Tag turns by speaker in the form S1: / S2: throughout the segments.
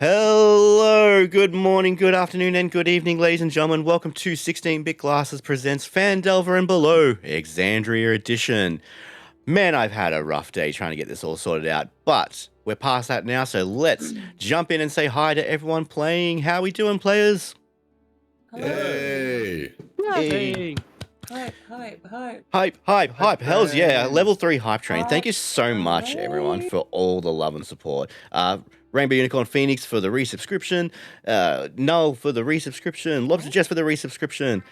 S1: Hello, good morning, good afternoon, and good evening, ladies and gentlemen. Welcome to 16-Bit Glasses presents Phandelver and Below, Exandria Edition. Man, I've had a rough day trying to get this all sorted out, but we're past that now, so let's jump in and say hi to everyone playing. How we doing, players?
S2: Yay!
S1: Hey.
S3: Hype.
S1: Hype. Hells yeah. Level 3 hype train. Thank you so much,
S3: Hype.
S1: everyone, for all the love and support. Rainbow Unicorn Phoenix for the resubscription. Null for the resubscription. Lobster Jess for the resubscription.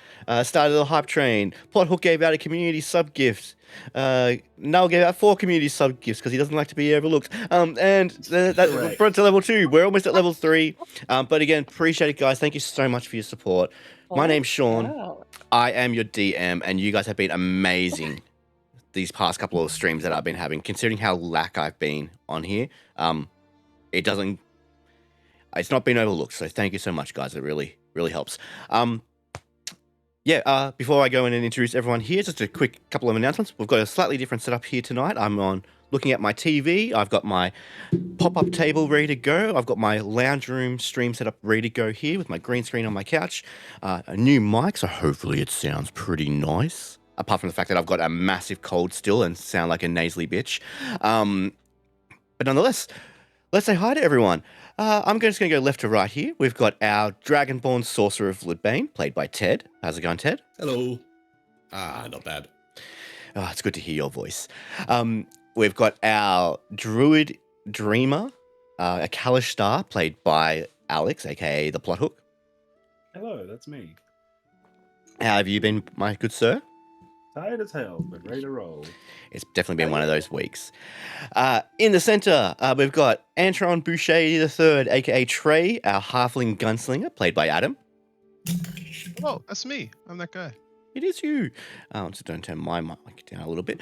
S1: Started the hype train. Plot Hook gave out a community sub gift. Null gave out 4 community sub gifts because he doesn't like to be overlooked. And that brought to level 2. We're almost at level 3. But again, appreciate it, guys. Thank you so much for your support. My name's Sean.
S3: Wow.
S1: I am your DM, and you guys have been amazing these past couple of streams that I've been having, considering how lack I've been on here. It's not been overlooked, so thank you so much, guys. It really, really helps. Before I go in and introduce everyone here, just a quick couple of announcements. We've got a slightly different setup here tonight. I'm looking at my TV. I've got my pop-up table ready to go. I've got my lounge room stream setup ready to go here with my green screen on my couch. A new mic, so hopefully it sounds pretty nice. Apart from the fact that I've got a massive cold still and sound like a nasally bitch. But nonetheless, let's say hi to everyone. I'm just going to go left to right here. We've got our Dragonborn Sorcerer of Bloodbane, played by Ted. How's it going, Ted?
S2: Hello. Not bad.
S1: Oh, it's good to hear your voice. We've got our Druid Dreamer, a Kalish Star, played by Alex, aka the Plot Hook.
S4: Hello, that's me.
S1: How have you been, my good sir?
S4: Tired as hell, but ready to roll.
S1: It's definitely been one of those weeks. In the center, we've got Antron Boucher III, aka Trey, our Halfling Gunslinger, played by Adam.
S5: Oh, that's me. I'm that guy.
S1: It is you. So don't turn my mic down a little bit.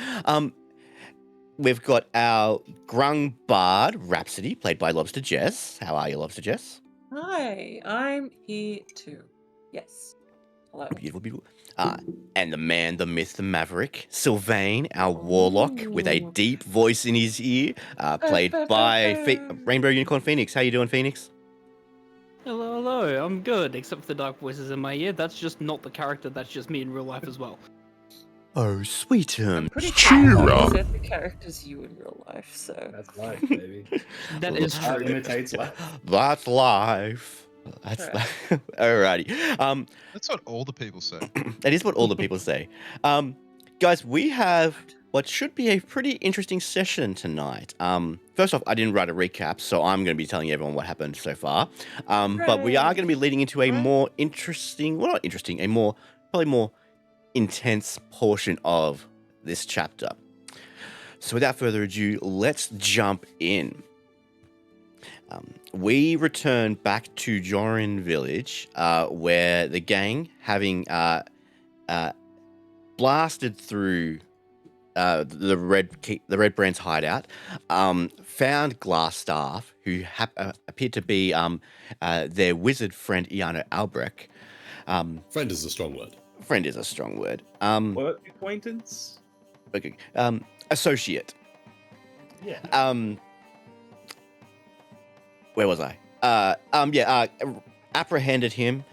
S1: We've got our Grung Bard Rhapsody, played by Lobster Jess. How are you, Lobster Jess?
S3: Hi, I'm here too. Yes. Hello.
S1: Beautiful. And the man, the myth, the maverick, Sylvain, our warlock, with a deep voice in his ear, played by Rainbow Unicorn Phoenix. How you doing, Phoenix?
S6: Hello. I'm good, except for the dark voices in my ear. That's just not the character. That's just me in real life as well.
S1: Oh, sweet
S3: I'm pretty
S2: Cheer
S3: sure
S2: up.
S3: I said the character's you in real life, so.
S4: That's life, baby.
S6: That is
S4: Art
S6: true.
S4: imitates life.
S1: That's life. That's alrighty.
S5: That's what all the people say.
S1: That is what all the people say. Guys, we have what should be a pretty interesting session tonight. First off, I didn't write a recap, so I'm going to be telling everyone what happened so far. But we are going to be leading into a more interesting, well, not interesting, probably more intense portion of this chapter. So without further ado, let's jump in. We return back to Jorin Village, where the gang, having blasted through the Red Brand's hideout, found Glassstaff, who appeared to be their wizard friend Iano Albrecht.
S2: Friend is a strong word.
S1: Friend is a strong word.
S4: What acquaintance?
S1: Okay. Associate.
S4: Yeah.
S1: Where was I? Apprehended him,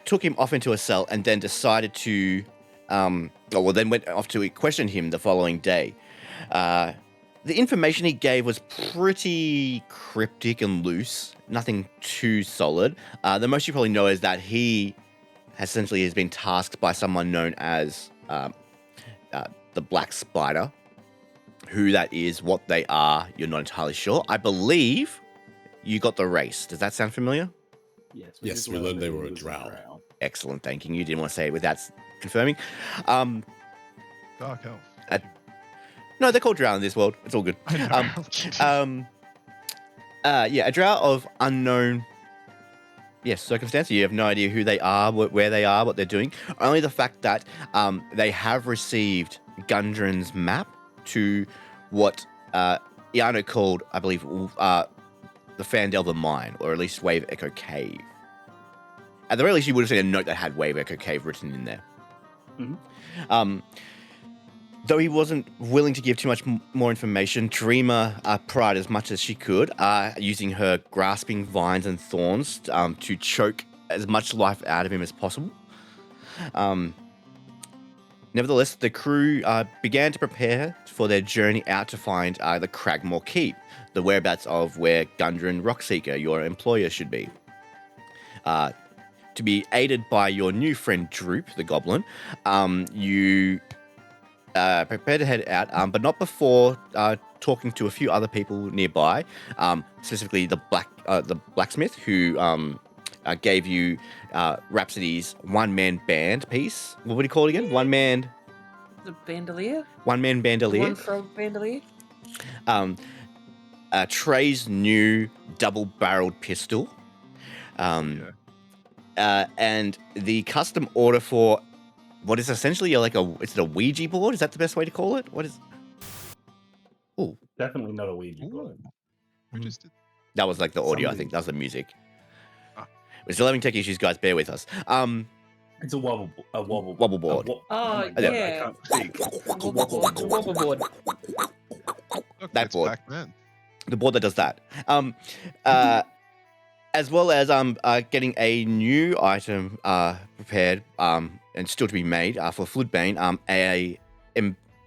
S1: took him off into a cell, and then decided to, then went off to question him the following day. The information he gave was pretty cryptic and loose, nothing too solid. The most you probably know is that he essentially has been tasked by someone known as the Black Spider. Who that is, what they are, you're not entirely sure. I believe you got the race. Does that sound familiar?
S2: Yes, we learned they were a drow.
S1: Excellent, thanking you. Didn't want to say it without confirming.
S5: Dark elf.
S1: No, they're called drow in this world. It's all good.
S5: I know.
S1: A drow of unknown, circumstance. You have no idea who they are, where they are, what they're doing. Only the fact that they have received Gundren's map to what Iano called, I believe, the Phandelver Mine, or at least Wave Echo Cave. At the very least, you would have seen a note that had Wave Echo Cave written in there.
S4: Mhm.
S1: Though he wasn't willing to give too much more information, Dreamer pried as much as she could, using her grasping vines and thorns to choke as much life out of him as possible. Nevertheless, the crew began to prepare for their journey out to find the Cragmaw Keep, the whereabouts of where Gundren Rockseeker, your employer, should be. To be aided by your new friend Droop, the goblin, you prepare to head out, but not before talking to a few other people nearby, specifically the blacksmith who gave you Rhapsody's one-man band piece. What would you call it again? One-man
S3: bandolier.
S1: One-man bandolier.
S3: One frog bandolier.
S1: Trey's new double-barreled pistol. And the custom order for what is essentially is it a Ouija board? Is that the best way to call it? What is? Oh,
S4: Definitely not a Ouija board.
S5: We just did.
S1: that was like the audio. I
S4: Somebody-
S1: think that was the music.
S5: Ah.
S1: We're still having tech issues, guys. Bear with us.
S4: It's a wobble
S1: Wobble board.
S3: Oh,
S1: Yeah.
S4: I
S3: yeah.
S4: can't speak.
S6: Wobble board.
S5: Look,
S1: That
S5: it's
S1: board.
S5: Pac-Man.
S1: The board that does that. As well as getting a new item prepared and still to be made for Floodbane, a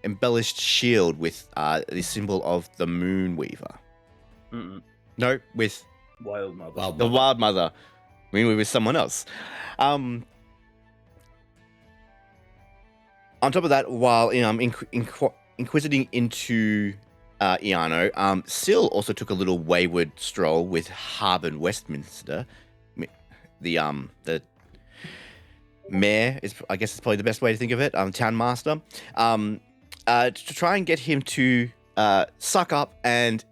S1: embellished shield with the symbol of the Moonweaver.
S4: Mm-mm.
S1: No, with
S4: Wild mother.
S2: Wild
S1: the
S2: mother.
S1: Wild Mother. Moonweaver is someone else. On top of that, while inquisiting into Iano, Syl also took a little wayward stroll with Harbin Westminster. The mayor is, I guess, is probably the best way to think of it. Town master, to try and get him to suck up and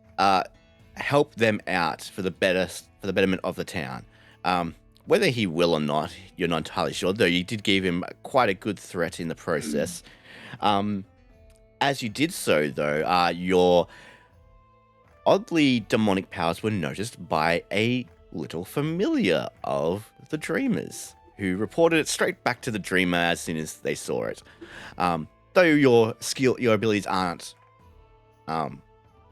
S1: help them out for the betterment of the town. Whether he will or not, you're not entirely sure. Though you did give him quite a good threat in the process. As you did so, though, your oddly demonic powers were noticed by a little familiar of the Dreamers, who reported it straight back to the Dreamer as soon as they saw it. Though your abilities aren't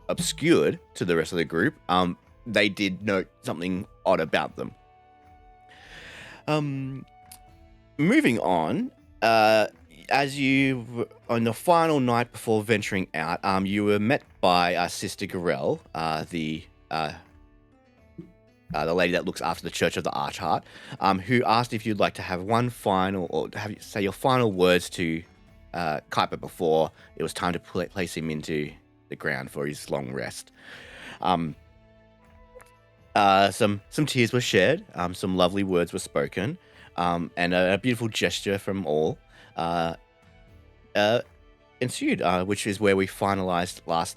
S1: obscured to the rest of the group, they did note something odd about them. Moving on, as you on the final night before venturing out, you were met by Sister Garel, the lady that looks after the Church of the Archheart, who asked if you'd like to have one final, or have you say your final words to Kuiper before it was time to place him into the ground for his long rest. Some tears were shed, some lovely words were spoken, and a beautiful gesture from all ensued, which is where we finalized last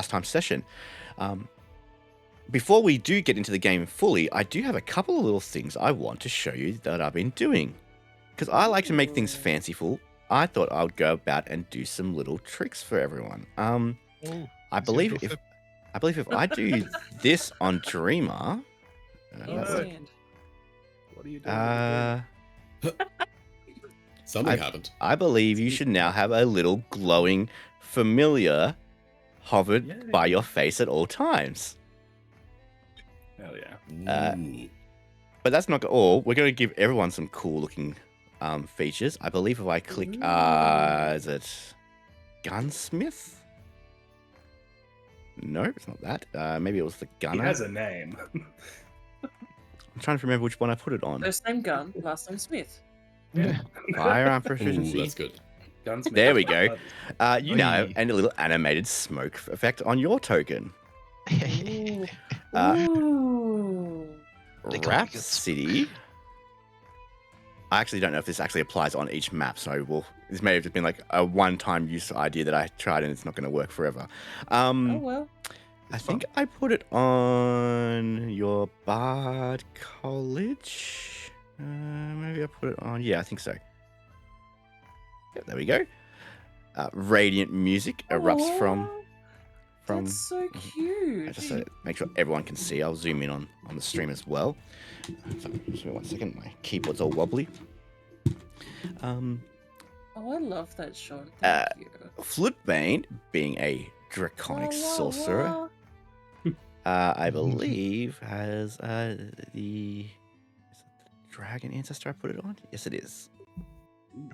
S1: time's session. Before we do get into the game fully, I do have a couple of little things I want to show you that I've been doing. Because I like to make things fanciful, I thought I would go about and do some little tricks for everyone. I believe if I do this on Dreamer,
S3: Handstand.
S4: What are you doing?
S2: Something happened.
S1: I believe you should now have a little glowing familiar hovered
S4: Yay.
S1: by your face at all times.
S4: Hell yeah.
S2: Ooh.
S1: But that's not all. We're going to give everyone some cool looking features. I believe if I click, is it Gunsmith? No, it's not that. Maybe it was the
S4: He
S1: Gunner.
S4: has a name.
S1: I'm trying to remember which one I put it on.
S3: First name Gun, last name Smith.
S4: Yeah.
S1: Firearm
S2: Ooh,
S1: proficiency.
S2: that's good.
S4: Gunsmith.
S1: There we go. You know,
S5: Oi.
S1: and a little animated smoke effect on your token.
S3: Ooh.
S1: Uh,
S3: Ooh.
S5: They call
S1: Rap
S5: it good
S1: City. I actually don't know if this actually applies on each map, so this may have just been like a one-time use idea that I tried and it's not going to work forever.
S3: Oh well.
S1: I think I put it on your Bard College. Maybe I put it on. Yeah, I think so. Yep, there we go. Radiant music erupts from.
S3: That's so cute.
S1: Just so make sure everyone can see. I'll zoom in on the stream as well. Sorry, just wait 1 second. My keyboard's all wobbly.
S3: Oh, I love that, Sean.
S1: Uh,
S3: Thank you.
S1: Floodbane, being a draconic sorcerer, I believe has the dragon ancestor I put it on? Yes, it is.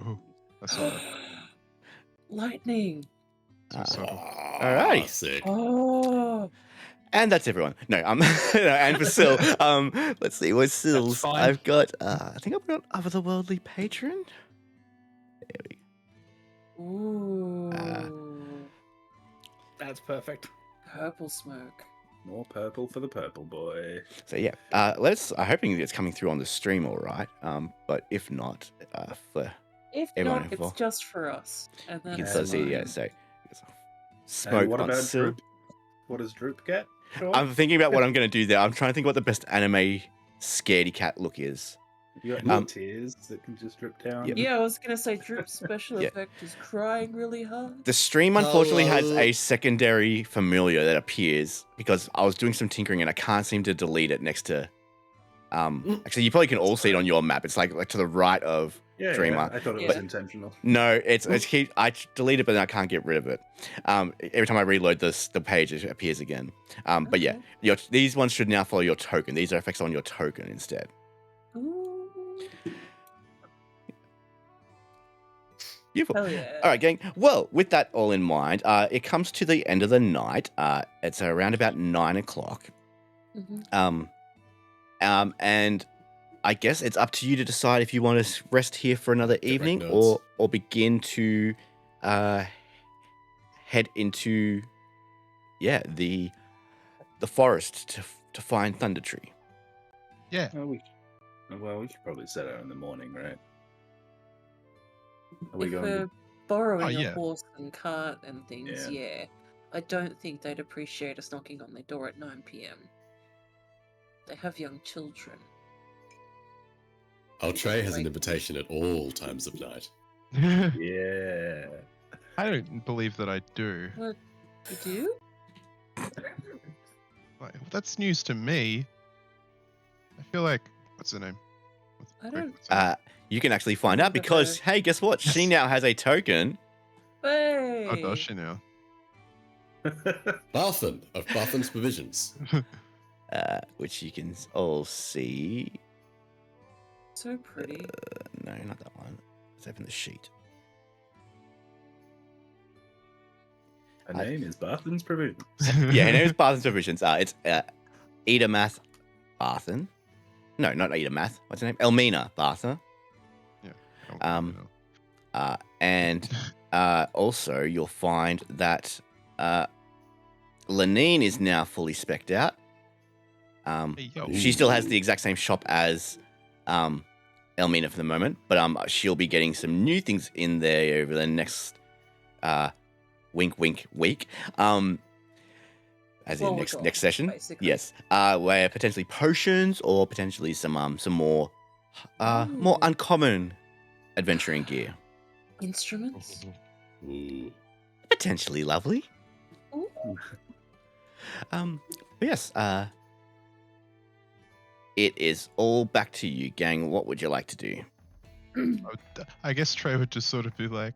S5: Oh, I saw that.
S3: Lightning.
S5: Some sort of-
S1: Alright.
S2: Sick.
S3: Oh.
S1: And that's everyone. No, and for Sil, let's see, where's Sil's?
S6: fine.
S1: I've got, I think I've got Otherworldly Patron. There we go.
S3: Ooh.
S6: That's perfect.
S3: Purple smoke.
S4: More purple for the purple boy.
S1: So yeah, I'm hoping it's coming through on the stream all right. But if not, for
S3: If
S1: everyone
S3: not, it's
S1: involved,
S3: just for us. And
S1: you
S3: then
S1: can
S3: it's
S1: sort of see, yeah,
S3: fine.
S1: so
S4: And
S1: smoke
S4: what
S1: on
S4: about
S1: Sil.
S4: Droop? What does Droop get? Sean?
S1: I'm thinking about what I'm going to do there. I'm trying to think what the best anime scaredy cat look is.
S4: You got any tears that can just drip down?
S1: Yep.
S3: Yeah, I was gonna say Droop's special
S1: Yeah.
S3: effect is crying really hard.
S1: The stream unfortunately has
S2: Hello.
S1: a secondary familiar that appears because I was doing some tinkering and I can't seem to delete it next to. Actually, you probably can all see it on your map. It's like to the right of
S4: Yeah,
S1: Dreamer.
S4: I thought it
S3: Yeah.
S4: was intentional.
S1: No, it's I delete it, but then I can't get rid of it. Every time I reload the page, it appears again. But yeah,
S3: Okay.
S1: these ones should now follow your token. These are effects on your token instead.
S3: Ooh.
S1: Beautiful.
S3: Hell yeah.
S1: All right, gang. Well, with that all in mind, it comes to the end of the night. It's around about 9 o'clock.
S3: Mhm.
S1: And I guess it's up to you to decide if you want to rest here for another evening
S2: notes.
S1: or begin to head into the forest to find Thundertree.
S5: Yeah.
S4: Well, we should probably set out in the morning, right? Are we
S3: If
S4: going
S3: we're
S4: to...
S3: borrowing
S5: Oh,
S3: a
S5: yeah.
S3: horse and cart and things,
S4: Yeah.
S3: yeah. I don't think they'd appreciate us knocking on their door at 9 p.m. They have young children.
S2: Our tray has an invitation at all times of night.
S4: Yeah.
S5: I don't believe that I do.
S3: What? You do?
S5: Like, that's news to me. I feel like what's her name?
S3: I don't-
S5: What's her name?
S1: You can actually find out because, hey, guess what? She
S5: Yes.
S1: now has a token.
S3: Hey!
S5: Oh, does she now?
S2: Barthen of Barthen's Provisions.
S1: Which you can all see.
S3: So pretty.
S1: No, not that one. Let's open the sheet.
S4: Her name is Barthen's Provision.
S1: Yeah, her name is Barthen's Provisions. It's Edamath Barthen. No, not Edamath. What's her name? Elmina Barthen.
S5: Oh,
S1: And also you'll find that Lenine is now fully specced out.
S5: Hey, yo.
S1: She still has the exact same shop as Elmina for the moment, but she'll be getting some new things in there over the next wink week. As in
S3: Well,
S1: next session.
S3: basically.
S1: Yes. Where potentially potions or potentially some more more
S3: Ooh.
S1: uncommon adventuring gear.
S3: Instruments?
S2: Ooh.
S1: Potentially lovely.
S3: Ooh.
S1: But yes, it is all back to you, gang. What would you like to do?
S5: I guess Trey would just sort of be like,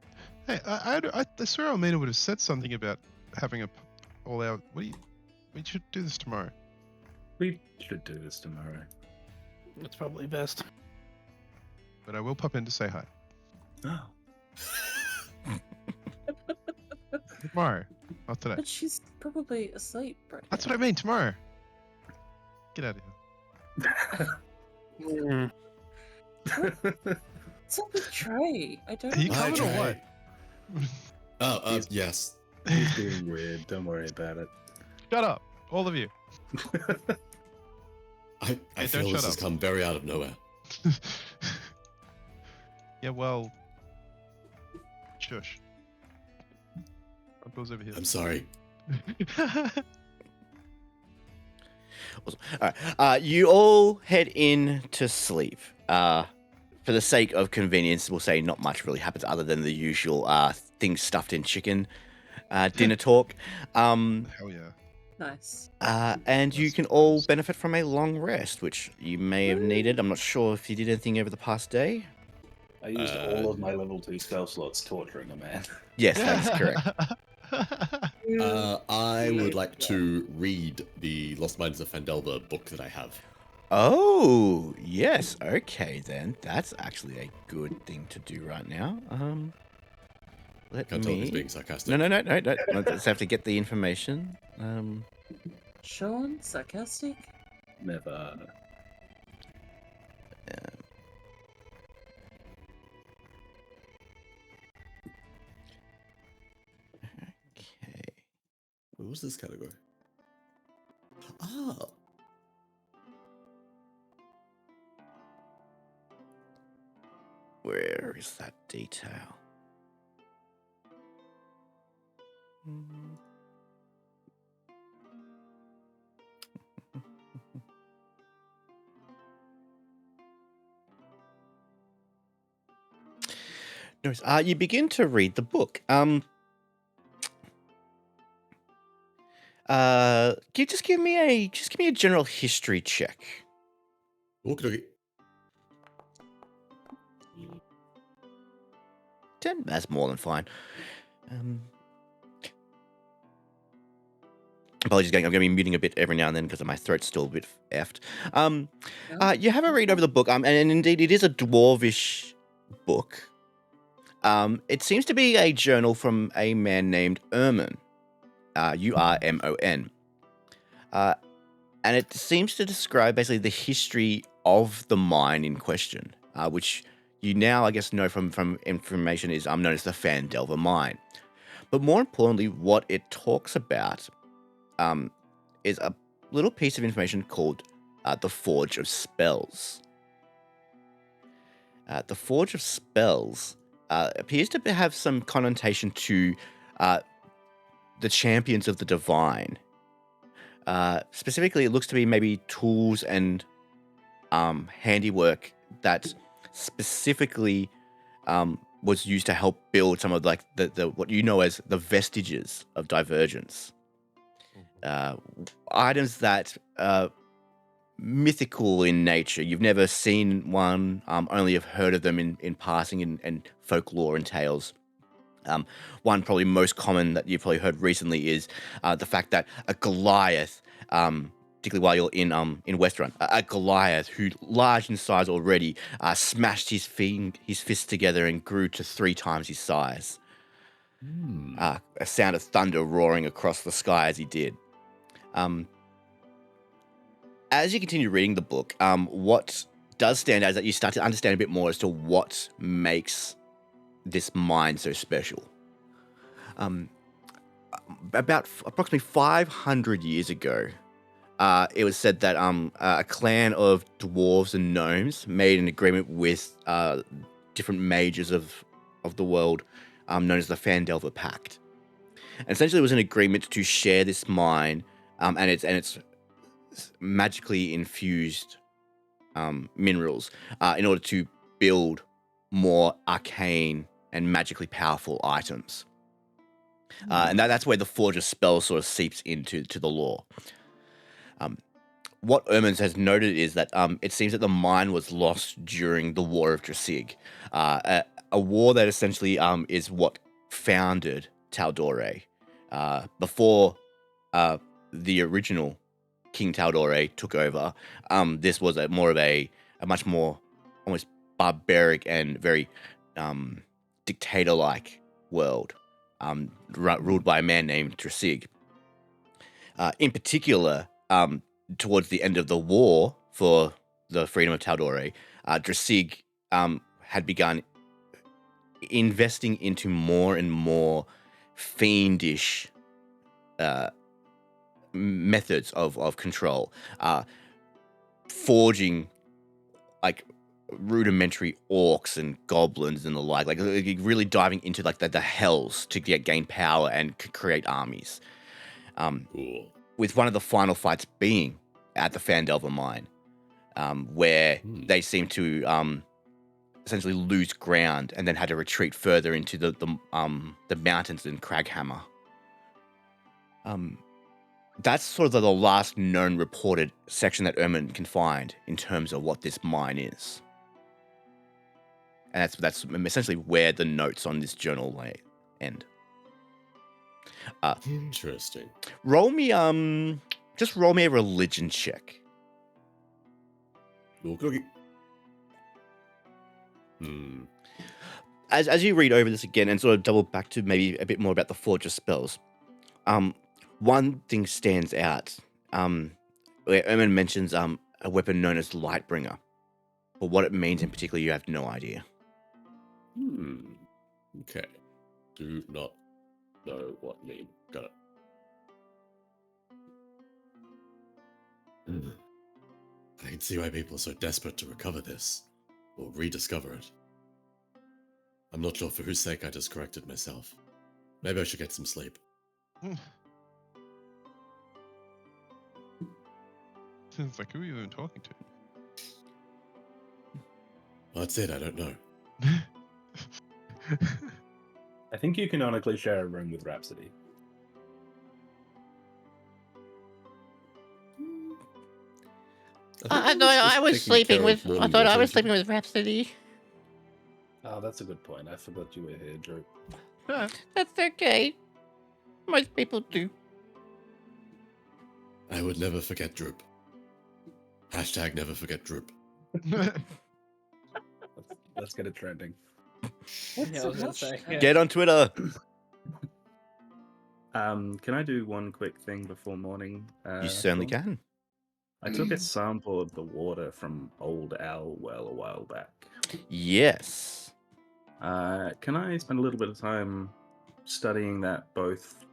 S5: "Hey, I swear Almeida would have said something about having a all-out. We should do this tomorrow."
S4: We should do this tomorrow.
S6: That's probably best.
S5: But I will pop in to say hi
S4: Oh.
S5: tomorrow, not today.
S3: But she's probably asleep right
S5: That's
S3: now.
S5: what I mean. Tomorrow. Get out of here.
S3: What's up with Trey? I don't
S5: Are you
S3: know.
S5: coming or what?
S2: Oh, yes.
S4: He's being weird. Don't worry about it.
S5: Shut up, all of you.
S2: I
S5: Hey,
S2: feel
S5: don't
S2: this
S5: shut
S2: has
S5: up.
S2: come very out of nowhere.
S5: Yeah, well, shush. What goes over here?
S2: I'm sorry.
S1: Awesome. All right. You all head in to sleep. For the sake of convenience, we'll say not much really happens other than the usual things stuffed in chicken dinner talk.
S5: Hell yeah.
S3: Nice.
S1: And you can all benefit from a long rest, which you may have needed. I'm not sure if you did anything over the past day.
S4: I used all of my level 2 spell slots torturing a man.
S1: Yes, that's correct.
S2: I would like to read the Lost Mines of Phandelver book that I have.
S1: Oh, yes. Okay, then. That's actually a good thing to do right now. Let
S2: Can't tell if he's
S1: me...
S2: being sarcastic.
S1: No. Let's have to get the information.
S3: Sean, sarcastic?
S4: Never.
S1: Okay.
S2: What was this category? Ah,
S1: Where is that detail? No, you begin to read the book. Can you just give me a general history check?
S2: okie
S1: 10. That's more than fine. Apologies, gang. I'm going to be muting a bit every now and then because my throat's still a bit effed. You have a read over the book, and indeed it is a dwarvish book. It seems to be a journal from a man named Urmon. Urmon. And it seems to describe basically the history of the mine in question, which you now, I guess, know from information is known as the Phandelver mine. But more importantly, what it talks about is a little piece of information called the Forge of Spells. The Forge of Spells appears to have some connotation to the champions of the divine. Specifically, it looks to be maybe tools and handiwork that specifically was used to help build some of like the what you know as the vestiges of divergence. Items that mythical in nature. You've never seen one, only have heard of them in passing in folklore and tales. One probably most common that you've probably heard recently is the fact that a Goliath, particularly while you're in Westrun, a Goliath who large in size already smashed his fists together and grew to 3 times his size. A sound of thunder roaring across the sky as he did. As you continue reading the book, what does stand out is that you start to understand a bit more as to what makes this mine so special. About approximately 500 years ago, it was said that a clan of dwarves and gnomes made an agreement with different mages of the world, known as the Phandelver Pact. And essentially, it was an agreement to share this mine and its magically infused minerals in order to build more arcane and magically powerful items. And that's where the Forge of Spells sort of seeps into the lore. What Ermons has noted is that it seems that the mine was lost during the War of Drasig, a war that essentially is what founded Taldore. Before the original King Taldore took over, this was more of a much more almost barbaric and very dictator-like world, ruled by a man named Drasig. In particular, towards the end of the war for the freedom of Taldore, Drasig had begun investing into more and more fiendish methods of control, forging like rudimentary orcs and goblins and the like really diving into like the hells to gain power and create armies.
S2: Cool.
S1: With one of the final fights being at the Phandelver mine, where they seem to essentially lose ground and then had to retreat further into the mountains in Craghammer. That's sort of the last known reported section that Ermon can find in terms of what this mine is. and that's essentially where the notes on this journal end.
S2: Interesting.
S1: Roll me just roll me a religion check.
S2: Little cookie. Hmm.
S1: As you read over this again and sort of double back to maybe a bit more about the fortress spells, one thing stands out. Where Ermin mentions a weapon known as Lightbringer, but what it means in particular, you have no idea.
S2: Okay. Do not know what name. Got it. I can see why people are so desperate to recover this, or rediscover it. I'm not sure for whose sake I just corrected myself. Maybe I should get some sleep.
S5: It's like, who are you even talking to?
S2: Well, that's it, I don't know.
S4: I think you canonically share a room with Rhapsody.
S1: I thought I was sleeping with Rhapsody.
S4: Oh, that's a good point. I forgot you were here, Drew.
S1: That's okay. Most people do.
S2: I would never forget Droop. Hashtag never forget Droop.
S4: Let's get it trending.
S6: Yeah, I was gonna say. Yeah.
S1: Get on Twitter.
S4: Can I do one quick thing before morning?
S1: You certainly
S4: Sean?
S1: can.
S4: I took a sample of the water from Old Owl Well a while back.
S1: Yes.
S4: Can I spend a little bit of time studying that both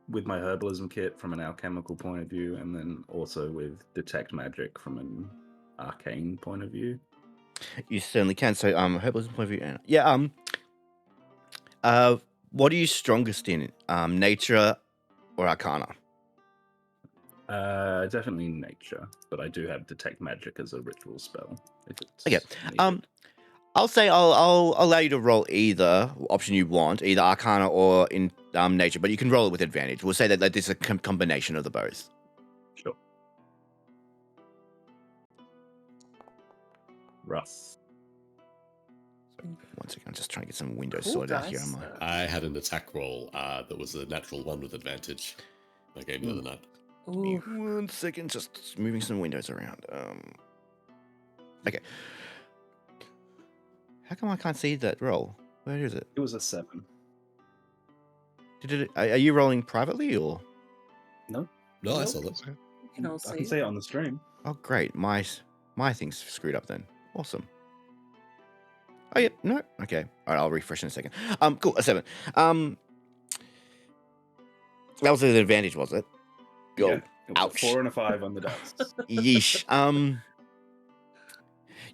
S4: with my herbalism kit from an alchemical point of view and then also with detect magic from an arcane point of view?
S1: You certainly can. So, herbalism point of view. Yeah. What are you strongest in? Nature or Arcana?
S4: Definitely nature, but I do have detect magic as a ritual spell. If it's
S1: Okay.
S4: needed.
S1: I'll say I'll allow you to roll either option you want, either Arcana or in Nature, but you can roll it with advantage. We'll say that this is a combination of the both.
S4: Sure. Russ.
S1: One second, I'm just trying to get some windows
S3: Cool,
S1: sorted out here.
S3: guys.
S1: On my...
S2: I had an attack roll that was a natural one with advantage. I gave the other night.
S1: Give me
S3: Ooh.
S1: 1 second, just moving some windows around. Okay. How come I can't see that roll? Where is it?
S4: It was a 7.
S1: Are you rolling privately or?
S2: No, I saw that.
S3: You can all
S4: I
S3: see
S4: can say it on the stream.
S1: Oh, great. My thing's screwed up then. Awesome. Oh, yeah. No. Okay. All right. I'll refresh in a second. Cool. A 7. That was an advantage, was it? Go.
S4: Yeah, it was
S1: Ouch.
S4: a 4 and a 5 on the dice.
S1: Yeesh.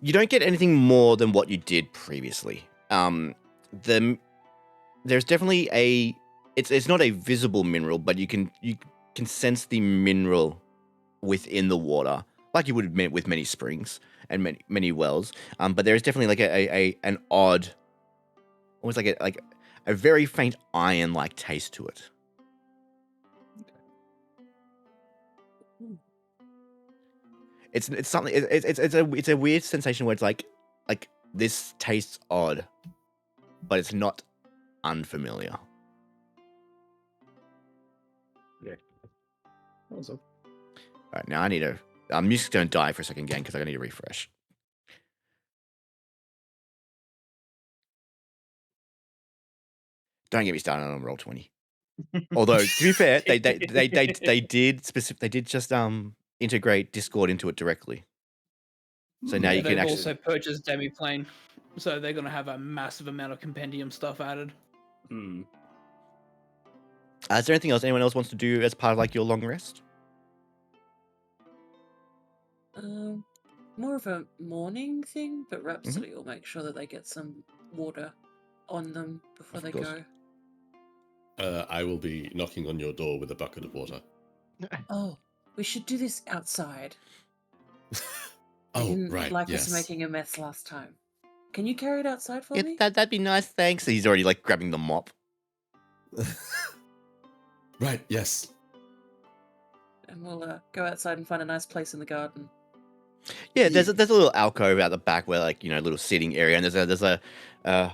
S1: You don't get anything more than what you did previously. There's definitely it's not a visible mineral, but you can sense the mineral within the water, like you would with many springs and many wells. But there is definitely like an odd, almost like a very faint iron-like taste to it. It's something. It's a weird sensation where it's like this tastes odd, but it's not unfamiliar.
S4: Yeah. That was all.
S1: All right, now I need to. Music's going to die for a second again because I need to refresh. Don't get me started on Roll20. Although to be fair, they did just integrate Discord into it directly. So now you can
S6: They've
S1: actually.
S6: also purchased Demiplane, so they're going to have a massive amount of compendium stuff added.
S4: Hmm.
S1: Is there anything else anyone else wants to do as part of like your long rest?
S3: More of a morning thing, but Rhapsody will make sure that they get some water on them before
S1: Of
S3: they
S1: course.
S3: go.
S2: I will be knocking on your door with a bucket of water.
S3: Oh, we should do this outside.
S2: Oh,
S3: Ian
S2: right,
S3: like
S2: yes.
S3: us making a mess last time. Can you carry it outside for
S1: Yeah,
S3: me?
S1: that'd be nice. Thanks. He's already like grabbing the mop.
S2: Right, yes.
S3: And we'll go outside and find a nice place in the garden.
S1: Yeah, there's a little alcove out the back where like a little sitting area, and there's uh, a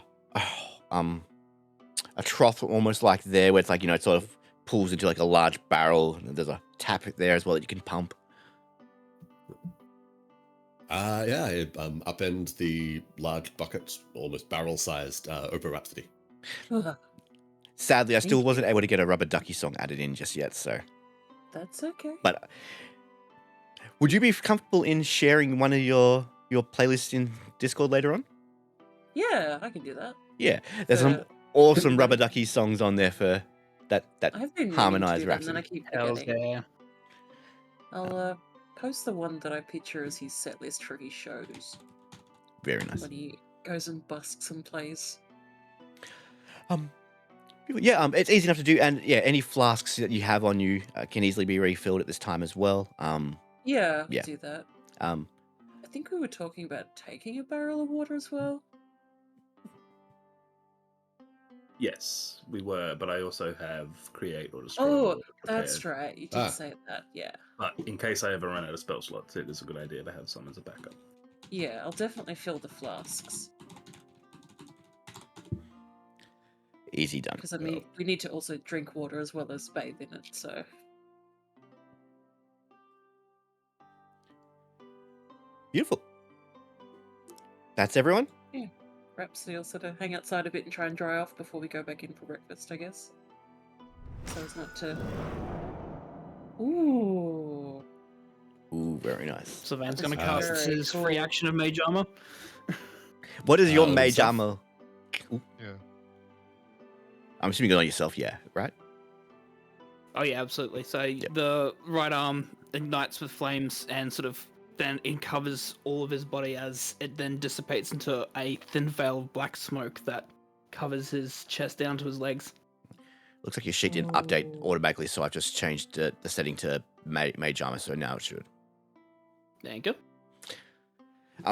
S1: trough almost like there where it's like it sort of pulls into like a large barrel. And there's a tap there as well that you can pump.
S2: Yeah, I upend the large bucket, almost barrel-sized, over Rhapsody.
S1: Sadly, I still
S3: Thank
S1: wasn't able to get a Rubber Ducky song added in just yet. So,
S3: That's okay.
S1: but would you be comfortable in sharing one of your playlists in Discord later on?
S3: Yeah, I can do that.
S1: Yeah, there's some
S3: So,
S1: awesome Rubber Ducky songs on there for that
S3: I've been meaning to
S1: harmonized
S3: do that, and then I
S1: Rhapsody.
S3: keep
S6: Hells
S3: forgetting.
S6: yeah.
S3: I'll post the one that I picture as his set list for his shows
S1: Very nice.
S3: when he goes and busks and plays.
S1: Yeah, it's easy enough to do, and yeah, any flasks that you have on you can easily be refilled at this time as well.
S3: Yeah, I
S1: Yeah.
S3: can do that.
S1: Um,
S3: I think we were talking about taking a barrel of water as well.
S4: Yes, we were, but I also have create or destroy.
S3: Oh,
S4: water
S3: that's
S4: prepared.
S3: right. You did
S2: Ah.
S3: say that. Yeah.
S4: But in case I ever run out of spell slots, it is a good idea to have some as a backup.
S3: Yeah, I'll definitely fill the flasks.
S1: easy done.
S3: Because, I mean, we need to also drink water as well as bathe in it, so...
S1: Beautiful. That's everyone.
S3: Rhapsody will sort of hang outside a bit and try and dry off before we go back in for breakfast, I guess. So as not to... Ooh.
S1: Ooh, very nice.
S6: Savannah's
S3: That
S6: gonna
S3: was
S6: cast
S3: very
S6: his free
S3: cool.
S6: action of Mage Armor.
S1: What is your
S2: on
S1: mage
S2: yourself?
S1: armor? Ooh,
S5: Yeah.
S1: I'm assuming you're on yourself, yeah, right?
S6: Oh yeah, absolutely. So the right arm ignites with flames and sort of then it covers all of his body as it then dissipates into a thin veil of black smoke that covers his chest down to his legs.
S1: Looks like your sheet didn't update
S3: Ooh.
S1: automatically, so I've just changed the setting to mage armor, so now it should.
S6: There you go.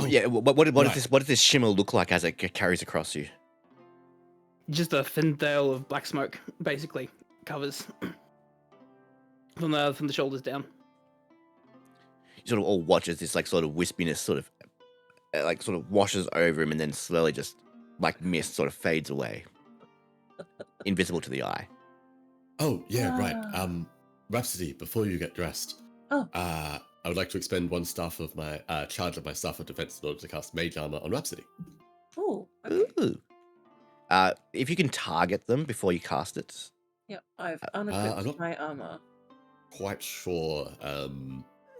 S1: Yeah, what
S2: right.
S1: does this what does this shimmer look like as it carries across you?
S6: Just a thin veil of black smoke basically covers from the shoulders down.
S1: You sort of all watch as this like sort of wispiness sort of washes over him and then slowly just like mist sort of fades away, invisible to the eye.
S2: Oh, yeah, right.
S3: Ah.
S2: Rhapsody, before you get dressed,
S3: Oh.
S2: I would like to expend one staff of my charge of my staff of defense in order to cast Mage Armor on Rhapsody.
S3: Ooh. Okay.
S1: Ooh. If you can target them before you cast it.
S3: Yep, I've
S2: I'm
S3: unequipped
S2: not-
S3: my armor.
S2: Quite sure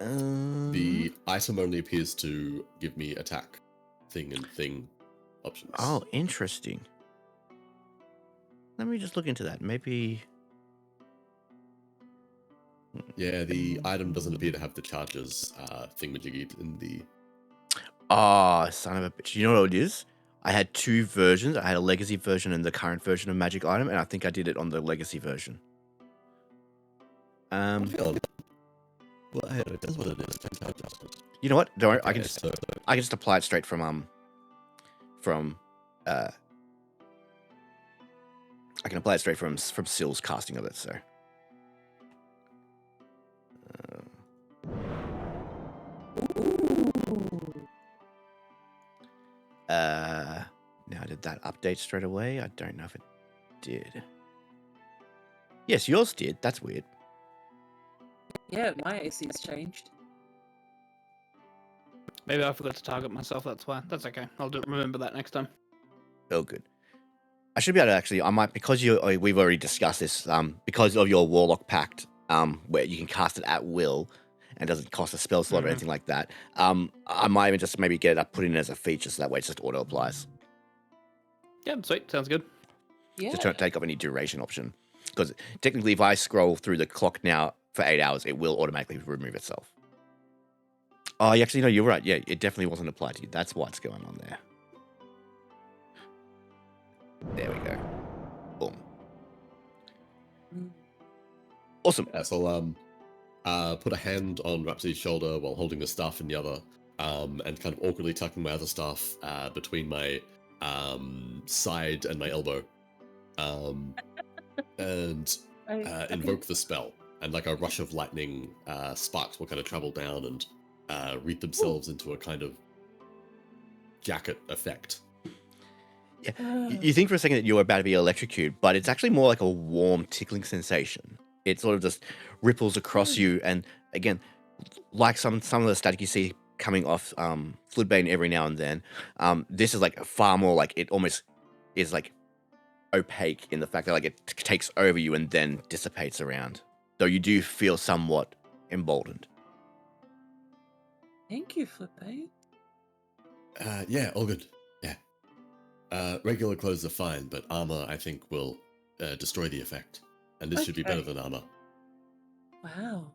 S1: Mm-hmm.
S2: the item only appears to give me attack thing and thing options.
S1: Oh, interesting. Let me just look into that. Maybe.
S2: Yeah, the item doesn't appear to have the charges thingamajiggy in the...
S1: Oh, son of a bitch. You know what it is? I had two versions. I had a legacy version and the current version of magic item, and I think I did it on the legacy version.
S2: Well, hey, it does what it is. Change adjustment.
S1: You know what? Don't worry. I
S2: Okay,
S1: can just
S2: so-
S1: I can just apply it straight from I can apply it straight from Sill's casting of it. So. Now did that update straight away? I don't know if it did. Yes, yours did. That's weird.
S3: Yeah, my AC's changed.
S6: Maybe I forgot to target myself, that's why. That's okay. I'll remember that next time.
S1: Oh, good. I should be able to actually. I might because we've already discussed this. Because of your Warlock Pact, where you can cast it at will, and doesn't cost a spell slot or
S6: Mhm.
S1: anything like that. I might even just maybe get it up, put it in as a feature, so that way it just auto applies.
S6: Yeah, sweet. Sounds good.
S3: Yeah.
S1: Just don't take off any duration option. Because technically, if I scroll through the clock now for 8 hours, it will automatically remove itself. Oh, actually, no, you're right. Yeah, it definitely wasn't applied to you. That's what's going on there. There we go. Boom.
S3: Mm.
S1: Awesome.
S2: Yeah, so put a hand on Rhapsody's shoulder while holding the staff in the other, and kind of awkwardly tucking my other staff between my side and my elbow, and
S3: Okay.
S2: invoke the spell. And like a rush of lightning sparks will kind of travel down and read themselves into a kind of jacket effect.
S1: You think for a second that you're about to be electrocuted, but it's actually more like a warm, tickling sensation. It sort of just ripples across you, and again, like some of the static you see coming off Floodbane every now and then, this is like far more like it almost is like opaque in the fact that like it takes over you and then dissipates around. Though you do feel somewhat emboldened.
S3: Thank you, Flippy.
S2: Yeah, all good. Yeah. Regular clothes are fine, but armor, I think, will destroy the effect. And this should be better
S3: Okay.
S2: than armor.
S3: Wow.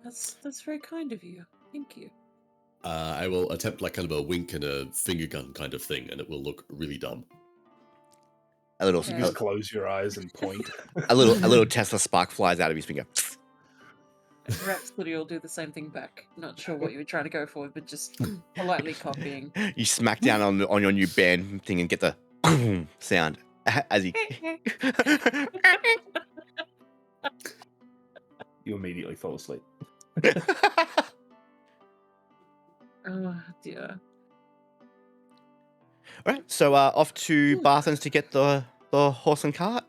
S3: That's very kind of you. Thank you.
S2: I will attempt like kind of a wink and a finger gun kind of thing, and it will look really dumb.
S1: A little,
S3: Okay.
S4: You just close your eyes and point.
S1: a little Tesla spark flies out of his finger.
S3: Rhapsody will do the same thing back. Not sure what you were trying to go for, but just politely copying.
S1: You smack down on your new band thing and get the sound as he.
S4: You immediately fall asleep.
S3: Oh dear.
S1: All right, so off to Barthen's to get the horse and cart.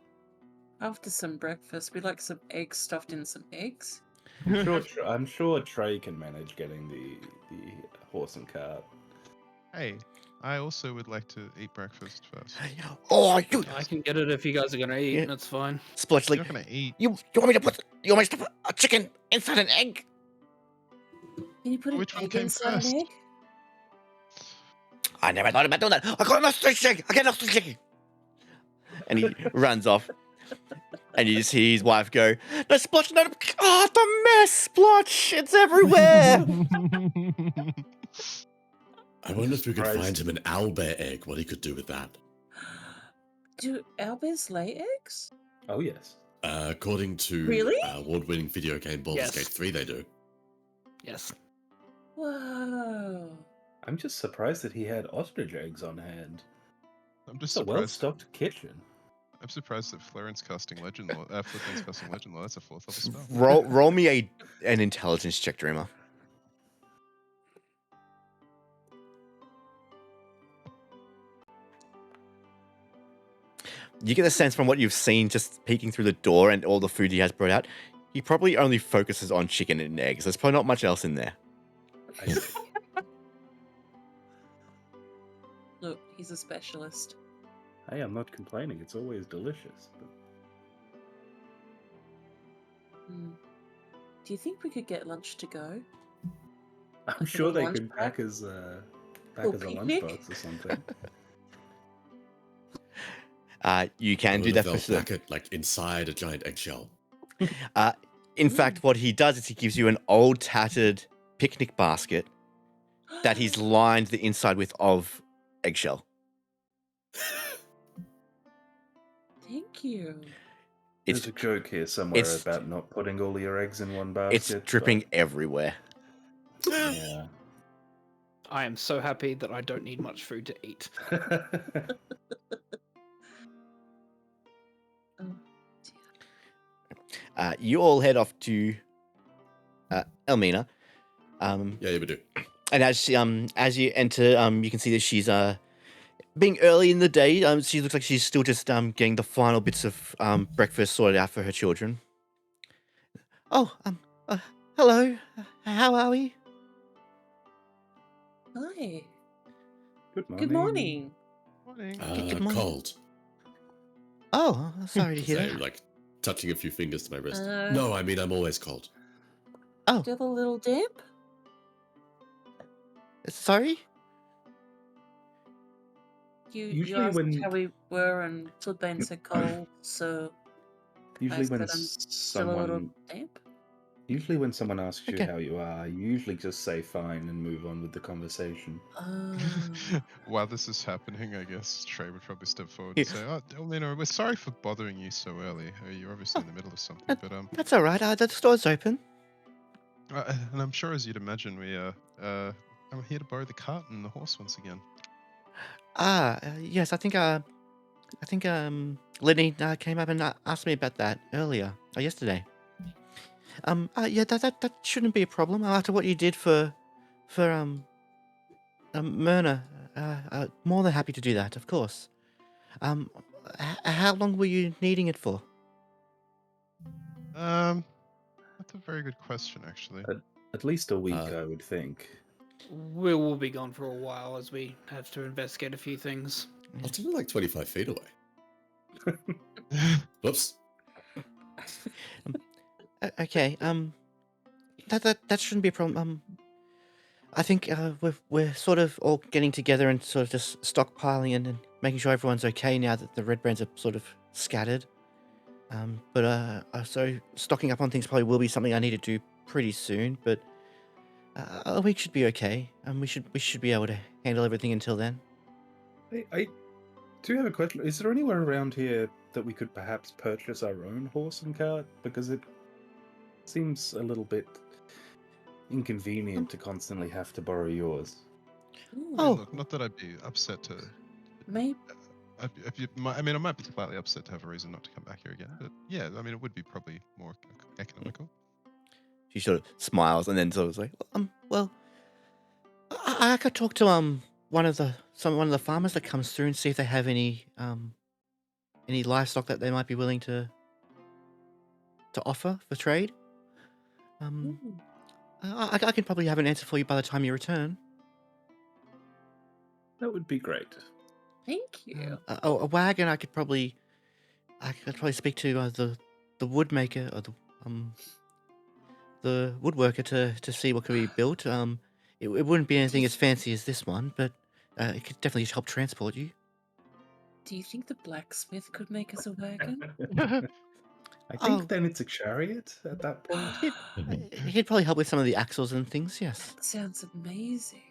S3: After some breakfast, we like some eggs stuffed in some eggs.
S4: I'm sure Trey can manage getting the horse and cart.
S5: Hey, I also would like to eat breakfast first.
S1: Oh, you
S6: I can get it if you guys are gonna eat.
S1: Yeah.
S6: That's fine.
S1: Splotch,
S5: You're
S1: like
S5: not gonna eat.
S1: you want me to put a chicken inside an egg?
S3: Can you put an
S5: Which one
S3: egg
S5: came
S3: inside
S5: first?
S3: an egg?
S1: I never thought about doing that. I got an ostrich chicken. I got an ostrich chicken. And he runs off. And you just hear his wife go, "No, Splotch, no, oh, the mess, Splotch, it's everywhere."
S2: I wonder if we could
S4: Surprised.
S2: find him an owlbear egg, what he could do with that.
S3: Do owlbears lay eggs?
S4: Oh yes.
S2: According to
S3: Really?
S2: award-winning video game Baldur's
S6: Yes.
S2: Gate 3, they do.
S6: Yes.
S3: Whoa.
S4: I'm just surprised that he had ostrich eggs on hand.
S5: I'm just
S4: It's a
S5: surprised.
S4: well-stocked kitchen.
S5: I'm surprised that Florence casting Legend Law. Florence casting Legend Law. That's a 4th level spell.
S1: roll me an intelligence check, Dreamer. You get a sense from what you've seen just peeking through the door and all the food he has brought out, he probably only focuses on chicken and eggs. There's probably not much else in there.
S4: I see.
S3: Look, he's a specialist.
S4: Hey, I'm not complaining. It's always delicious. But
S3: Hmm. Do you think we could get lunch to go?
S4: I'm
S3: Like a
S4: sure
S3: little
S4: they
S3: lunch
S4: could
S3: pack?
S4: pack as
S3: Little
S4: a
S3: picnic?
S4: lunchbox or something.
S1: You can
S2: I
S1: do
S2: wonder
S1: that
S2: if
S1: for
S2: they'll
S1: sure.
S2: pack it like inside a giant eggshell.
S1: In fact, what he does is he gives you an old tattered picnic basket that he's lined the inside with of eggshell.
S3: Thank you.
S1: It's
S4: There's a joke here somewhere
S1: it's-
S4: about not putting all your eggs in one basket.
S1: it's dripping everywhere.
S4: but- Yeah.
S6: I am so happy that I don't need much food to eat.
S3: Oh,
S1: You all head off to Elmina.
S2: Yeah, we do.
S1: And as you enter, you can see that she's being early in the day. She looks like she's still just getting the final bits of breakfast sorted out for her children. Oh, hello. How are we?
S3: Hi.
S4: Good morning.
S3: Good morning.
S5: Morning.
S1: Good morning.
S2: Cold.
S1: Oh, sorry to hear
S2: So,
S1: that.
S2: like, touching a few fingers to my wrist.
S3: Uh,
S2: No, I mean, I'm always cold.
S1: Oh,
S3: Still a little damp?
S1: sorry.
S3: You
S4: Usually
S3: asked
S4: when-
S3: how we were and Floodbane said cold, so I
S4: Usually
S3: said
S4: when
S3: I'm still a little
S4: someone
S3: damp.
S4: Usually when someone asks you
S1: Okay.
S4: how you are, you usually just say fine and move on with the conversation.
S5: While this is happening, I guess Trey would probably step forward
S1: Yeah.
S5: and say, "Oh, Elena, we're sorry for bothering you so early. You're obviously in the middle of something, but
S1: That's all right. The store's open.
S5: and I'm sure as you'd imagine, I'm here to borrow the cart and the horse once again."
S1: Yes. I think Lenny came up and asked me about that earlier or yesterday. Yeah, that shouldn't be a problem. After what you did for Myrna, more than happy to do that, of course. How long were you needing it for?
S5: That's a very good question, actually.
S4: At least a week,
S2: Uh,
S4: I would think.
S6: We will be gone for a while as we have to investigate a few things.
S2: Ultimately, like 25 feet away. Whoops.
S1: Okay. That shouldn't be a problem. I think we're sort of all getting together and sort of just stockpiling and making sure everyone's okay now that the red brands are sort of scattered. So stocking up on things probably will be something I need to do pretty soon. But a week should be okay. We should be able to handle everything until then.
S4: I do have a question. Is there anywhere around here that we could perhaps purchase our own horse and cart? Because it seems a little bit inconvenient to constantly have to borrow yours.
S3: Ooh,
S1: Oh.
S5: Look, not that I'd be upset to.
S3: maybe.
S5: I mean, I might be slightly upset to have a reason not to come back here again. But yeah, I mean, it would be probably more economical.
S1: She sort of smiles and then sort of like, well, I could talk to one of the farmers that comes through and see if they have any livestock that they might be willing to offer for trade.
S3: Ooh.
S1: I can probably have an answer for you by the time you return.
S4: That would be great.
S3: Thank you.
S1: A wagon I could probably speak to the woodmaker or the woodworker to see what could be built. It wouldn't be anything as fancy as this one, but it could definitely help transport you.
S3: Do you think the blacksmith could make us a wagon?
S4: I think
S1: Oh.
S4: then it's a chariot at that point.
S1: He'd probably help with some of the axles and things. Yes,
S3: That sounds amazing.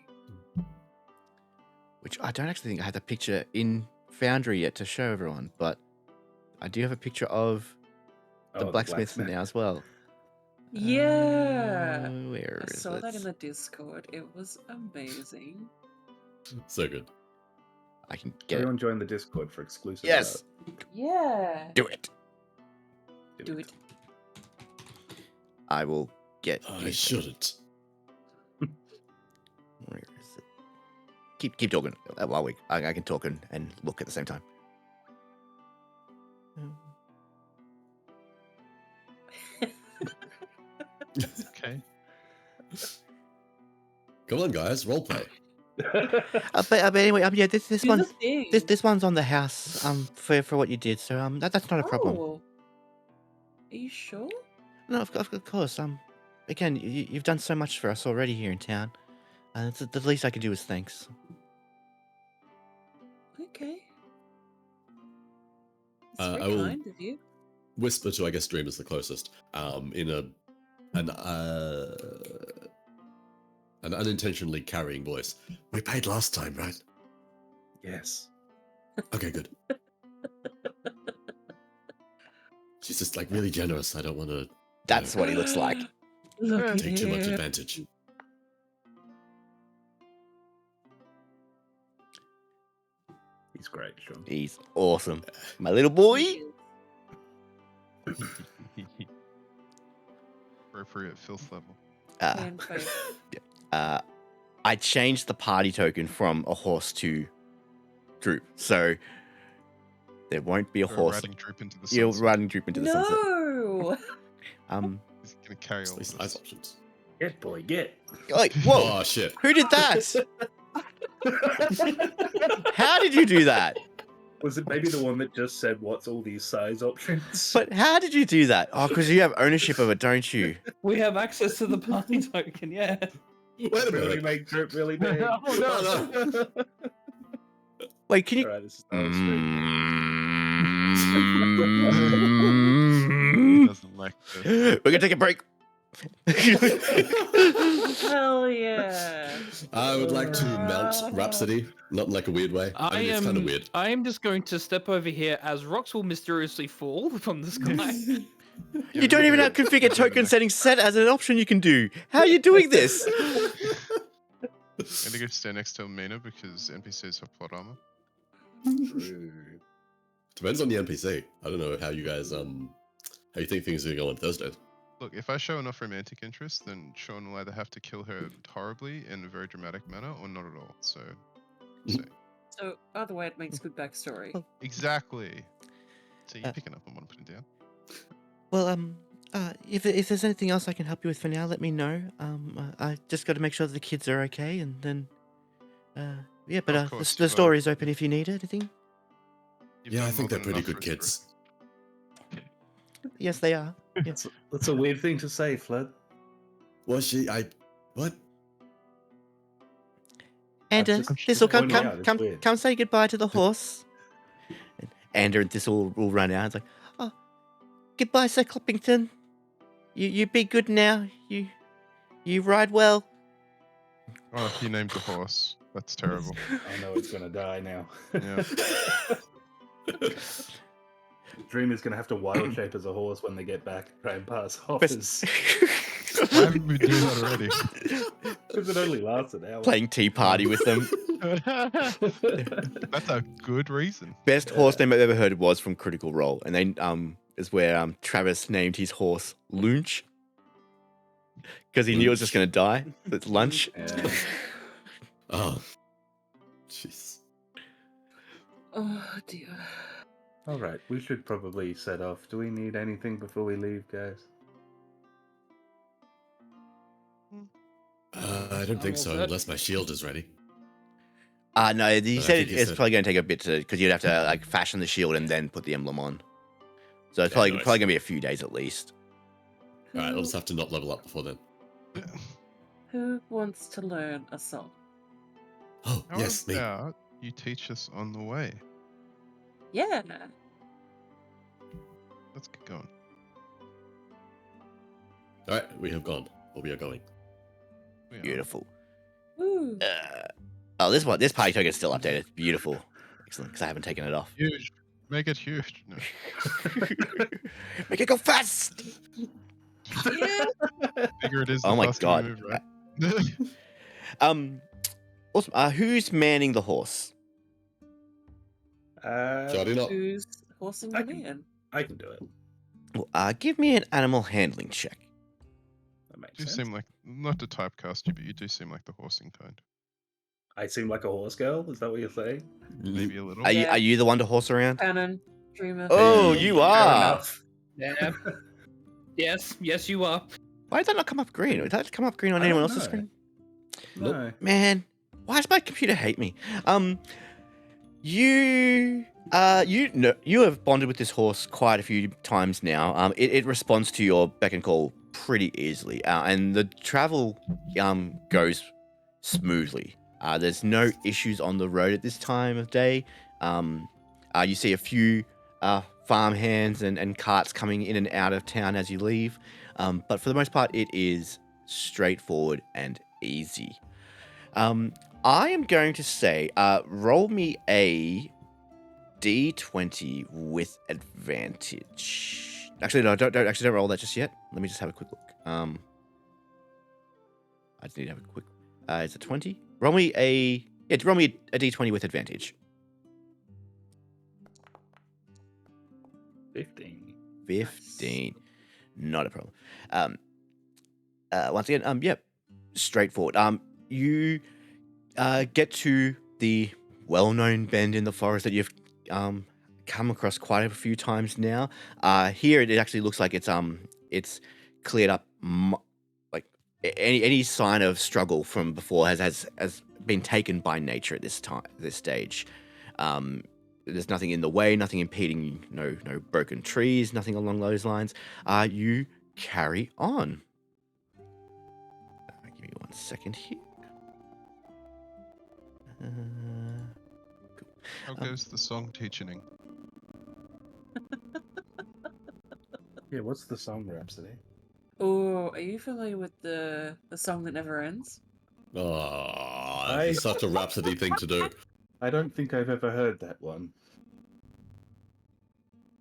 S1: which I don't actually think I have the picture in Foundry yet to show everyone, but I do have a picture of the
S4: Oh,
S1: blacksmith now as well.
S3: Yeah.
S1: Where
S3: I
S1: is
S3: saw
S1: it?
S3: that in the Discord. It was amazing.
S2: So good.
S1: I can get it.
S4: Everyone join the Discord for exclusive.
S1: Yes,
S3: Yeah.
S1: do it.
S3: Do it.
S1: I will get.
S2: I
S1: you-
S2: shouldn't.
S1: Where is it? Keep talking while I can talk and look at the same time.
S5: Okay.
S2: Come on, guys, roleplay.
S1: But anyway, yeah, this
S3: Do
S1: one
S3: the thing.
S1: this one's on the house for what you did, so that's not a problem.
S3: Oh. Are you sure?
S1: No, of course. Again, you've done so much for us already here in town. The least I can do is thanks.
S3: Okay. It's
S2: I
S3: very
S2: will-
S3: kind of you.
S2: Whisper to, I guess, Dream is the closest. In an unintentionally carrying voice. We paid last time, right?
S4: Yes.
S2: Okay, good. She's just like really generous. I don't want to
S1: That's what he looks like.
S3: Look at
S2: take too much
S3: him.
S2: advantage.
S4: He's great, Sean.
S1: He's awesome, my little boy.
S5: Appropriate filth level.
S3: Man face.
S1: I changed the party token from a horse to Droop, so there won't be a
S5: Or
S1: horse.
S5: riding droop into the
S1: You're
S5: sunset.
S1: riding Droop into the sunset.
S3: No.
S5: He's gonna carry all
S2: These
S5: of
S2: nice
S5: us.
S2: options.
S4: Get, boy, get.
S1: Like, whoa!
S2: Oh shit!
S1: Who did that? How did you do that?
S4: Was it maybe the one that just said, what's all these size options?
S1: But how did you do that? Oh, because you have ownership of it, don't you?
S6: We have access to the party token, yeah.
S2: Wait a
S4: really
S2: minute.
S4: make drip really big.
S6: Oh, no.
S1: Wait, can you?
S4: Alright, this is not a stream.
S5: He doesn't like this.
S1: We're gonna take a break.
S3: Hell yeah.
S2: I would like to mount Rhapsody, not in like a weird way. I mean, it's kind of weird.
S6: I am just going to step over here as rocks will mysteriously fall from the sky.
S1: You don't even have configure token settings set as an option you can do. How are you doing this?
S5: I'm gonna go stand next to Mina because NPCs have plot armor.
S2: Depends on the NPC. I don't know how you guys how you think things are going to go on Thursday.
S5: Look, if I show enough romantic interest, then Sean will either have to kill her horribly in a very dramatic manner or not at all. So, see.
S3: So either way, it makes good backstory.
S1: Well,
S5: Exactly. So you're
S1: Uh,
S5: picking up on what I'm putting down.
S1: Well, if there's anything else I can help you with for now, let me know. I just got to make sure that the kids are okay, and then, yeah. But
S5: Of course,
S1: the
S5: you've,
S1: store is open if you need anything.
S5: you've
S2: Yeah, I
S5: done
S2: think
S5: more
S2: they're
S5: than
S2: pretty
S5: enough
S2: good
S5: for us
S2: kids.
S1: Yes, they are. Yes.
S4: That's a weird thing to say, Flood.
S2: Was she? What?
S1: And
S4: I'm just
S1: this will come
S4: pointing out, it's weird.
S1: come say goodbye to the horse. And this will run out. It's like, oh, goodbye, Sir Clippington. You be good now. You ride well.
S5: Oh, he named the horse. That's terrible.
S4: I know it's gonna die now.
S5: Yeah.
S4: Dreamer's gonna have to wild shape as a horse when they get back and try and pass off
S1: Best-
S4: as
S5: Why haven't we done that already?
S4: because it only lasts an hour.
S1: Playing tea party with them.
S5: That's a good reason.
S1: Best horse name I've ever heard was from Critical Role, and then is where Travis named his horse Lunch because he knew it was just going to die. It's lunch.
S4: Yeah.
S2: Oh, jeez.
S3: Oh dear.
S4: All right, we should probably set off. Do we need anything before we leave, guys?
S2: I don't think so, unless my shield is ready.
S1: No, he
S2: But I
S1: said
S2: think he
S1: it's
S2: said-
S1: probably going to take a bit because you'd have to like fashion the shield and then put the emblem on. So it's
S2: Yeah,
S1: probably
S2: nice.
S1: going to be a few days at least.
S2: All right, I'll just have to not level up before then.
S3: Who wants to learn a song?
S2: Oh,
S5: How
S2: yes, me.
S5: about you teach us on the way?
S3: Yeah.
S5: Let's get going.
S2: All right, we have gone, or we are going.
S5: We are.
S1: Beautiful.
S3: Woo.
S1: This party token is still updated. Beautiful. Excellent, because I haven't taken it off.
S5: Huge. Make it huge. No.
S1: Make it go fast!
S3: Yeah.
S5: Bigger it is,
S1: Oh
S5: the
S1: my
S5: faster
S1: God.
S5: we move, right?
S1: Awesome. Who's manning the horse?
S2: Jotty not.
S3: Who's horsing
S4: I
S3: the
S4: can-
S3: man?
S4: I can do it.
S1: Well, give me an animal handling check.
S4: That makes
S5: You
S4: sense.
S5: seem like, not to typecast you, but you do seem like the horsing kind.
S4: I seem like a horse girl. Is that what you're saying?
S5: Maybe a little.
S3: Yeah.
S1: Are you the one to horse around?
S3: Canon. Dreamer.
S1: Oh,
S2: Hey.
S1: you
S4: Fair
S1: are.
S4: enough.
S6: Yeah. yes, you are.
S1: Why did that not come up green? Did that come up green on
S4: I
S1: anyone
S4: don't
S1: else's
S4: know.
S1: screen?
S2: Nope.
S4: No.
S1: Man, why does my computer hate me? You know, you have bonded with this horse quite a few times now. It responds to your beck and call pretty easily, and the travel goes smoothly. There's no issues on the road at this time of day. You see a few farm hands and carts coming in and out of town as you leave, but for the most part, it is straightforward and easy. I am going to say, roll me a D20 with advantage. Actually, no, don't roll that just yet. Let me just have a quick look. I just need to have a quick. It's a 20. Roll me a D20 with advantage.
S4: 15.
S1: 15. Not a problem. Once again, yep, straightforward. You get to the well-known bend in the forest that you've come across quite a few times now. Here, it actually looks like it's cleared up. Like any sign of struggle from before has been taken by nature at this stage. There's nothing in the way, nothing impeding. No broken trees, nothing along those lines. You carry on. Give me 1 second here. Cool.
S5: How goes the song teaching?
S4: Yeah, what's the song Rhapsody?
S3: Oh, are you familiar with the song that never ends?
S2: Oh, this is such a Rhapsody thing to do.
S4: I don't think I've ever heard that one.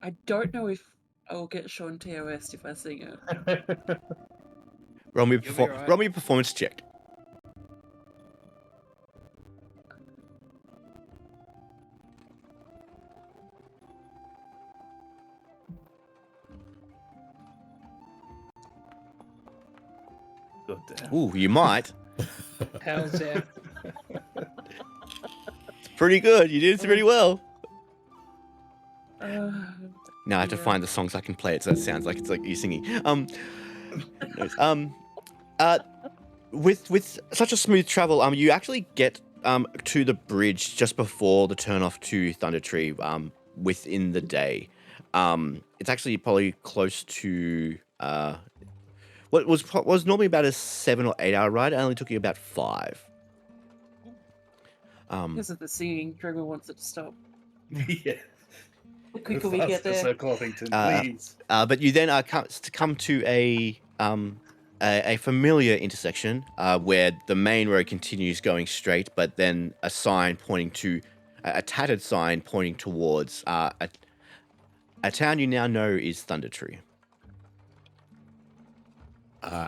S3: I don't know if I will get Sean TOS if I sing it.
S1: Roll me,
S6: You'll be right.
S1: roll me a performance check.
S4: Damn.
S1: Ooh, you might.
S6: How's yeah?
S1: Pretty good. You did pretty well. Now I have to
S3: Yeah.
S1: find the songs I can play it so it sounds like it's like you singing. Anyways, with such a smooth travel, you actually get to the bridge just before the turn off to Thundertree within the day. It's actually probably close to what was normally about a 7 or 8 hour ride. It only took you about 5.
S3: Because of the singing, Dreamer wants it to stop.
S4: Yeah.
S3: The quicker we get there.
S4: Sir Clothington,
S1: Uh,
S4: please.
S1: But you then come to a familiar intersection where the main road continues going straight, but then a sign pointing to a tattered sign pointing towards a town you now know is Thundertree.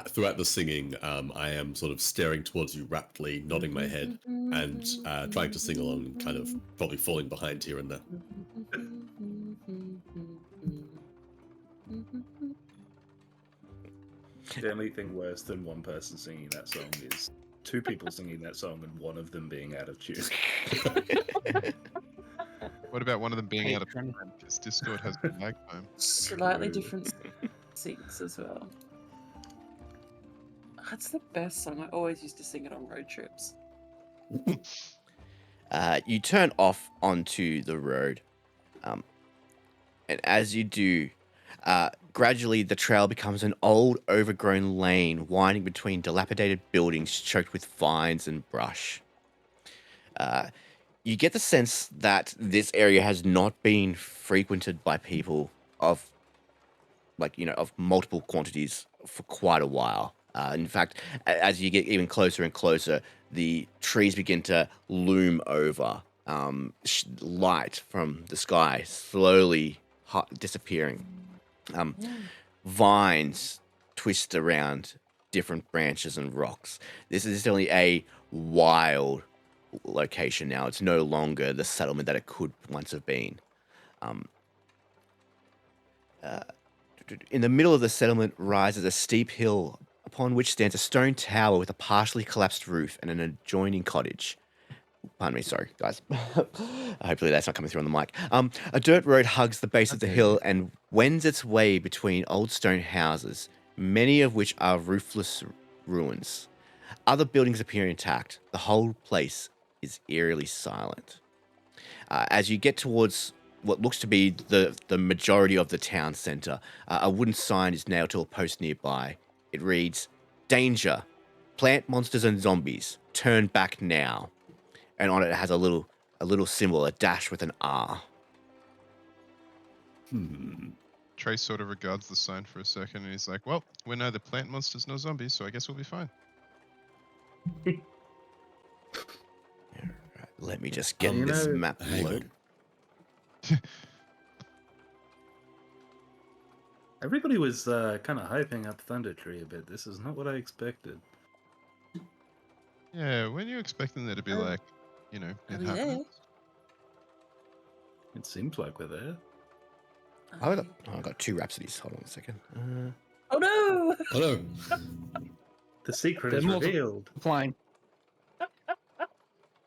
S2: Throughout the singing, I am sort of staring towards you raptly, nodding my head, and trying to sing along and kind of probably falling behind here and there.
S4: The only thing worse than one person singing that song is 2 people singing that song and one of them being out of tune.
S5: What about one of them being out of
S6: Patron.
S5: time because Discord has been lag time?
S3: Slightly different syncs as well. That's the best song. I always used to sing it on road trips.
S1: You turn off onto the road, and as you do, gradually the trail becomes an old, overgrown lane winding between dilapidated buildings choked with vines and brush. You get the sense that this area has not been frequented by people of multiple quantities for quite a while. In fact, as you get even closer and closer, the trees begin to loom over. Light from the sky slowly disappearing. Vines twist around different branches and rocks. This is definitely a wild location now. It's no longer the settlement that it could once have been. In the middle of the settlement rises a steep hill upon which stands a stone tower with a partially collapsed roof and an adjoining cottage. Pardon me, sorry, guys. Hopefully that's not coming through on the mic. A dirt road hugs the base of the hill and wends its way between old stone houses, many of which are roofless ruins. Other buildings appear intact. The whole place is eerily silent. As you get towards what looks to be the majority of the town centre, a wooden sign is nailed to a post nearby. It reads, "Danger, plant monsters and zombies, turn back now." And on it has a little symbol, a dash with an R.
S5: Trace sort of regards the sign for a second and he's like, well, we're neither plant monsters nor zombies, so I guess we'll be fine.
S1: Let me just get
S4: You
S1: this
S4: know,
S1: map
S2: hang on.
S1: loaded.
S4: Everybody was kind of hyping up Thundertree a bit. This is not what I expected.
S5: Yeah, when you expecting there to be like, you know,
S3: Are we
S5: inhabitants?
S4: It seems like we're there.
S1: I've got 2 Rhapsodies. Hold on a second.
S3: Oh no!
S2: Oh no!
S4: The secret
S6: They're
S4: is
S6: multiple-
S4: revealed.
S6: Flying.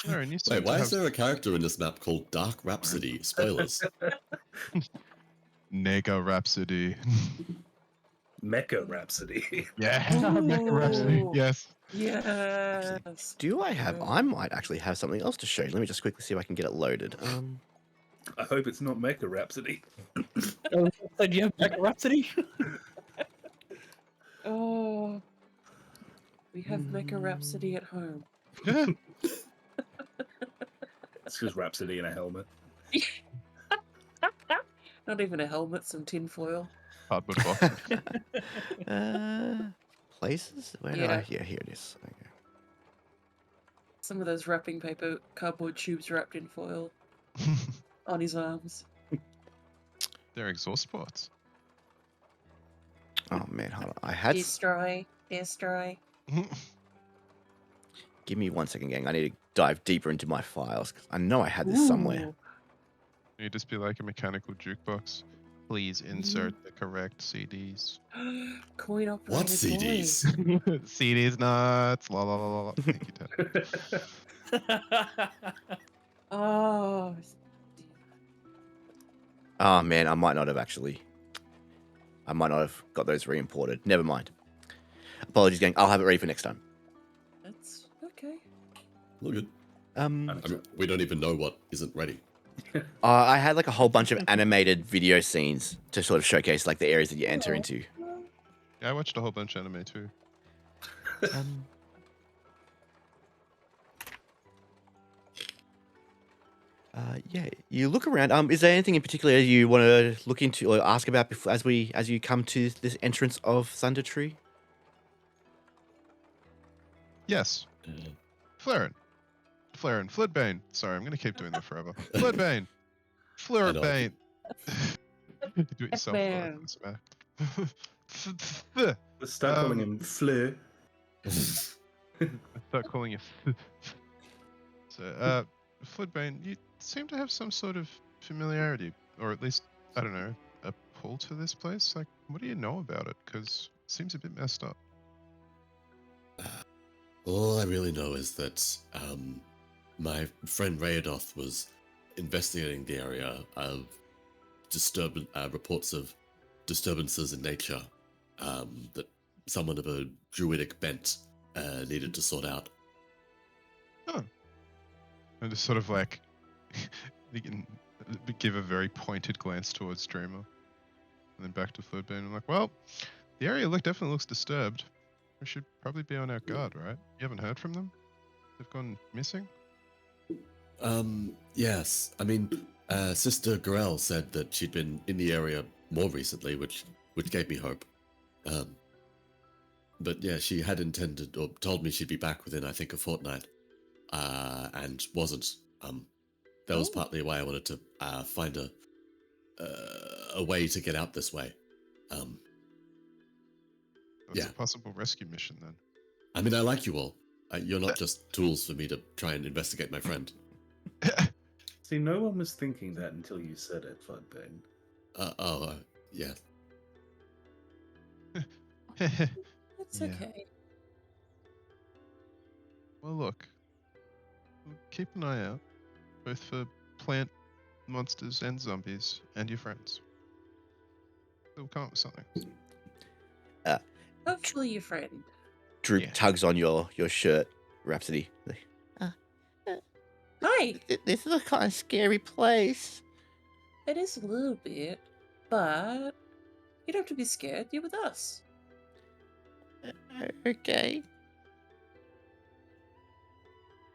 S5: No, and you seem
S2: Wait,
S5: to
S2: why
S5: have
S2: is there a character in this map called Dark Rhapsody? Spoilers.
S5: Nega Rhapsody.
S4: Mecha Rhapsody.
S5: Yeah, Mecha Rhapsody.
S3: Ooh.
S5: Yes.
S3: Yes.
S1: Do I have? I might actually have something else to show you. Let me just quickly see if I can get it loaded.
S4: I hope it's not Mecha Rhapsody.
S6: So do you have Mecha Rhapsody?
S3: Oh. We have Mecha Rhapsody at home.
S5: Yeah.
S4: It's just Rhapsody in a helmet.
S3: Not even a helmet, some tinfoil.
S5: Cardboard box.
S1: Places? Where do
S3: Yeah.
S1: I? Yeah, here it is. Okay.
S3: Some of those wrapping paper, cardboard tubes wrapped in foil on his arms.
S5: They're exhaust ports.
S1: Oh man, hold on. I had.
S3: Ear dry. Ears dry.
S1: Give me 1 second, gang. I need to dive deeper into my files 'cause I know I had this somewhere.
S3: Ooh.
S5: You just be like a mechanical jukebox. Please insert the correct CDs.
S3: Coin operated
S2: What
S3: boy.
S2: CDs?
S5: CDs nuts. La la la la. La. Thank you, Dad.
S3: Oh,
S1: Oh man, I might not have got those re-imported. Never mind. Apologies, gang. I'll have it ready for next time.
S3: that's okay.
S2: Look good.
S4: Oh,
S2: I mean, we don't even know what isn't ready.
S1: I had like a whole bunch of animated video scenes to sort of showcase like the areas that you enter
S3: Oh,
S1: into.
S3: well,
S5: Yeah, I watched a whole bunch of anime too.
S1: Yeah, you look around. Is there anything in particular you want to look into or ask about before, as you come to this entrance of Thundertree?
S5: Yes,
S2: Uh,
S5: Flaren. Floodbane. Sorry, I'm gonna keep doing that forever. Floodbane.
S2: I know, I
S5: Floodbane. You do it yourself.
S3: F-Man.
S4: Let's start calling him Fleur.
S5: Start calling you. So, Floodbane, you seem to have some sort of familiarity, or at least, I don't know, a pull to this place. Like, what do you know about it? Because it seems a bit messed up.
S2: All I really know is that my friend Rayadoth was investigating the area of reports of disturbances in nature that someone of a druidic bent needed to sort out.
S5: Oh. And just sort of like, you can give a very pointed glance towards Dreamer, and then back to Floodbane. I'm like, well, the area definitely looks disturbed. We should probably be on our guard, right? You haven't heard from them? They've gone missing?
S2: Yes. I mean, Sister Gorel said that she'd been in the area more recently, which gave me hope. But yeah, she had intended or told me she'd be back within, I think, a fortnight, and wasn't. That was partly why I wanted to find a way to get out this way.
S5: That's
S2: Yeah.
S5: a possible rescue mission then.
S2: I mean, I like you all. You're not just tools for me to try and investigate my friend.
S4: See, no one was thinking that until you said it, Floodbane.
S2: Yeah.
S3: It's
S5: Yeah.
S3: okay.
S5: Well, look, we'll keep an eye out, both for plant monsters and zombies and your friends. We'll come up with something.
S3: Hopefully, your friend.
S1: Droop
S5: Yeah.
S1: tugs on your shirt, Rhapsody.
S3: Hi.
S1: This is a kind of scary place.
S3: It is a little bit, but you don't have to be scared. You're with us.
S1: Okay.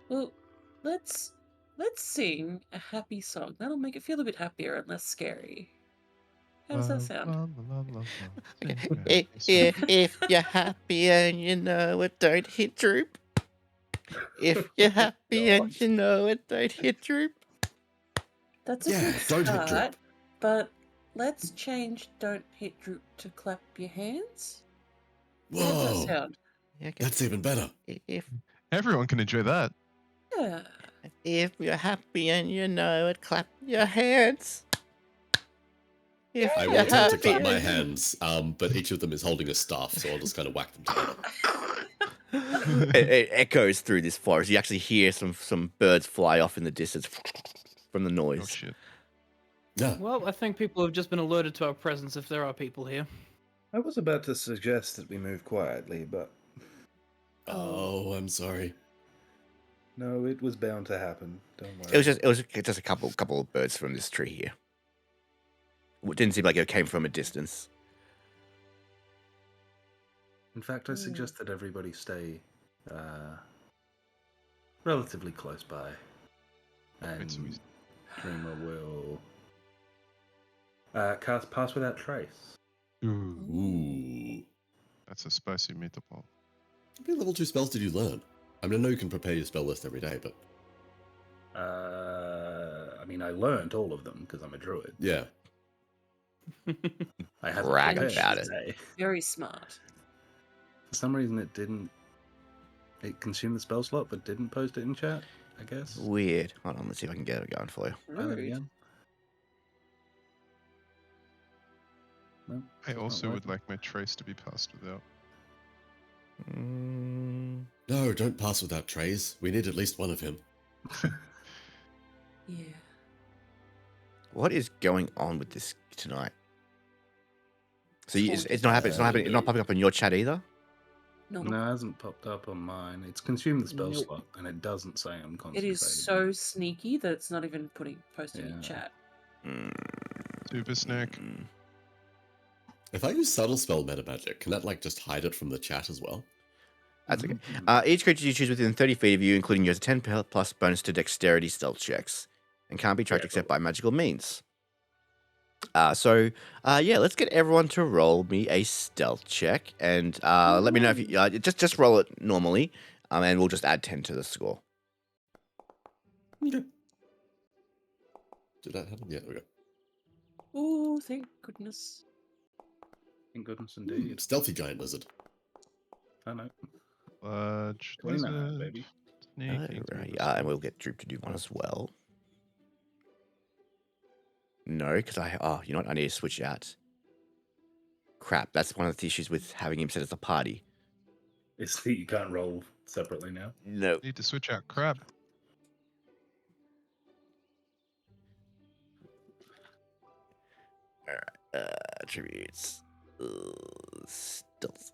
S3: Well, let's sing a happy song. That'll make it feel a bit happier and less scary. How does that sound?
S1: Okay. If you're happy and you know it, don't hit Droop. If you're happy and you know it, don't hit Droop.
S3: That's a
S2: Yeah,
S3: good
S2: don't hit
S3: start,
S2: Droop.
S3: but let's change "Don't Hit Droop" to "Clap Your Hands." How does
S2: Whoa,
S3: that sound?
S1: Yeah, okay.
S2: that's even better.
S1: If
S5: Everyone can enjoy that.
S3: Yeah.
S1: you're happy and you know it, clap your hands. If
S2: I
S1: you're
S2: will attempt to
S1: happy
S2: clap my
S1: and-
S2: hands, but each of them is holding a staff, so I'll just kind of whack them together.
S1: it echoes through this forest. You actually hear some birds fly off in the distance from the
S5: Oh
S1: noise.
S5: shit.
S2: Yeah.
S6: Well, I think people have just been alerted to our presence if there are people here.
S4: I was about to suggest that we move quietly, but
S2: Oh, I'm sorry.
S4: no, it was bound to happen. Don't worry.
S1: It was just a couple of birds from this tree here. It didn't seem like it came from a distance.
S4: In fact, I suggest that everybody stay relatively close by, and
S5: so we-
S4: Dreamer will cast Pass Without Trace.
S2: Ooh.
S5: That's a spicy meatball.
S2: How many level 2 spells did you learn? I mean, I know you can prepare your spell list every day, but
S4: I mean, I learned all of them because I'm a druid.
S2: yeah.
S4: I had
S1: Brag
S4: prepared
S1: about it.
S4: today.
S3: Very smart.
S4: For some reason, it didn't. It consumed the spell slot, but didn't post it in chat. I guess.
S1: Weird. Hold on, let's see if I can get it going for you.
S4: Try that
S3: Rude.
S4: again. No,
S5: I
S4: it's not
S5: also would
S4: working.
S5: like my trace to be passed without.
S1: Mm,
S2: No, don't pass without trays. We need at least one of him.
S3: Yeah.
S1: what is going on with this tonight? So
S3: Taunt
S1: it's
S3: is
S1: not happening. It's not
S3: bad.
S1: happening. It's not popping up on your chat either.
S3: No.
S4: No, it hasn't popped up on mine. It's consumed the spell
S3: Nope.
S4: slot, and it doesn't say I'm
S3: It
S4: concentrating.
S3: is so sneaky that it's not even posting
S4: Yeah.
S3: in chat.
S1: Mm,
S5: Super Snake.
S1: mm.
S2: If I use subtle spell meta magic, can that like just hide it from the chat as well?
S1: That's okay.
S4: Mm.
S1: Each creature you choose within 30 feet of you, including you, has a 10 plus bonus to dexterity stealth checks, and can't be tracked
S4: Yeah,
S1: except
S4: but-
S1: by magical means. Yeah, let's get everyone to roll me a stealth check, and let me know if you just roll it normally, and we'll just add 10 to the score.
S2: Okay. Did that happen? Yeah, there we go.
S3: Oh, thank goodness.
S4: Thank goodness indeed.
S2: Stealthy giant lizard.
S4: I know.
S5: Large
S4: 29,
S5: lizard.
S4: baby.
S5: Sneaking through
S1: Alright,
S5: the
S1: and we'll get Droop to do one as well. No, because you know what? I need to switch out. Crap, that's one of the issues with having him set as a party.
S4: It's that you can't roll separately now.
S1: No.
S5: Need to switch out crab.
S1: Attributes. Stealth.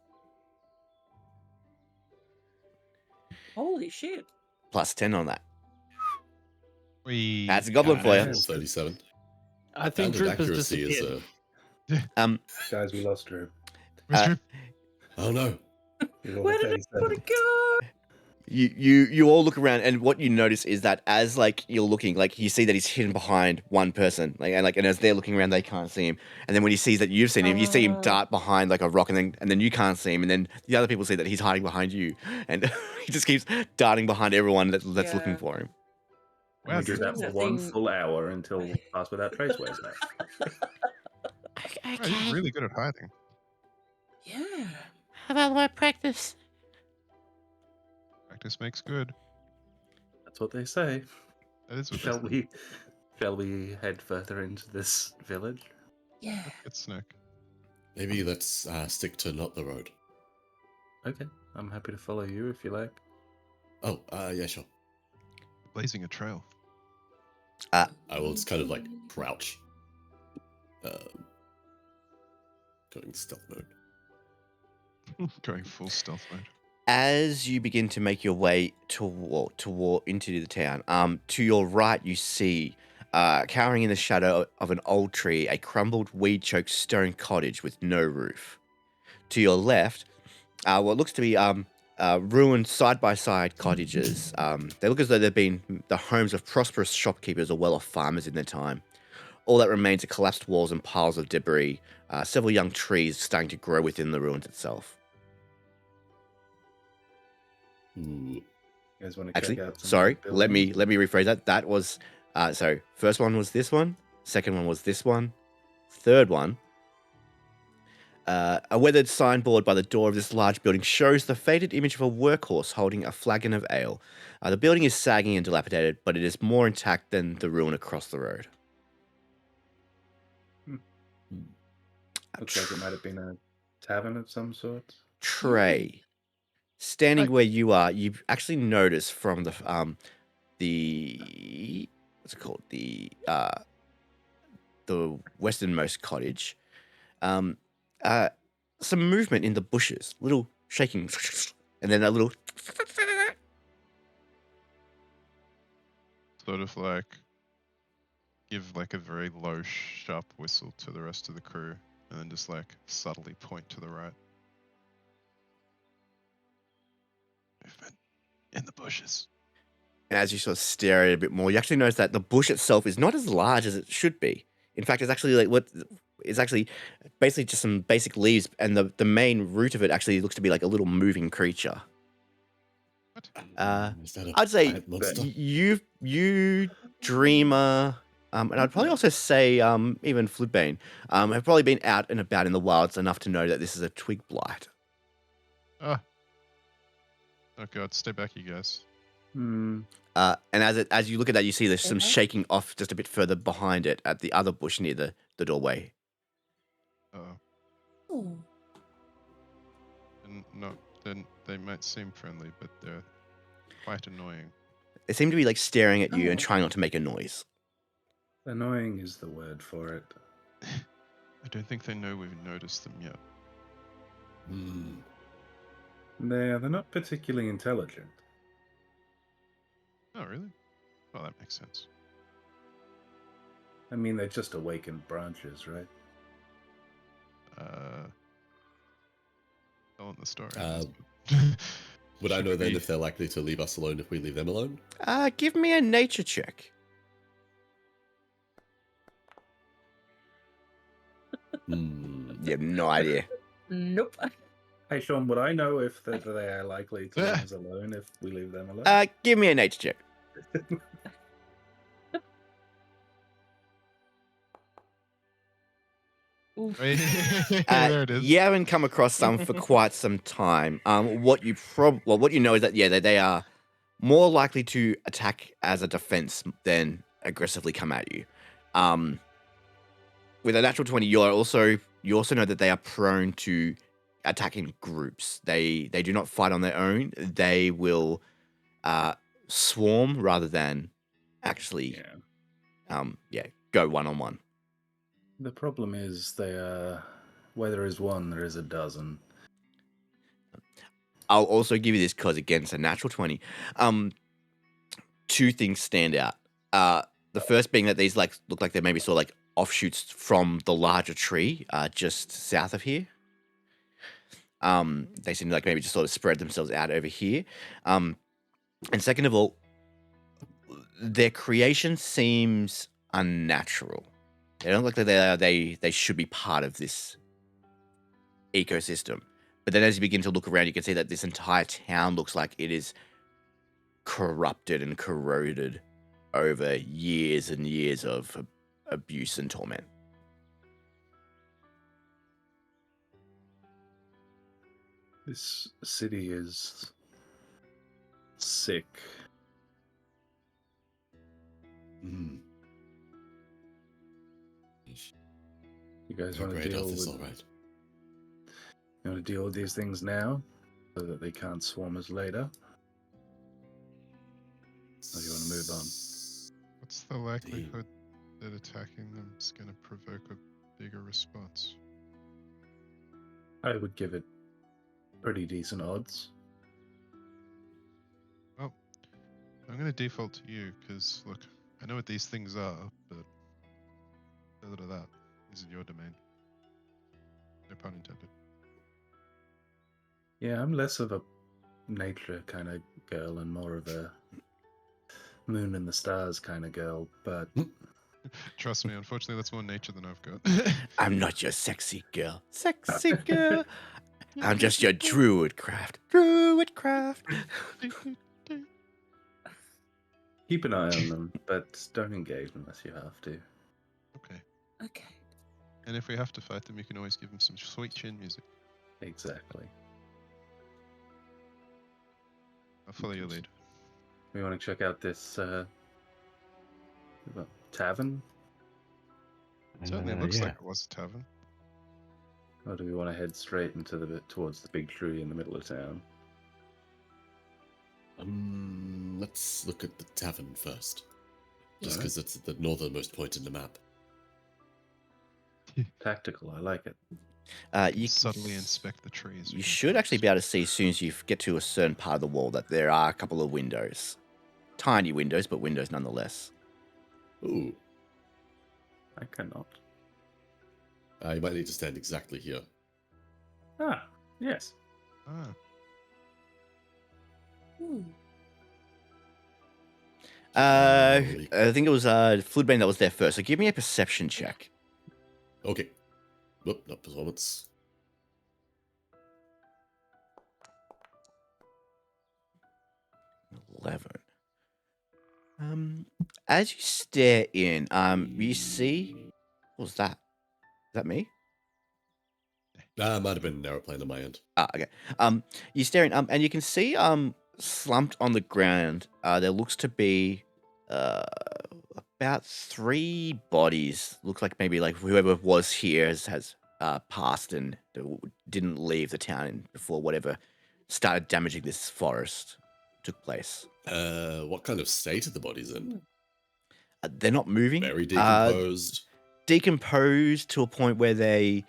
S3: Holy shit.
S1: Plus 10 on that.
S5: We
S1: That's a goblin for you.
S2: Natural 37.
S6: I think
S2: Standard
S6: Droop has
S2: accuracy is
S6: disappeared.
S4: Guys, we lost Drew.
S5: Where's
S1: Uh,
S5: Droop?
S2: Oh no.
S4: We rolled
S3: Where
S4: a
S3: did everybody
S4: 37.
S3: go?
S1: You all look around, and what you notice is that as like you're looking, like you see that he's hidden behind one person, and as they're looking around, they can't see him. And then when he sees that you've seen him, you see him dart behind like a rock, and then you can't see him, and then the other people see that he's hiding behind you, and he just keeps darting behind everyone that's looking
S3: Yeah.
S1: for him.
S4: And we
S5: Wow,
S4: do that
S3: Doing
S4: for
S3: that
S4: one
S3: thing-
S4: full hour until Pass Without Trace wears out.
S5: wow, he's really good at hiding.
S3: Yeah.
S1: How about more practice?
S5: Practice makes good.
S4: That's what they say.
S5: That is what they say.
S4: Shall we head further into this village?
S3: Yeah.
S5: It's Snake.
S2: Maybe let's stick to not the road.
S4: Okay, I'm happy to follow you if you like.
S2: Oh, yeah, sure.
S5: Blazing a trail.
S2: I will just kind of like crouch. Going stealth mode.
S5: Going full stealth mode.
S1: As you begin to make your way toward into the town, to your right you see, cowering in the shadow of an old tree, a crumbled, weed-choked stone cottage with no roof. To your left, what looks to be ruined side-by-side cottages. They look as though they've been the homes of prosperous shopkeepers or well-off farmers in their time. All that remains are collapsed walls and piles of debris. Several young trees starting to grow within the ruins itself.
S2: Ooh.
S4: You guys want to
S1: Actually,
S4: check out some
S1: sorry, let me
S4: buildings?
S1: rephrase that. That was so first one was this one, second one was this one, third one. A weathered signboard by the door of this large building shows the faded image of a workhorse holding a flagon of ale. The building is sagging and dilapidated, but it is more intact than the ruin across the road.
S4: Looks like it might have been a tavern of some sort.
S1: Trey, standing where you are, you actually notice from the what's it called, the westernmost cottage, some movement in the bushes, little shaking, and then a little.
S5: Sort of like give like a very low, sharp whistle to the rest of the crew, and then just like subtly point to the right. Movement in the bushes.
S1: And as you sort of stare at it a bit more, you actually notice that the bush itself is not as large as it should be. In fact, it's actually it's actually basically just some basic leaves, and the main root of it actually looks to be like a little moving creature.
S5: What?
S2: Is that a
S1: I'd say
S2: giant monster?
S1: you, Dreamer, and I'd probably also say even Floodbane, have probably been out and about in the wilds enough to know that this is a twig blight.
S5: Ah. Oh god, stay back, you guys.
S1: And as you look at that, you see there's some shaking off just a bit further behind it at the other bush near the doorway.
S5: Uh-oh.
S3: Oh.
S5: And not then they might seem friendly, but they're quite annoying.
S1: They seem to be like staring at you and
S3: Oh.
S1: trying not to make a noise.
S4: Annoying is the word for it.
S5: I don't think they know we've noticed them yet.
S2: Hmm.
S4: They're not particularly intelligent.
S5: Oh, really? Well, that makes sense.
S4: I mean, they're just awakened branches, right?
S5: Tell them the story.
S2: Would I
S5: Should
S2: know then
S5: we-
S2: if they're likely to leave us alone if we leave them alone?
S1: Give me a nature check.
S2: Hmm.
S1: You have no idea.
S3: Nope.
S4: Hey, Sean, would I know if they are likely to leave us alone if we leave them alone?
S1: Give me a nature check.
S3: Oof.
S5: There it is.
S1: You haven't come across some for quite some time. What you know is that they are more likely to attack as a defense than aggressively come at you. With a natural 20, you also know that they are prone to attacking groups. They do not fight on their own. They will swarm rather than actually go one-on-one.
S4: The problem is they are... Where there is one, there is a dozen.
S1: I'll also give you this because, again, it's a natural 20. Two things stand out. The first being that these look like they maybe saw like offshoots from the larger tree just south of here. They seem to like maybe just sort of spread themselves out over here. And second of all, their creation seems unnatural. They don't look like they should be part of this ecosystem. But then as you begin to look around, you can see that this entire town looks like it is corrupted and corroded over years and years of abuse and torment.
S4: This city is sick.
S2: Hmm.
S4: You guys
S2: Our
S4: want to
S2: great
S4: deal
S2: health is
S4: with...
S2: all right.
S4: You want to deal with these things now, so that they can't swarm us later? Or do you want to move on?
S5: What's the likelihood that attacking them is going to provoke a bigger response?
S4: I would give it pretty decent odds.
S5: Well, I'm going to default to you because, look, I know what these things are, but further to that, this is your domain. No pun intended.
S4: Yeah, I'm less of a nature kind of girl and more of a moon and the stars kind of girl, but
S5: Trust me, unfortunately, that's more nature than I've got.
S1: I'm not your sexy girl. Sexy girl. I'm just your druid craft. Druid craft.
S4: keep an eye on them, but don't engage unless you have to.
S5: Okay.
S3: Okay.
S5: And if we have to fight them, you can always give them some sweet chin music.
S4: Exactly.
S5: I'll follow your lead.
S4: We want to check out this tavern,
S5: It certainly looks
S7: yeah.
S5: like it was a tavern.
S4: or do we want to head straight into towards the big tree in the middle of town?
S2: Let's look at the tavern first. Just
S3: Yeah.
S2: because it's at the northernmost point in the map.
S4: Tactical, I like it.
S1: You
S5: Subtly inspect the trees.
S1: You should actually be able to see as soon as you get to a certain part of the wall that there are a couple of windows. Tiny windows, but windows nonetheless.
S2: Ooh.
S4: I cannot.
S2: You might need to stand exactly here.
S4: Ah, yes.
S5: Ah,
S3: Ooh.
S1: I think it was Floodbane that was there first, so give me a perception check.
S2: Okay. Nope, not performance.
S1: 11. As you stare in, you see... What was that? Is that me?
S2: Might have been an aeroplane on my end.
S1: Okay. You stare in, and you can see, slumped on the ground, there looks to be, about 3 bodies. Looks like maybe like whoever was here has passed and didn't leave the town before whatever started damaging this forest took place.
S2: What kind of state are the bodies in?
S1: They're not moving.
S2: Very decomposed.
S1: Decomposed to a point where they're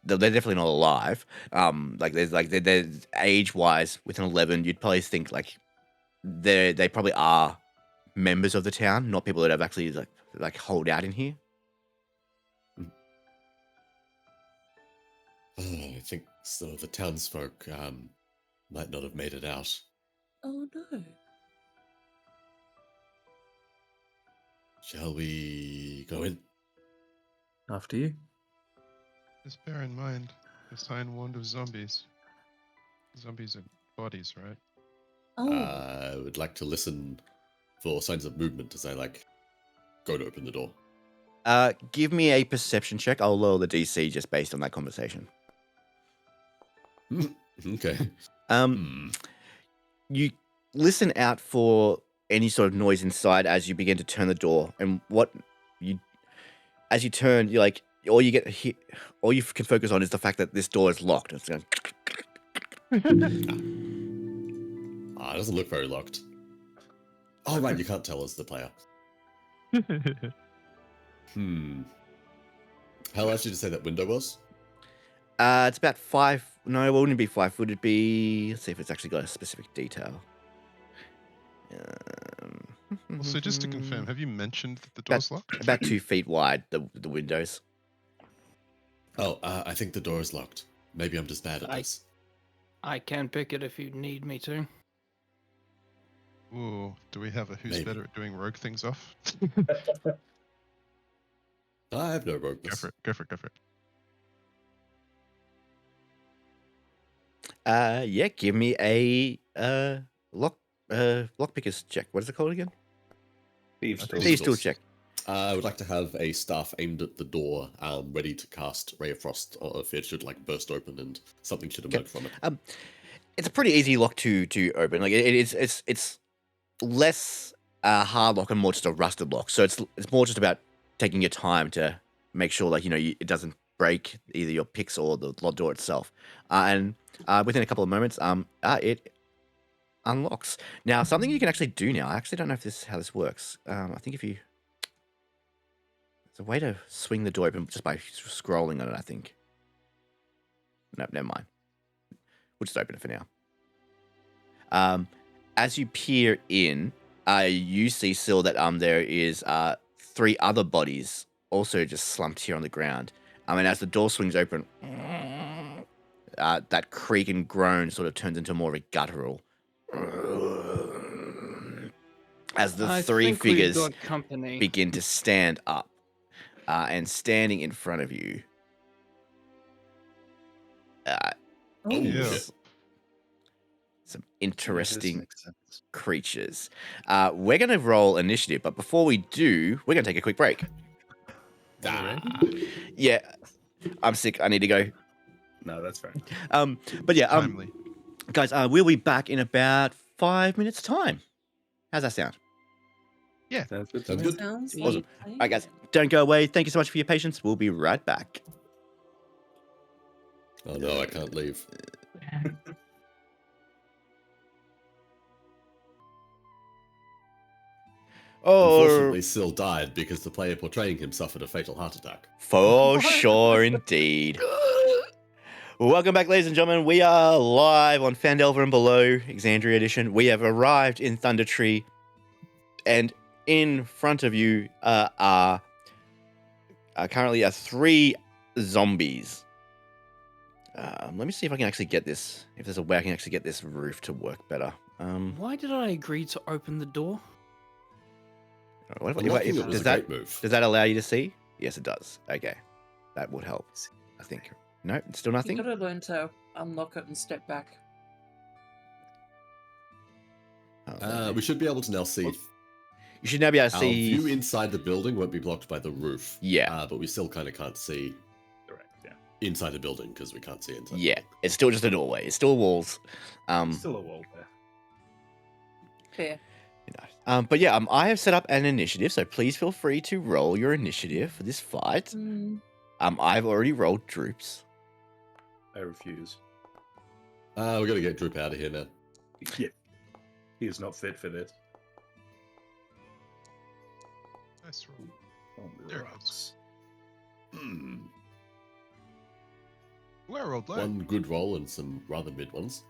S1: definitely not alive. They're age wise with an 11, you'd probably think like they probably are members of the town, not people that have actually like hold out in here.
S2: I think some of the townsfolk might not have made it out.
S3: Oh no.
S2: Shall we go in?
S4: After you.
S5: Just bear in mind, the sign warned of zombies. Zombies are bodies, right?
S3: Oh.
S2: I would like to listen for signs of movement as I go to open the door.
S1: Give me a perception check. I'll lower the DC just based on that conversation.
S2: Okay.
S1: You listen out for any sort of noise inside as you begin to turn the door, and as you turn, you're like, all you can focus on is the fact that this door is locked. It's going.
S2: It doesn't look very locked. Oh right, you can't tell as the player. How large did you say that window was?
S1: It's about 5. No, it wouldn't be 5 foot. It'd be. Let's see if it's actually got a specific detail.
S5: Also, just to confirm, have you mentioned that the door's locked?
S1: About 2 feet wide. The windows.
S2: Oh, I think the door is locked. Maybe I'm just bad at this.
S6: I can pick it if you need me to.
S5: Ooh, do we have a who's
S2: Maybe.
S5: better at doing rogue things off?
S2: I have no rogueness.
S5: Go for it.
S1: Yeah, give me a lockpicker's check. What is it called again?
S2: Thieves'
S1: Thieves' tool check.
S2: I would like to have a staff aimed at the door, ready to cast Ray of Frost, or if it should burst open and something should emerge from it.
S1: It's a pretty easy lock to open. Like it's less hard lock and more just a rusted lock. So it's more just about taking your time to make sure it doesn't break either your picks or the door itself. And within a couple of moments, it unlocks. Now, something you can actually do now. I actually don't know if how this works. I think there's a way to swing the door open just by scrolling on it. I think. Nope, never mind. We'll just open it for now. As you peer in, you see still that there is 3 other bodies also just slumped here on the ground. And as the door swings open, that creak and groan sort of turns into more of a guttural. As the 3 figures begin to stand up, and standing in front of you,
S5: Yeah.
S1: some interesting creatures. We're going to roll initiative, but before we do, we're going to take a quick break. Yeah, I'm sick. I need to go.
S4: No, that's fair.
S1: But yeah,
S5: Timely.
S1: guys, we'll be back in about 5 minutes' time. How's that sound?
S5: Yeah.
S4: Sounds good.
S2: Sounds good.
S3: Sounds
S1: Awesome.
S3: like
S1: All right, guys, don't go away. Thank you so much for your patience. We'll be right back.
S2: Oh no, I can't leave. Unfortunately, Syl died because the player portraying him suffered a fatal heart attack.
S1: For sure, indeed. Welcome back, ladies and gentlemen. We are live on Phandelver and Below, Exandria Edition. We have arrived in Thundertree, and in front of you are currently 3 zombies. Let me see if I can actually get this. If there's a way I can actually get this roof to work better.
S6: Why did I agree to open the door?
S2: Unlocking it was a great move.
S1: Does that allow you to see? Yes, it does. Okay, that would help. I think. No, still
S3: You
S1: nothing.
S3: gotta learn to unlock it and step back.
S2: We should be able to now see.
S1: You should now be able to
S2: Our
S1: see.
S2: view inside the building won't be blocked by the roof.
S1: Yeah.
S2: But we still kind of can't see
S4: Correct. Yeah.
S2: inside the building because we can't see inside.
S1: Yeah, it's still just a doorway. It's still walls.
S4: Still a wall there.
S3: Fair.
S1: But yeah, I have set up an initiative, so please feel free to roll your initiative for this fight. I've already rolled troops.
S4: I refuse.
S2: We gotta get Droop out of here now.
S4: Yeah. He is not fit for this.
S5: Nice roll.
S4: On the
S5: There it
S4: rocks.
S5: Ooh, I rolled low.
S2: One good roll and some rather mid ones.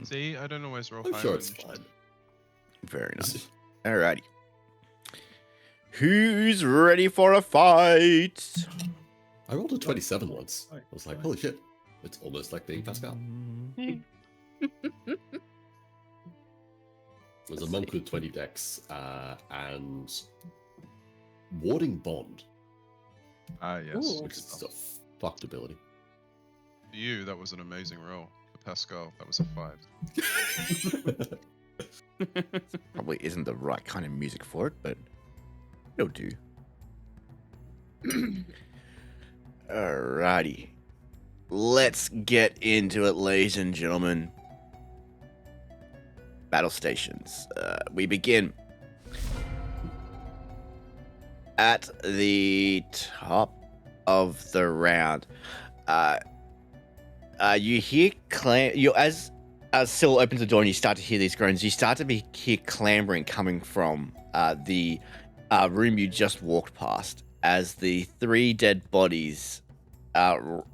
S5: See, I don't always roll
S2: I'm
S5: high.
S2: sure
S5: on
S2: it's
S5: initiative.
S2: fine.
S1: Very nice. Alrighty. Who's ready for a fight?
S2: I rolled a 27 once. I was like, holy shit. It's almost like being Pascal. It was a monk with 20 decks and Warding Bond,
S5: Ah, yes.
S3: Ooh.
S2: which is just a fucked ability.
S5: For you, that was an amazing roll. For Pascal, that was a 5.
S1: Probably isn't the right kind of music for it, but it'll do. Alrighty. Let's get into it, ladies and gentlemen. Battle stations. We begin at the top of the round. You hear as Syl opens the door and you start to hear these groans. You start to hear clambering coming from the room you just walked past as the 3 dead bodies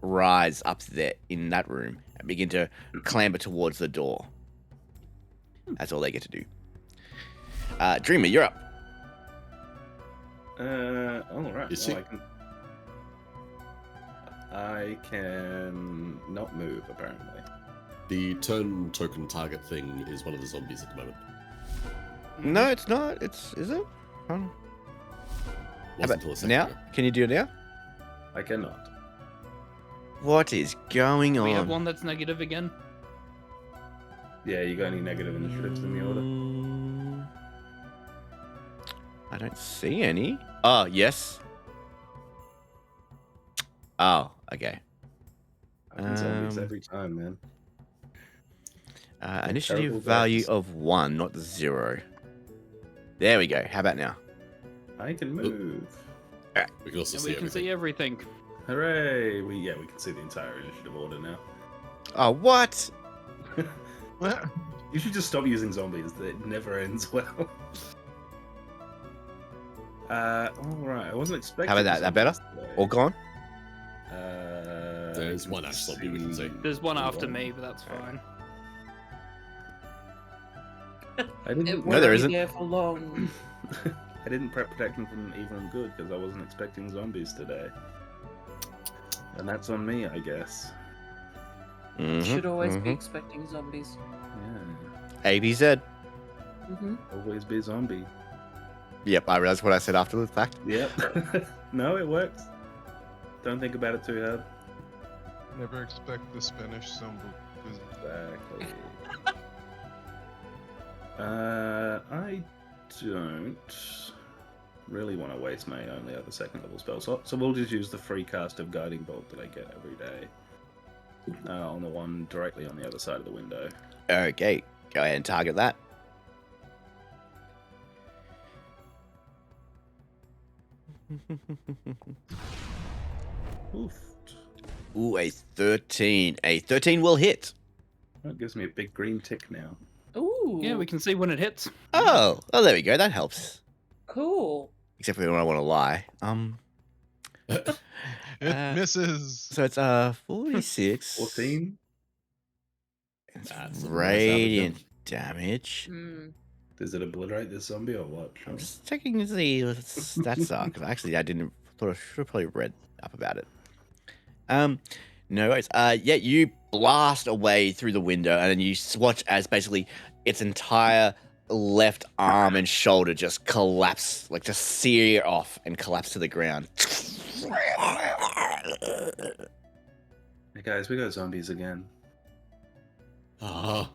S1: rise up there in that room and begin to clamber towards the door. That's all they get to do. Dreamer, you're up.
S4: All right.
S2: Is
S4: Well,
S2: he-
S4: I can not move apparently.
S2: The turn token target thing is one of the zombies at the moment.
S1: No, it's not. Is it? How
S2: Wasn't
S1: about
S2: until a second
S1: now?
S2: ago.
S1: Can you do it now?
S4: I cannot.
S1: What is going on?
S6: We have one that's negative again.
S4: Yeah, you got any negative initiatives in the order?
S1: I don't see any. Oh, yes. Oh, okay.
S4: Fucking zombies
S1: Um,
S4: every time, man.
S1: Initiative
S4: terrible
S1: value
S4: dice.
S1: of 1, not 0. There we go. How about now?
S4: I can move.
S2: We can also
S6: And
S2: see
S6: we can
S2: everything.
S6: see everything.
S4: Hooray! We can see the entire initiative order now.
S1: Oh, what?
S4: You should just stop using zombies. It never ends well. Alright, I wasn't expecting.
S1: How about that? That better?
S4: zombies today.
S1: All gone?
S2: There's
S4: I can
S2: one ash zombie we can see.
S6: There's one
S4: see
S6: after
S4: one.
S6: me, but that's fine.
S4: I didn't.
S3: It
S1: No, there
S3: won't
S1: isn't.
S3: be there for long.
S4: I didn't prep protection from evil and good because I wasn't expecting zombies today. And that's on me, I guess.
S1: Mhm,
S3: Should always be
S1: mhm.
S3: expecting zombies.
S4: Yeah.
S1: ABZ.
S3: Mm-hmm.
S4: Always be zombie.
S1: Yep, I realized what I said after the fact.
S4: Yep. No, it works. Don't think about it too hard.
S5: Never expect the Spanish symbol.
S4: Exactly. I don't really want to waste my only other second level spell slot, so we'll just use the free cast of Guiding Bolt that I get every day on the one directly on the other side of the window.
S1: Okay, go ahead and target that.
S4: Oof.
S1: Ooh, a 13. A 13 will hit.
S4: That gives me a big green tick now.
S3: Ooh.
S6: Yeah, we can see when it hits.
S1: Oh, there we go. That helps.
S3: Cool.
S1: Except for when I want to lie.
S5: It misses.
S1: So it's 46.
S4: 14?
S1: It's
S2: That's a nice
S1: radiant
S2: average.
S1: damage.
S3: Mm.
S4: Does it obliterate this zombie or what?
S1: I'm just checking to see what its stats are, because actually I didn't. Thought I should have probably read up about it. No worries. Yeah, you blast away through the window, and then you watch as basically its entire left arm and shoulder just collapse, like just sear off and collapse to the ground.
S4: Hey guys, we got zombies again.
S2: Ah,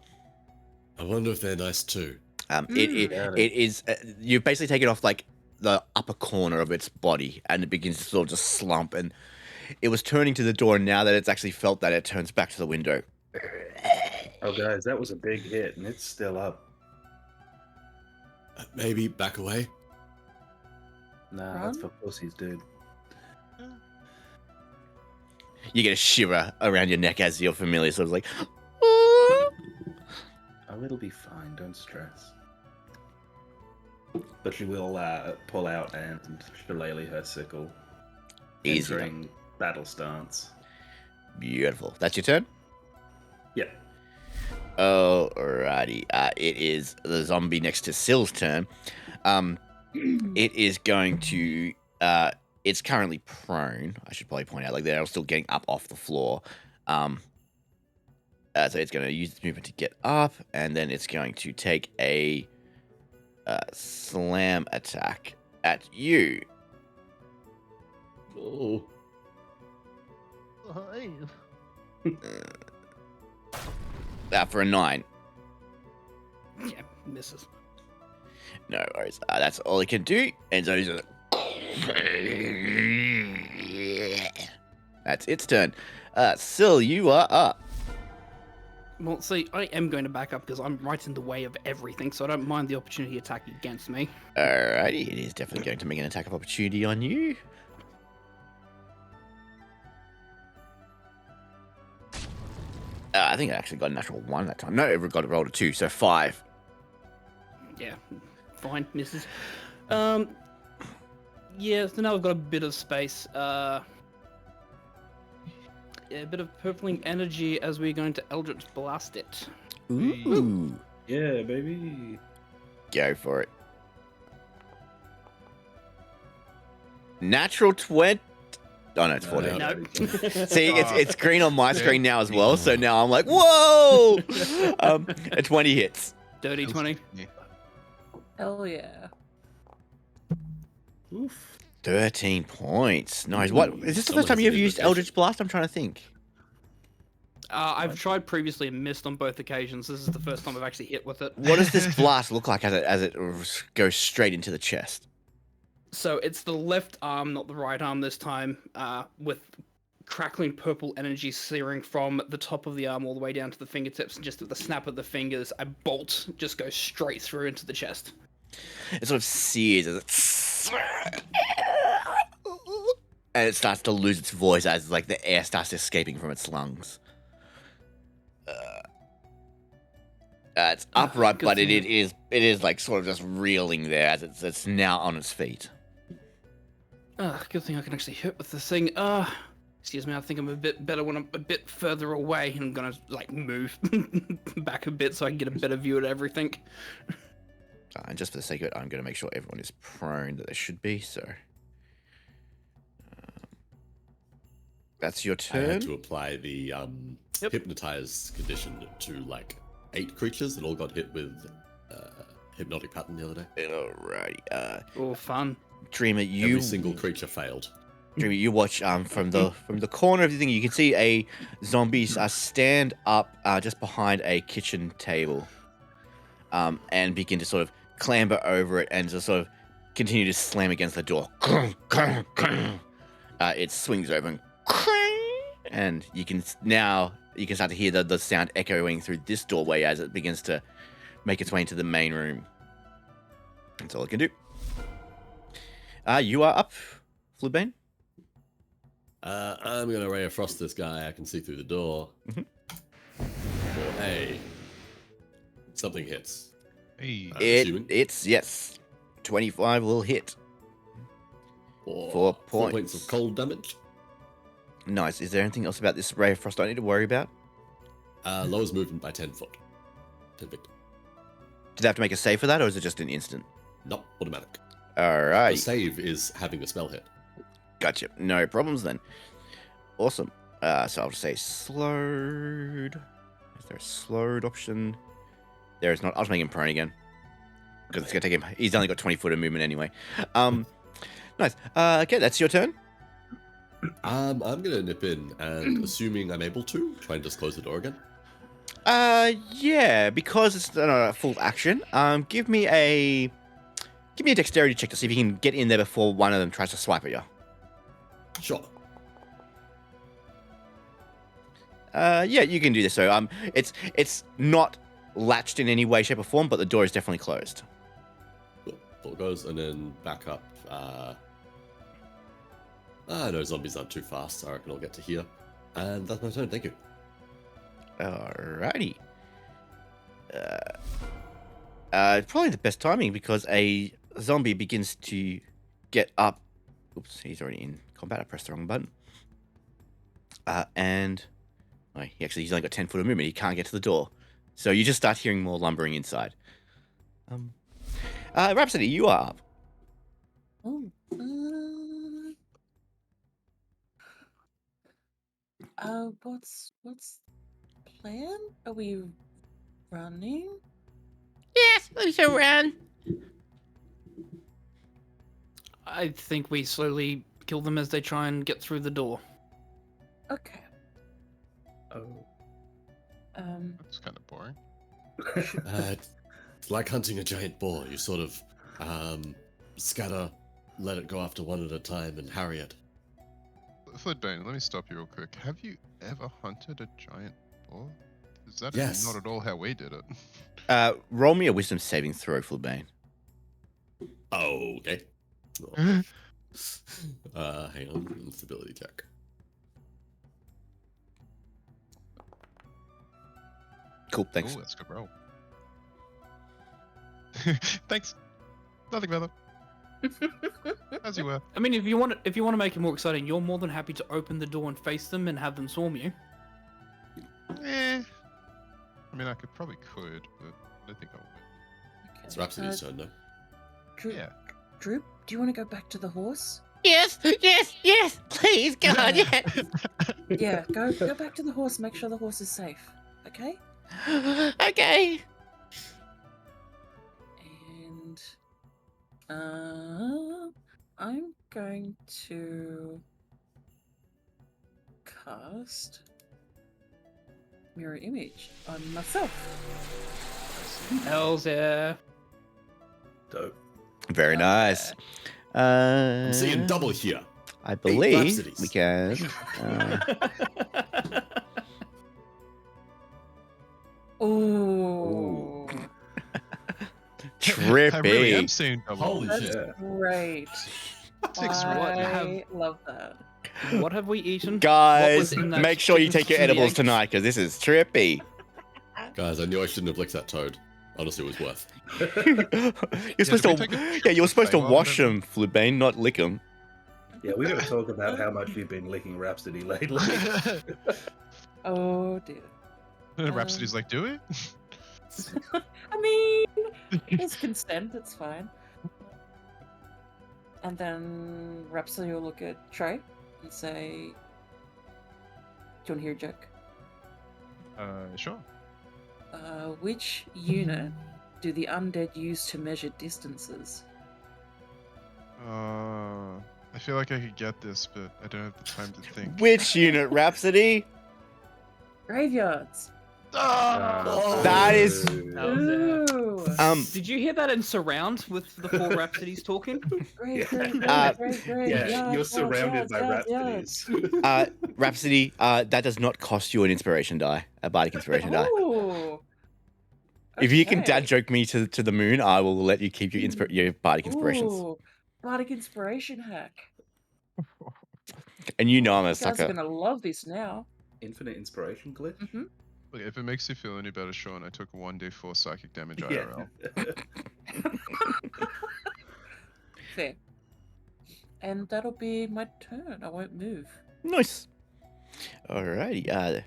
S2: I wonder if they're nice too.
S4: Got
S1: It is. You basically take it off like the upper corner of its body, and it begins to sort of just slump. And it was turning to the door, and now that it's actually felt that, it turns back to the window.
S4: Oh guys, that was a big hit, and it's still up.
S2: Maybe back away.
S4: Nah,
S3: Run?
S4: that's for pussies, dude.
S1: You get a shiver around your neck as your familiar sort of like,
S4: Oh, it'll be fine. Don't stress. But she will pull out and shillelagh her sickle,
S1: easy.
S4: entering battle stance.
S1: Beautiful. That's your turn?
S4: Yeah.
S1: Alrighty. It is the zombie next to Sill's turn. It is going to. It's currently prone. I should probably point out, like they're still getting up off the floor. So it's going to use its movement to get up, and then it's going to take a slam attack at you.
S2: Oh.
S1: For a 9.
S6: Yeah, misses.
S1: No worries. That's all it can do. And so he's just that's its turn. Sill, you are up.
S6: Well, see, I am going to back up because I'm right in the way of everything, so I don't mind the opportunity attack against me.
S1: Alrighty, it is definitely going to make an attack of opportunity on you. I think I actually got a natural 1 that time. No, it got rolled a 2, so 5.
S6: Yeah, fine, misses. Yeah, so now I've got a bit of space. Yeah, a bit of purpling energy as we're going to Eldritch Blast it.
S1: Ooh.
S4: Yeah, baby.
S1: Go for it. Natural 20. Oh no, it's 14.
S6: No.
S1: See, it's green on my screen now as well, so now I'm like, whoa! A 20 hits.
S6: Dirty 20.
S3: Hell yeah.
S4: Oof.
S1: 13 points. Nice. What is this the
S2: Someone
S1: first time
S2: has
S1: you've
S2: an
S1: used
S2: invitation.
S1: Eldritch Blast? I'm trying to think.
S6: I've tried previously and missed on both occasions. This is the first time I've actually hit with it.
S1: What does this blast look like as it goes straight into the chest?
S6: So it's the left arm, not the right arm this time, with crackling purple energy searing from the top of the arm all the way down to the fingertips, and just at the snap of the fingers, a bolt just goes straight through into the chest.
S1: It sort of sears as it and it starts to lose its voice as like the air starts escaping from its lungs. It's upright,
S6: good
S1: but
S6: thing.
S1: it is like sort of just reeling there as it's now on its feet.
S6: Good thing I can actually hit with this thing. Excuse me, I think I'm a bit better when I'm a bit further away, and I'm gonna like move back a bit so I can get a better view at everything.
S1: And just for the sake of it, I'm going to make sure everyone is prone that they should be. So that's your
S2: I had
S1: turn.
S2: to apply the
S6: Yep.
S2: hypnotize condition to like 8 creatures that all got hit with hypnotic pattern the other day.
S1: Alrighty.
S6: Oh, fun.
S1: Dreamer,
S2: Every single creature failed.
S1: Dreamer, you watch from the corner of the thing. You can see a zombie stand up just behind a kitchen table, and begin to sort of clamber over it and just sort of continue to slam against the door. It swings open, and you can start to hear the sound echoing through this doorway as it begins to make its way into the main room. That's all it can do. You are up, Fluebane.
S2: I'm gonna ray of frost this guy. I can see through the door.
S1: Mhm.
S2: For a something hits.
S5: Hey.
S2: Assuming.
S1: It's yes, 25 will hit.
S2: For
S1: 4
S2: 4
S1: points.
S2: points of cold damage.
S1: Nice. Is there anything else about this ray of frost I need to worry about?
S2: Lowers movement by 10 foot. 10 feet.
S1: Did they have to make a save for that, or is it just an instant?
S2: Not automatic.
S1: All
S2: The
S1: right,
S2: save is having a spell hit.
S1: gotcha. No problems then. Awesome. So I'll just say slowed. Is there a slowed option? There is not. I'll just make him prone again because it's gonna take him. He's only got 20 foot of movement anyway. Nice. Okay, that's your turn.
S2: I'm gonna nip in and, assuming I'm able to, try and just close the door again.
S1: Yeah, because it's not a full action. Give me a dexterity check to see if you can get in there before one of them tries to swipe at you.
S2: Sure.
S1: Yeah, you can do this. So it's not latched in any way, shape, or form, but the door is definitely closed.
S2: Cool. Door goes, and then back up. No, zombies aren't too fast. I reckon I'll get to here. And that's my turn. Thank you.
S1: Alrighty. Probably the best timing because a zombie begins to get up. Oops, he's already in combat. I pressed the wrong button. And he's only got 10 foot of movement. He can't get to the door. So you just start hearing more lumbering inside. Rhapsody, you are up.
S3: Oh. What's the plan? Are we running?
S1: Yes, let's run.
S6: I think we slowly kill them as they try and get through the door.
S3: Okay.
S4: Oh.
S5: That's kind of boring.
S2: It's like hunting a giant boar. You sort of scatter, let it go after one at a time, and harry it.
S5: Floodbane, let me stop you real quick. Have you ever hunted a giant boar? Is that
S2: Yes.
S5: not at all how we did it?
S1: Roll me a wisdom saving throw, Floodbane.
S2: Oh, okay. Hang on. Stability check.
S1: Cool, thanks.
S5: Ooh, that's a good roll. Thanks. Nothing further. As you were.
S6: I mean, if you want to make it more exciting, you're more than happy to open the door and face them and have them swarm you.
S5: I mean, I probably could, but I don't think I would.
S3: Okay.
S2: It's Rhapsody's turn, no?
S3: Droop,
S5: Yeah.
S3: Droop, do you want to go back to the horse?
S1: Yes, please, God, yes.
S3: Yeah, go back to the horse. Make sure the horse is safe. Okay.
S1: Okay.
S3: And I'm going to cast mirror image on myself.
S6: Hell's yeah.
S4: Dope.
S1: Very nice.
S2: I'm seeing double here.
S1: I believe
S2: Rhapsodies.
S1: we can.
S3: Ooh,
S5: I really am
S1: Trippy.
S5: seeing double.
S2: Holy
S3: that's
S2: shit.
S3: great.
S5: Six
S3: I love that.
S6: What have we eaten? What
S1: Guys,
S6: was in that
S1: make sure you
S6: chicken
S1: take your
S6: soup and the
S1: edibles
S6: eggs?
S1: tonight because this is trippy.
S2: Guys, I knew I shouldn't have licked that toad. Honestly, it was worth.
S1: You're supposed
S5: we
S1: to,
S5: take a
S1: yeah, you're supposed to
S5: Hey, well,
S1: wash
S5: then-
S1: them, Flubane, not lick them.
S4: Yeah, we gotta talk about how much you've been licking Rhapsody lately.
S3: Oh dear.
S5: Rhapsody's like, do it?
S3: I mean, there's consent. It's fine. And then Rhapsody will look at Trey and say, "Do you want to hear a joke?
S5: Sure.
S3: Which unit do the undead use to measure distances?"
S5: I feel like I could get this, but I don't have the time to think.
S1: Which unit, Rhapsody?
S3: Graveyards.
S1: That is-
S3: Ooh.
S6: Did you hear that in surround with the four Rhapsodies talking?
S3: Great,
S1: Uh,
S3: great.
S4: Yeah, you're
S3: Yards,
S4: surrounded by
S3: yards, yards.
S4: Rhapsodies.
S1: Rhapsody, that does not cost you an inspiration die, a bardic inspiration die.
S3: Ooh.
S1: If you can
S3: Okay.
S1: dad joke me to the moon, I will let you keep your your bardic inspirations.
S3: Ooh, bardic inspiration hack.
S1: And you know I'm a
S3: You guys are
S1: sucker.
S3: gonna love this now.
S4: Infinite inspiration glitch?
S3: Mm-hmm.
S5: Look, if it makes you feel any better, Sean, I took 1d4 psychic damage
S4: Yeah.
S5: IRL.
S3: Fair. And that'll be my turn. I won't move.
S1: Nice. Alrighty.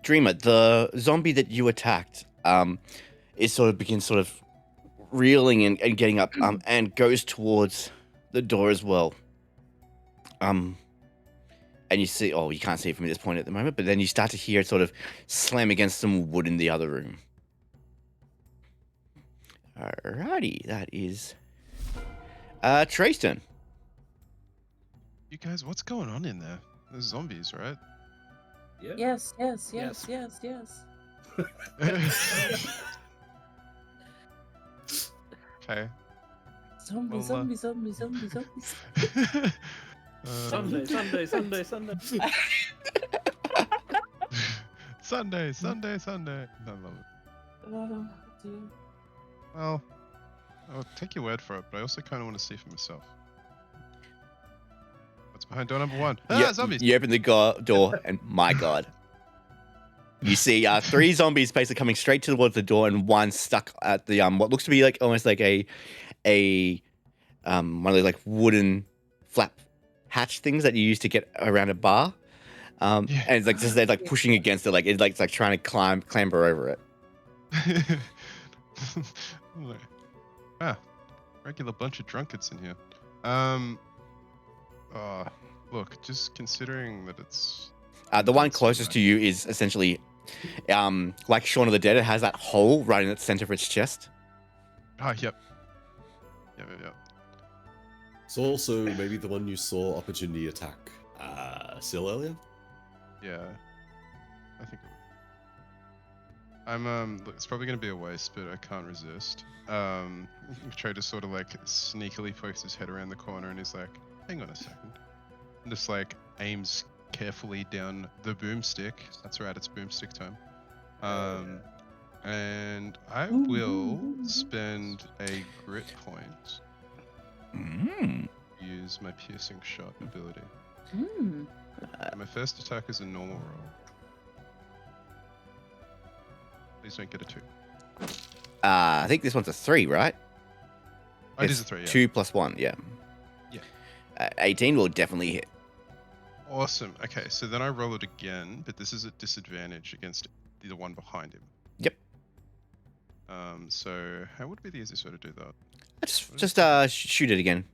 S1: Dreamer, the zombie that you attacked, it sort of begins sort of reeling and getting up, and goes towards the door as well. And you see, oh, you can't see it from this point at the moment, but then you start to hear it sort of slam against some wood in the other room. Alrighty, that is Trayston.
S5: You guys, what's going on in there? There's zombies, right?
S4: Yeah.
S3: Yes.
S5: Okay.
S3: Zombies.
S5: Well,
S3: Zombies.
S6: Sunday.
S5: Sunday. I love it.
S3: Oh, dear.
S5: Well, I'll take your word for it, but I also kind of want to see for myself. behind door number 1.
S1: You-
S5: Zombies!
S1: You open the door, and my god. You see 3 zombies basically coming straight towards the door, and one stuck at the what looks to be like almost like a one of those like wooden flap hatch things that you use to get around a bar. And it's like just they're like pushing against it, like it's like trying to clamber over it.
S5: Regular bunch of drunkards in here. Look, just considering that it's
S1: The one closest to you is essentially, like Shaun of the Dead. It has that hole right in the center of its chest.
S5: Yep.
S2: So also maybe the one you saw opportunity attack Sil earlier?
S5: Yeah. I think look, it's probably gonna be a waste, but I can't resist. Try to sort of like sneakily pokes his head around the corner and he's like, hang on a second. And just like aims carefully down the boomstick. That's right, it's boomstick time. And I will spend a grit point. Use my piercing shot ability. And my first attack is a normal roll. Please don't get a 2.
S1: I think this one's a 3, right?
S5: Oh, it is a 3, yeah.
S1: 2 plus 1, yeah.
S5: Yeah.
S1: 18 will definitely hit.
S5: Awesome. Okay, so then I roll it again, but this is at disadvantage against the one behind him.
S1: Yep.
S5: So how would be the easiest way to do that?
S1: Just shoot it again.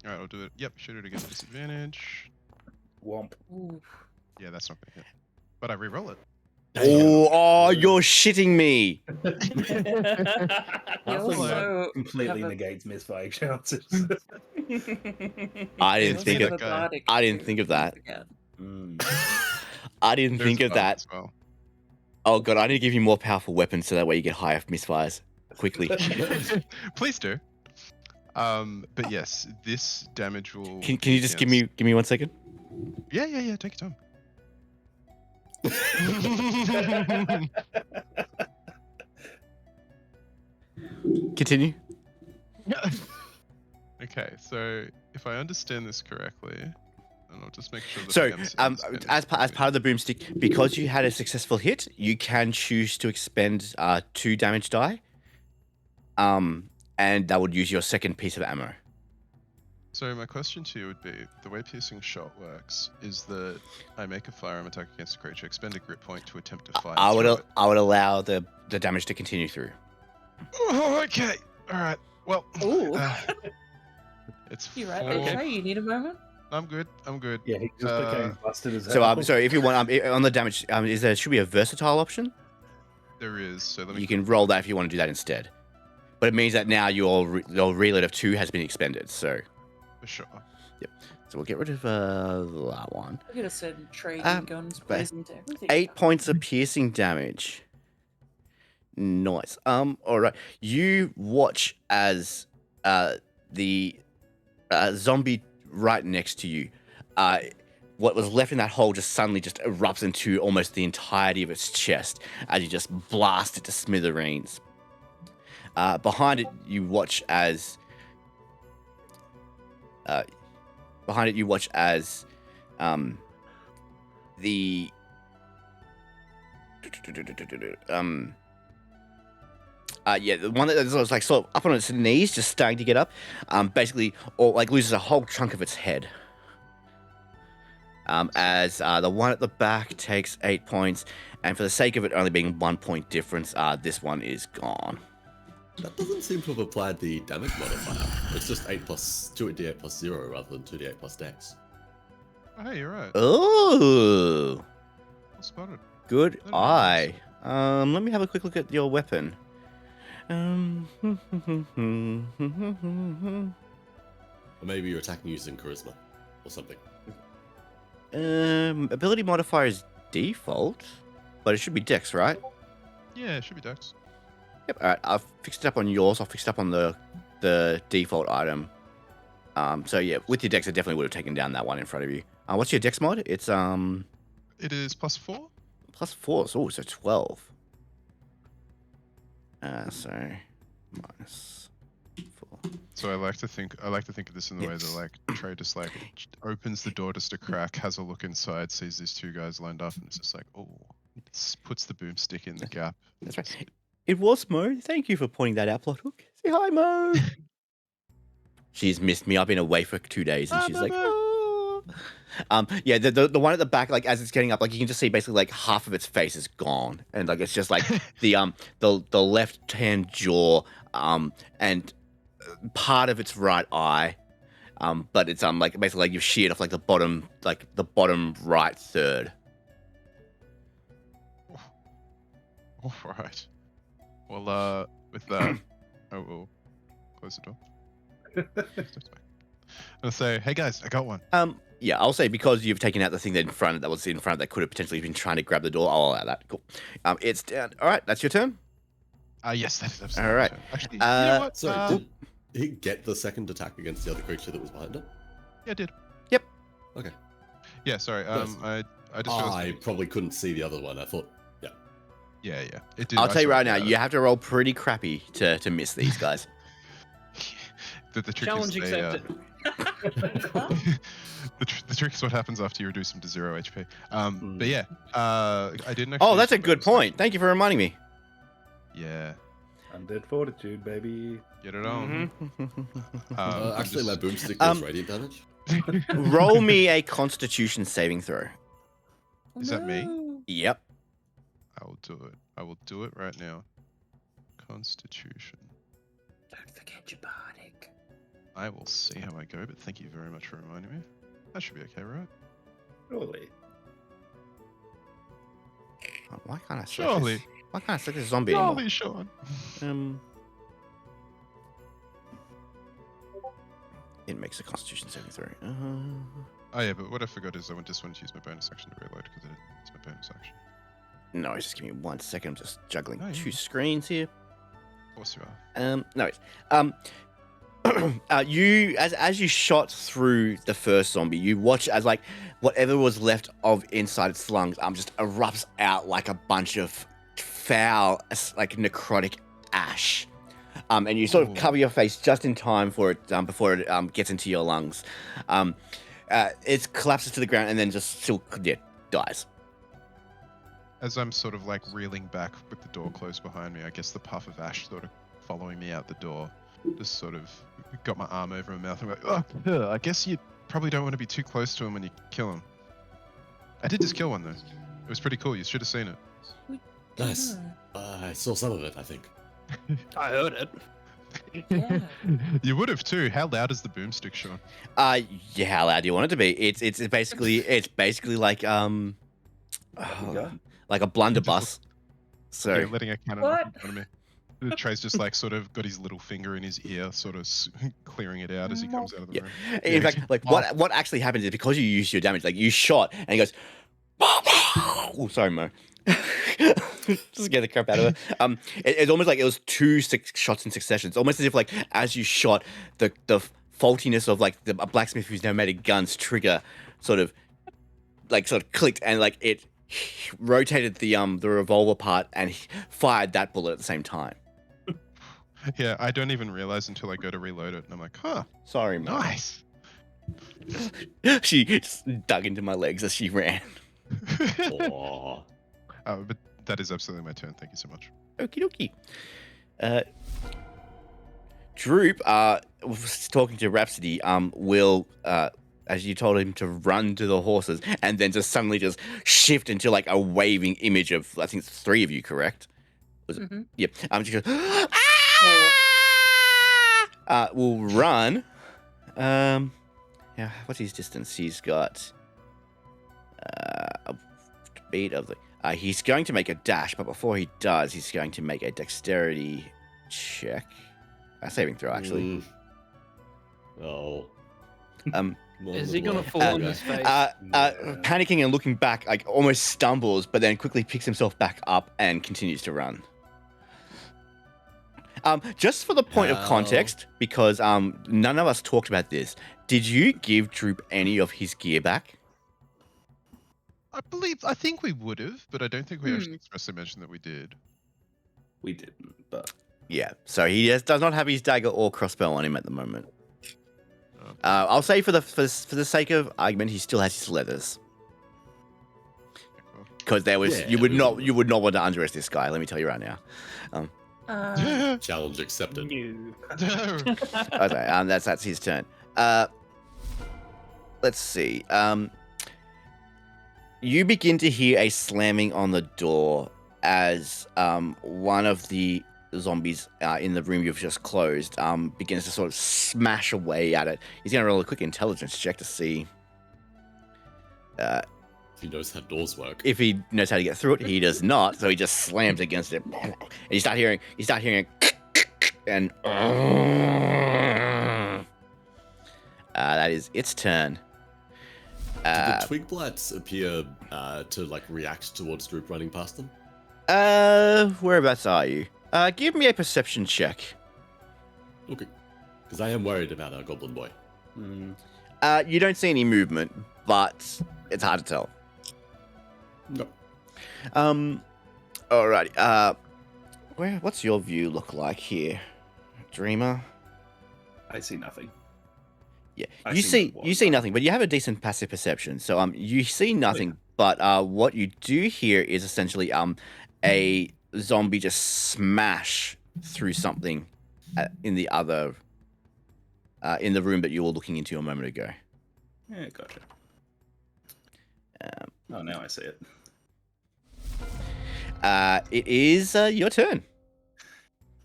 S5: All right, I'll do it. Yep, shoot it against disadvantage.
S4: Womp.
S5: Yeah, that's not gonna hit. But I re-roll it.
S1: Oh, you're shitting me.
S3: Also
S4: completely
S3: have a-
S4: negates misfire chances.
S1: I didn't
S5: Let's
S1: think
S5: get
S1: of
S5: a guy.
S1: I didn't think of that.
S3: Again.
S1: I didn't
S5: There's
S1: think
S5: a
S1: of
S5: bug
S1: that.
S5: as well.
S1: Oh god, I need to give you more powerful weapons so that way you get higher misfires quickly.
S5: Please do. But yes, this damage will.
S1: Can you just give me 1 second?
S5: Yeah. Take your time.
S1: Continue.
S5: Okay, so if I understand this correctly, and I'll just make sure.
S1: So,
S5: DM's
S1: as part of the boomstick, because you had a successful hit, you can choose to expend 2 damage die. And that would use your second piece of ammo.
S5: So my question to you would be: the way piercing shot works is that I make a firearm attack against a creature, expend a grit point to attempt to fire.
S1: I would
S5: through it.
S1: allow the damage to continue through.
S5: Oh, okay. All right. Well,
S3: Ooh.
S5: it's
S3: You right,
S5: 4.
S3: okay? You need a moment?
S5: I'm good.
S4: Yeah, he just became busted as
S1: So,
S4: hell.
S1: so if you want, on the damage, should be a versatile option.
S5: There is. So let me.
S1: You can roll that if you want to do that instead. But it means that now your reload of 2 has been expended. So,
S5: For sure.
S1: so we'll get rid of that one.
S3: We're gonna send trading guns
S1: but
S3: blazing to everything.
S1: 8 points of piercing damage. Nice. All right. You watch as the zombie right next to you, what was left in that hole just suddenly just erupts into almost the entirety of its chest as you just blast it to smithereens. Behind it, you watch as the the one that was like sort of up on its knees, just starting to get up, basically, or like loses a whole chunk of its head. As the one at the back takes 8 points, and for the sake of it only being 1 point difference, this one is gone.
S2: That doesn't seem to have applied the damage modifier. It's just 2d8 plus 0 rather than 2d8 plus dex.
S5: Oh, hey, you're right.
S1: Oh,
S5: Well spotted.
S1: good
S5: That
S1: eye. Let me have a quick look at your weapon.
S2: Or maybe you're attacking using charisma or something.
S1: Ability modifier is default, but it should be dex, right?
S5: Yeah, it should be Dex.
S1: Yep. All right. I've fixed it up on yours. I'll fix it up on the default item. So yeah, with your dex, I definitely would have taken down that one in front of you. What's your dex mod? It's
S5: It is +4.
S1: +4. So 12. So -4.
S5: So I like to think of this in the way that like Trey just like opens the door just a crack, has a look inside, sees these two guys lined up, and it's just like, oh, puts the boomstick in the gap.
S1: That's right. It was Mo. Thank you for pointing that out, Plot Hook. Say hi, Mo. She's missed me. I've been away for 2 days, and she's like, oh. Yeah, the one at the back, like as it's getting up, like you can just see basically like half of its face is gone, and like it's just like the left hand jaw, and part of its right eye, but it's like basically like you've sheared off like the bottom right third.
S5: All right. Well, with that, I will close the door. I'll say, hey guys, I got one.
S1: Yeah, I'll say because you've taken out the thing that was in front that could have potentially been trying to grab the door. I'll allow that. Cool. It's down. All right, that's your turn.
S5: Yes, that is absolutely.
S1: All right.
S5: my turn. Actually, you know what?
S2: Sorry, did he get the second attack against the other creature that was behind it?
S5: Yeah, I did.
S1: Yep.
S2: Okay.
S5: Yeah, sorry.
S2: Nice.
S5: I just realized
S2: I probably couldn't see the other one. I thought,
S5: Yeah. It did.
S1: I'll tell you right now,
S5: actually,
S1: you have to roll pretty crappy to miss these guys.
S5: the trick
S3: Challenge
S5: is they,
S3: accepted.
S5: the trick is what happens after you reduce them to 0 HP. But yeah, I didn't. Actually
S1: Oh, that's
S5: use
S1: a
S5: my
S1: good
S5: bonus
S1: point.
S5: action.
S1: Thank you for reminding me.
S5: Yeah,
S4: Undead fortitude, baby.
S5: get it on.
S1: Mm-hmm.
S2: actually, my boomstick does radiant damage.
S1: Roll me a Constitution saving throw.
S5: Is that me?
S3: No.
S1: Yep.
S5: I will do it. I will do it right now. Constitution.
S3: Don't forget your bardic.
S5: I will see how I go, but thank you very much for reminding me. That should be okay, right?
S4: Surely.
S1: Why can't I select
S5: Surely.
S1: this? Why can't I select this zombie anymore?
S5: Surely, Sean.
S1: It makes a Constitution saving throw.
S5: Oh yeah, but what I forgot is I just wanted to use my bonus action to reload because it's my bonus action.
S1: No, just give me 1 second. I'm just juggling
S5: Oh, yeah.
S1: 2 screens here.
S5: Of course you are.
S1: No, you as you shot through the first zombie, you watch as like whatever was left of inside its lungs just erupts out like a bunch of foul, like necrotic ash. And you sort of
S5: Ooh.
S1: cover your face just in time for it before it gets into your lungs. It collapses to the ground and then just still dies.
S5: As I'm sort of like reeling back with the door closed behind me, I guess the puff of ash sort of following me out the door, just sort of got my arm over my mouth and I'm like, oh, I guess you probably don't want to be too close to him when you kill him. I did just kill one though. It was pretty cool. You should have seen it.
S2: Nice. I saw some of it, I think.
S6: I heard it.
S3: Yeah.
S5: You would have too. How loud is the boomstick, Sean?
S1: Yeah, how loud do you want it to be? It's basically like like a blunderbuss. So
S5: Yeah, letting a cannon
S3: What?
S5: off in front of me. Trey's just like sort of got his little finger in his ear, sort of clearing it out as he comes out of the room.
S1: in fact, like what actually happens is because you use your damage, like you shot and he goes, oh, sorry, Mo. Just scare the crap out of her. It's almost like it was 2 shots in succession. It's almost as if like as you shot, the faultiness of like a blacksmith who's never made a gun's trigger sort of clicked and like it rotated the revolver part and fired that bullet at the same time.
S5: Yeah, I don't even realize until I go to reload it, and I'm like, huh,
S1: Sorry, Mo.
S5: nice.
S1: She just dug into my legs as she ran.
S2: Aw.
S5: But that is absolutely my turn. Thank you so much.
S1: Okie dokie. Droop, was talking to Rhapsody, will, as you told him to run to the horses, and then just suddenly just shift into like a waving image of, I think it's 3 of you, correct? Was it?
S3: Mhm.
S1: Yep. She goes, will run. Yeah, what's his distance? He's got a speed of the. He's going to make a dash, but before he does, he's going to make a dexterity check. A saving throw, actually.
S2: Oh.
S6: Is he gonna fall on his face?
S1: Panicking and looking back, like almost stumbles, but then quickly picks himself back up and continues to run. Just for the point of context, because none of us talked about this, did you give Droop any of his gear back?
S5: I think we would have, but I don't think we actually expressly mentioned that we did.
S4: We didn't, but
S1: Yeah, so he does not have his dagger or crossbow on him at the moment.
S5: Oh.
S1: I'll say for the sake of argument, he still has his leathers.
S5: Cool.
S1: Because there was
S2: Yeah,
S1: you would
S2: we-
S1: not want to underestimate this guy. Let me tell you right now.
S2: Challenge accepted.
S3: No.
S1: Okay, that's his turn. Let's see. You begin to hear a slamming on the door as one of the zombies in the room you've just closed begins to sort of smash away at it. He's going to roll a quick intelligence check to see
S2: He knows how doors work.
S1: if he knows how to get through it. He does not, so he just slams against it. And you start hearing and that is its turn.
S2: Did the twig blights appear to like react towards Droop running past them?
S1: Whereabouts are you? Give me a perception check.
S2: Okay. Because I am worried about our goblin boy.
S1: You don't see any movement, but it's hard to tell.
S2: No.
S1: Alrighty. What's your view look like here, Dreamer?
S4: I see nothing.
S1: Yeah,
S4: I
S1: you
S4: see
S1: see
S4: no
S1: nothing, but you have a decent passive perception. So you see nothing, but what you do hear is essentially a zombie just smash through something in the other in the room that you were looking into a moment ago.
S4: Yeah, gotcha. Oh, now I see it.
S1: It is your turn.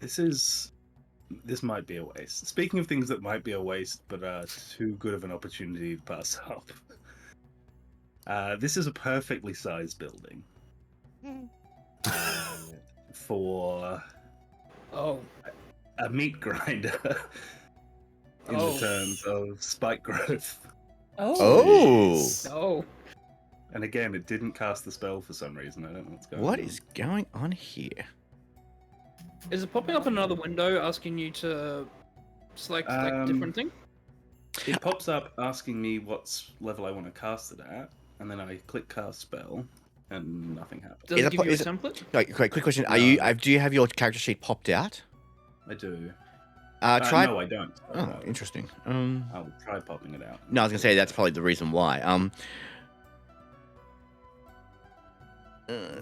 S4: This might be a waste. Speaking of things that might be a waste, but too good of an opportunity to pass up. This is a perfectly sized building. For
S6: Oh.
S4: a meat grinder in
S6: Oh.
S4: the terms of spike growth.
S1: Oh,
S6: Oh.
S4: And again, it didn't cast the spell for some reason. I don't know what's going on.
S1: what is going on here?
S6: Is it popping up in another window asking you to select like different thing?
S4: It pops up asking me what level I want to cast it at, and then I click cast spell, and nothing happens.
S6: Does
S1: Is
S6: it
S1: it
S6: give
S1: po-
S6: you a
S1: is it-
S6: template?
S1: Okay, quick question.
S4: No.
S1: Do you have your character sheet popped out?
S4: I do.
S1: Try.
S4: No, I don't.
S1: Oh, interesting.
S4: I'll try popping it out.
S1: No, I was gonna say that's probably the reason why.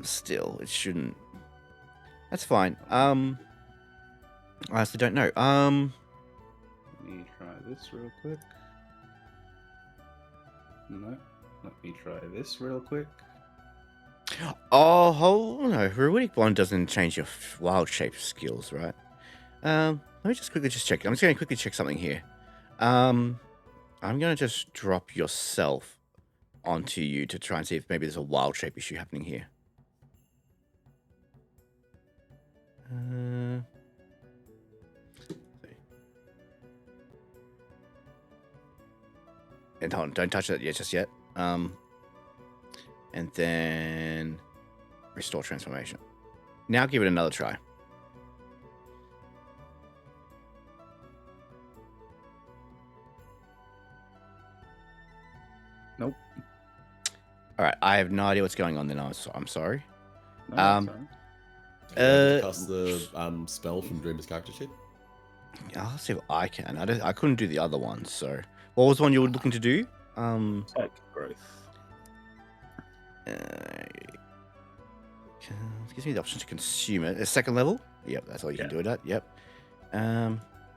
S1: Still, it shouldn't. That's fine. I honestly don't know.
S4: Let me try this real quick. No. Let me try this real quick.
S1: Oh no, Heroic Bond doesn't change your wild shape skills, right? Let me just quickly check. I'm just gonna quickly check something here. I'm gonna just drop yourself onto you to try and see if maybe there's a wild shape issue happening here. And hold on, don't touch that yet, just yet. And then restore transformation. Now give it another try.
S4: Nope.
S1: All right, I have no idea what's going on. Then I'm sorry.
S4: No,
S1: Um,
S4: sorry.
S2: Cast the spell from Dreamer's character sheet.
S1: I'll see if I can. I couldn't do the other one. So, what was the one you were looking to do?
S4: Spike growth.
S1: Gives me the option to consume it. A second level. Yep, that's all you can
S4: Yeah.
S1: do it at. Yep.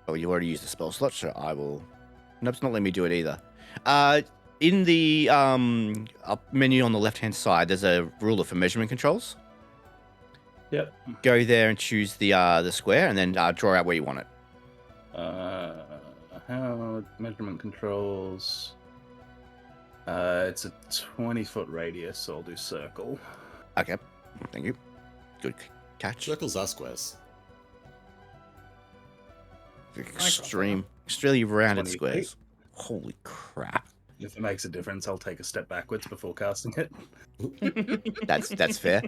S1: Oh, you already used the spell slot, so I will. Nope, it's not letting me do it either. In the up menu on the left-hand side, there's a ruler for measurement controls.
S4: Yep.
S1: Go there and choose the square, and then draw out where you want it.
S4: How measurement controls? It's a 20-foot radius, so I'll do circle.
S1: Okay, thank you. Good catch.
S2: Circles are squares.
S1: Extremely rounded
S4: 20
S1: squares. Holy crap.
S4: If it makes a difference, I'll take a step backwards before casting it.
S1: That's fair.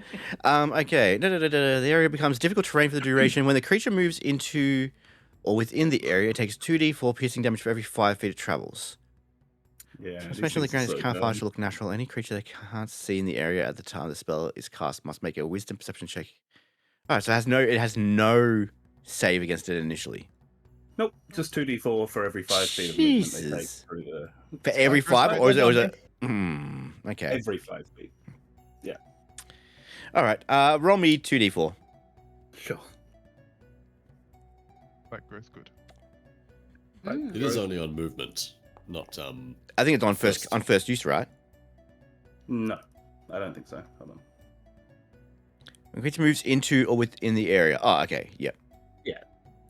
S1: Okay. The area becomes difficult terrain for the duration. When the creature moves into or within the area, it takes 2d4 piercing damage for every 5 feet it travels.
S4: Yeah.
S1: Especially the ground is camouflage to look natural. Any creature they can't see in the area at the time the spell is cast must make a wisdom perception check. Alright, so it has no save against it initially?
S4: Nope, just 2d4 for every 5 feet of movement they take
S1: Jesus.
S4: through the.
S1: For every
S6: Sacrifice
S1: 5, or is it?
S6: zombie.
S1: Okay.
S4: Every 5 feet.
S1: All right. Roll me 2d4.
S4: Sure.
S5: Like growth good.
S3: Mm.
S2: It is only on movement, not
S1: I think it's on
S2: First.
S1: first use, right?
S4: No, I don't think so. Hold on.
S1: When creature moves into or within the area. Oh, okay. Yep.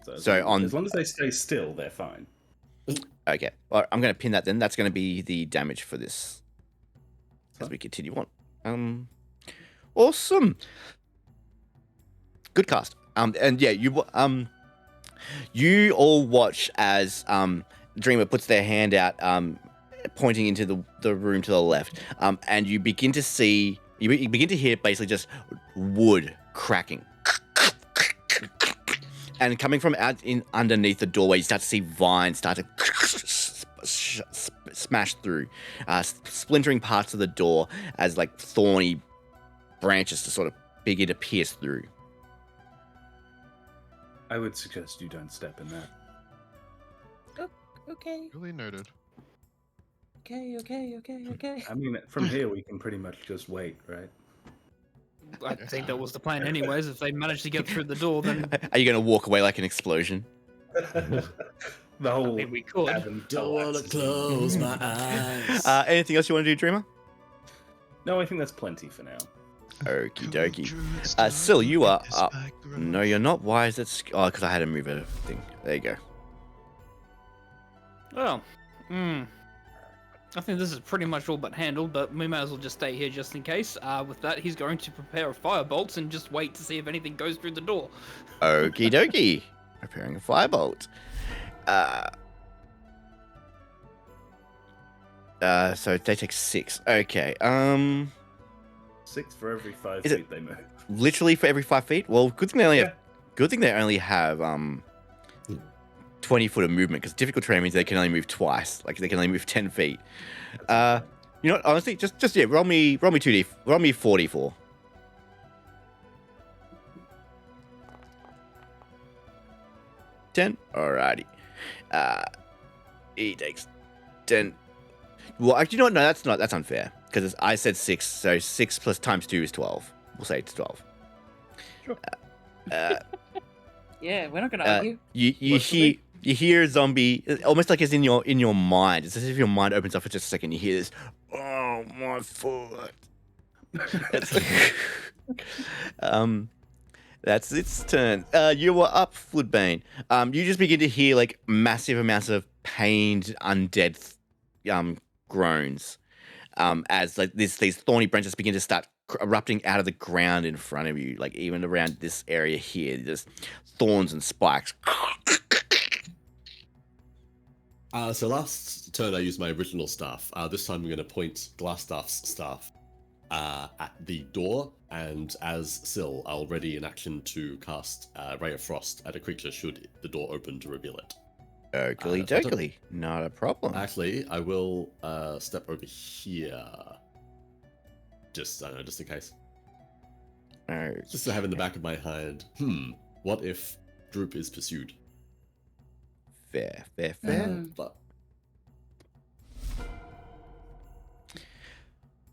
S1: So
S4: as long as they stay still, they're fine.
S1: Okay. All right, I'm going to pin that then. That's going to be the damage for this as we continue on. Awesome. Good cast. And yeah, you all watch as Dreamer puts their hand out, pointing into the room to the left, and you begin to see, you begin to hear basically just wood cracking. And coming from out in underneath the doorway, you start to see vines start to smash through, splintering parts of the door as like thorny branches to sort of begin to pierce through.
S4: I would suggest you don't step in that.
S3: Okay.
S5: Really noted.
S3: Okay.
S4: I mean, from here we can pretty much just wait, right?
S6: I think that was the plan, anyways. If they managed to get through the door, then
S1: Are you going to walk away like an explosion?
S4: The whole
S6: I mean, we could.
S4: cabin
S2: don't want to
S4: collapses.
S2: close my eyes.
S1: Anything else you want to do, Dreamer?
S4: No, I think that's plenty for now.
S1: Okie dokie. Syl, you are up. No, you're not. Why is it? Because I had to move a thing. There you go.
S6: Well, I think this is pretty much all but handled, but we may as well just stay here just in case. With that, he's going to prepare a firebolts and just wait to see if anything goes through the door.
S1: Okie dokie. Preparing a firebolt. So they take 6. Okay.
S4: 6 for every 5
S1: Is it-
S4: feet they move.
S1: Literally for every 5 feet. Well, good thing they only have 20 foot of movement, because difficult terrain means they can only move twice. Like they can only move 10 feet. You know what? Honestly, just yeah. Roll me 2d. Roll me 44. Alrighty. He takes 10. Well, actually, no, that's not. That's unfair, because I said 6. So 6 plus times 2 is 12. We'll say it's 12.
S4: Sure.
S3: Yeah, we're not gonna argue.
S1: You
S4: Works for
S1: hear
S4: me.
S1: you hear a zombie, almost like it's in your mind. It's as if your mind opens up for just a second. You hear this, oh my foot. That's its turn. You were up, Floodbane. You just begin to hear like massive amounts of pained undead groans, as like these thorny branches begin to start erupting out of the ground in front of you, like even around this area here, just thorns and spikes.
S2: So last turn I used my original staff. This time I'm going to point Glassstaff's staff at the door, and as Syl, I'll ready in action to cast Ray of Frost at a creature should the door open to reveal it.
S1: Oakley
S2: so I don't-
S1: dokley, not a problem.
S2: Actually, I will step over here. Just, I don't know, just in case.
S1: Okay.
S2: Just to have in the back of my head, what if Droop is pursued?
S1: Fair.
S2: But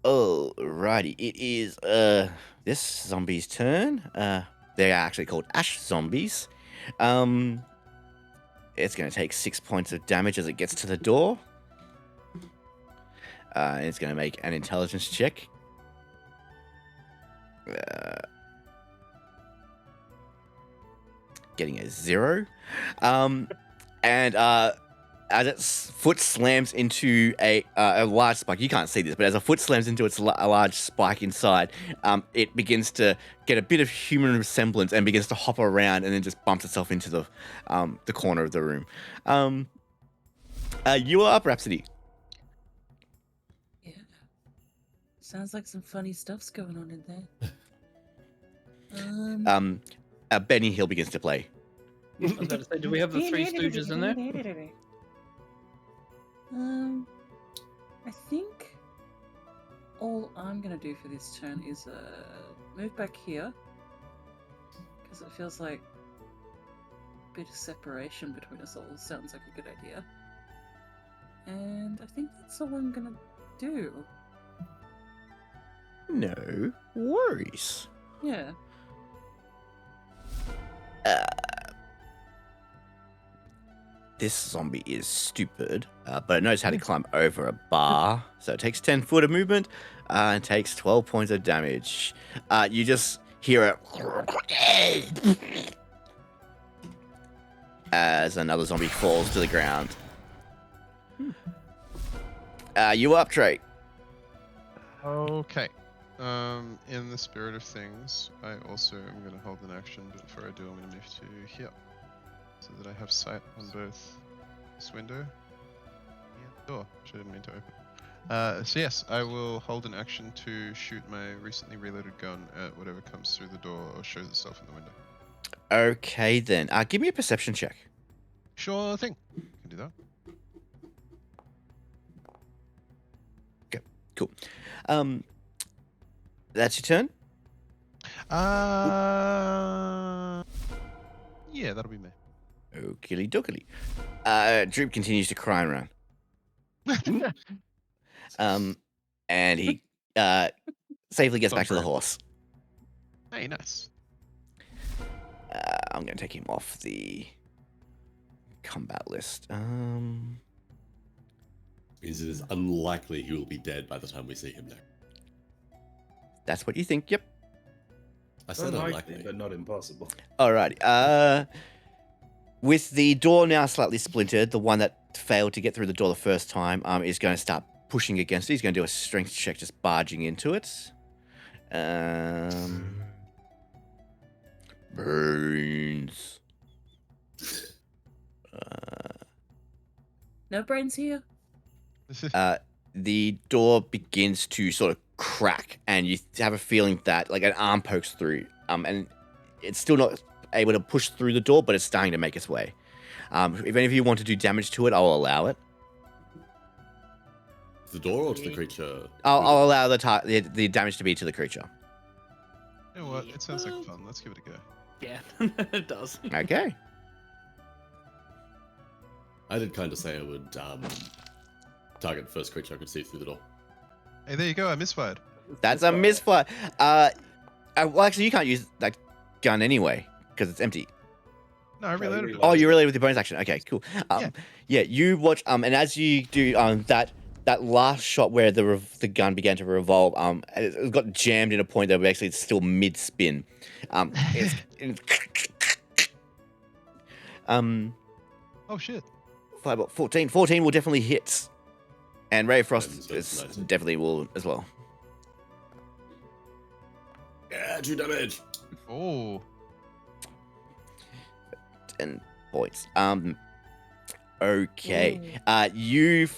S1: Alrighty, it is this zombie's turn. They are actually called ash zombies. It's going to take 6 points of damage as it gets to the door. And it's going to make an intelligence check. Getting a 0. And as its foot slams into a large spike, you can't see this, but as a foot slams into a large spike inside, it begins to get a bit of human resemblance and begins to hop around and then just bumps itself into the corner of the room. You are up, Rhapsody.
S3: Yeah. Sounds like some funny stuff's going on in there.
S1: Benny Hill begins to play.
S6: I was about to say, do we have the Three Stooges in there?
S3: I think all I'm gonna do for this turn is move back here, because it feels like bit of separation between us all sounds like a good idea. And I think that's all I'm gonna do.
S1: No worries.
S3: Yeah.
S1: This zombie is stupid, but it knows how to climb over a bar. So it takes 10 foot of movement and takes 12 points of damage. You just hear it as another zombie falls to the ground. You up, Trey?
S5: Okay. In the spirit of things, I also am going to hold an action, but before I do, I'm going to move to here, so that I have sight on both this window and the door, which I didn't mean to open. So yes, I will hold an action to shoot my recently reloaded gun at whatever comes through the door or shows itself in the window.
S1: Okay, then. Give me a perception check.
S5: Sure thing. Can do that.
S1: Okay, cool. That's your turn?
S5: Yeah, that'll be me.
S1: Okie dokie. Droop continues to cry around. And he safely gets back to the horse.
S5: Hey, nice.
S1: I'm going to take him off the combat list.
S2: Means it is unlikely he will be dead by the time we see him now.
S1: That's what you think, yep.
S2: I said unlikely.
S4: but not impossible.
S1: Alrighty. With the door now slightly splintered, the one that failed to get through the door the first time is going to start pushing against it. He's going to do a strength check, just barging into it. Brains.
S3: No brains here?
S1: The door begins to sort of crack, and you have a feeling that like an arm pokes through, and it's still not able to push through the door, but it's starting to make its way. If any of you want to do damage to it, I'll allow it.
S2: The door or to the creature?
S1: I'll allow the damage to be to the creature.
S5: You know what? It sounds like fun. Let's give it a go.
S6: Yeah, it does.
S1: Okay.
S2: I did kind of say I would target the first creature I could see through the door.
S5: Hey, there you go. I misfired.
S1: That's a misfire. Well, actually, you can't use that gun anyway because it's empty.
S5: No, I reloaded it.
S1: Oh, you reloaded with your bonus action. Okay, cool. Yeah, you watch. And as you do that last shot where the gun began to revolve, it got jammed in a point that actually it's still mid spin.
S5: Oh shit.
S1: 14 will definitely hit, and Ray of Frost
S2: That's nice.
S1: definitely will as well.
S2: Yeah, 2 damage.
S5: Oh.
S1: 10 points. Okay. You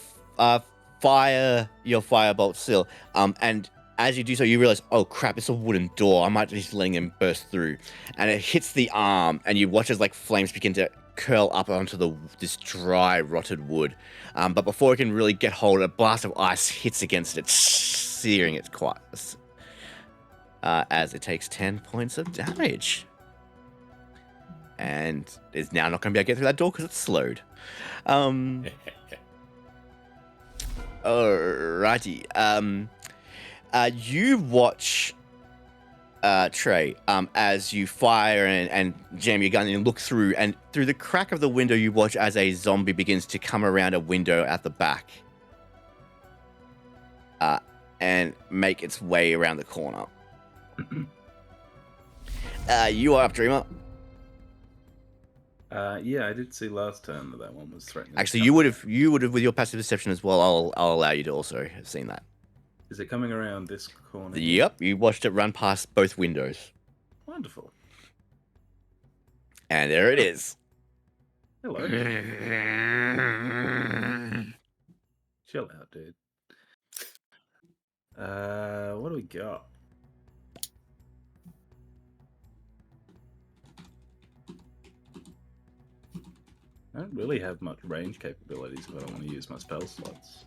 S1: fire your firebolt still. And as you do so, you realize, oh crap, it's a wooden door. I might just letting him burst through. And it hits the arm, and you watch as like flames begin to curl up onto this dry, rotted wood. But before it can really get hold, a blast of ice hits against it, searing its quite. As it takes 10 points of damage. And is now not going to be able to get through that door because it's slowed. Alrighty. You watch Trey as you fire and jam your gun and look through, and through the crack of the window you watch as a zombie begins to come around a window at the back and make its way around the corner. You are up, Dreamer.
S4: Yeah, I did see last turn that one was threatening.
S1: Actually, you would have with your passive perception as well. I'll allow you to also have seen that.
S4: Is it coming around this corner?
S1: Yep, you watched it run past both windows.
S4: Wonderful.
S1: And there it is.
S4: Hello. Chill out, dude. What do we got? I don't really have much range capabilities if I don't want to use my spell slots.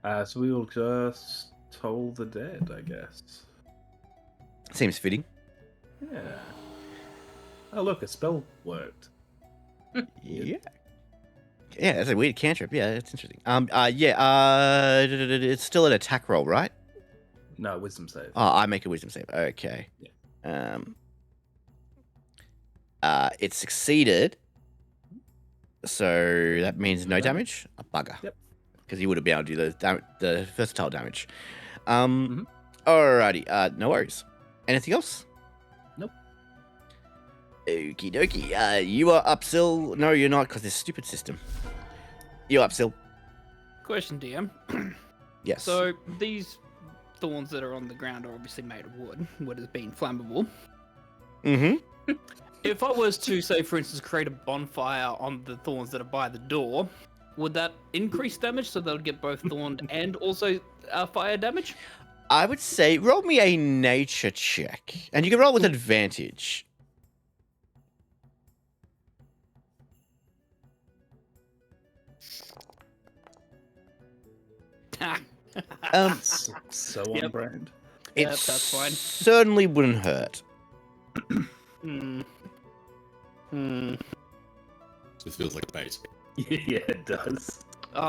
S4: So we'll just toll the dead, I guess.
S1: Seems fitting.
S4: Yeah. Oh, look, a spell worked.
S1: Yeah. Yeah, that's a weird cantrip. Yeah, it's interesting. It's still an attack roll, right?
S4: No, wisdom save.
S1: Oh, I make a wisdom save. Okay. It succeeded. So that means no damage? A bugger.
S4: Yep.
S1: Because he would have been able to do the versatile damage. Alrighty. No worries. Anything else?
S4: Nope.
S1: Okie dokie. You are up, Sil. No, you're not, because this stupid system. You're up, Sil.
S6: Question, DM.
S1: Yes.
S6: So these thorns that are on the ground are obviously made of wood. Wood has been flammable.
S1: Mm-hmm.
S6: If I was to, say, for instance, create a bonfire on the thorns that are by the door, would that increase damage so they'll get both thorn and also fire damage?
S1: I would say roll me a nature check. And you can roll with advantage.
S4: So on
S6: Yep.
S4: brand.
S1: It
S6: Yep, that's fine.
S1: certainly wouldn't hurt.
S2: This feels like bait.
S4: Yeah, it does.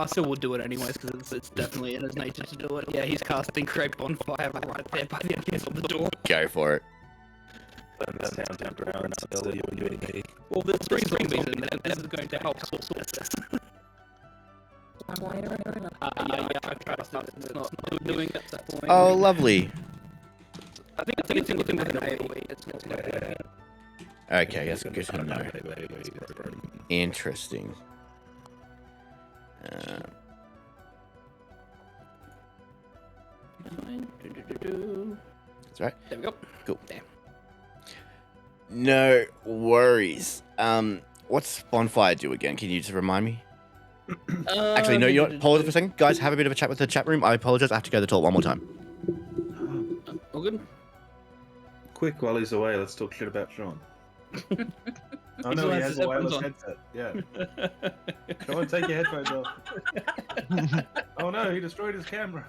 S6: Still will do it anyways because it's definitely in his nature to do it. Yeah, he's casting create bonfire right there by the entrance of the door.
S1: Go for it.
S4: Down ground. Spell you and
S6: Well, there's three zombies in there. This is going to help sort this. Yeah, I trust it. It's not doing it at that point.
S1: Oh, lovely.
S6: I think it's anything with an AoE. It's not going to.
S1: Okay, that's good to know. Interesting. That's right.
S6: There we go.
S1: Cool.
S6: There.
S1: No worries. What's bonfire do again? Can you just remind me? Actually, no. You know what? Pause for a second, guys. Have a bit of a chat with the chat room. I apologize. I have to go to the toilet one more time.
S6: All good.
S4: Quick, while he's away, let's talk shit about Sean. Oh
S6: He
S4: no,
S6: still
S4: he
S6: has
S4: has
S6: his
S4: a wireless
S6: headphones
S4: headset. Yeah. Come on, take your headphones off. Oh no, he destroyed his camera.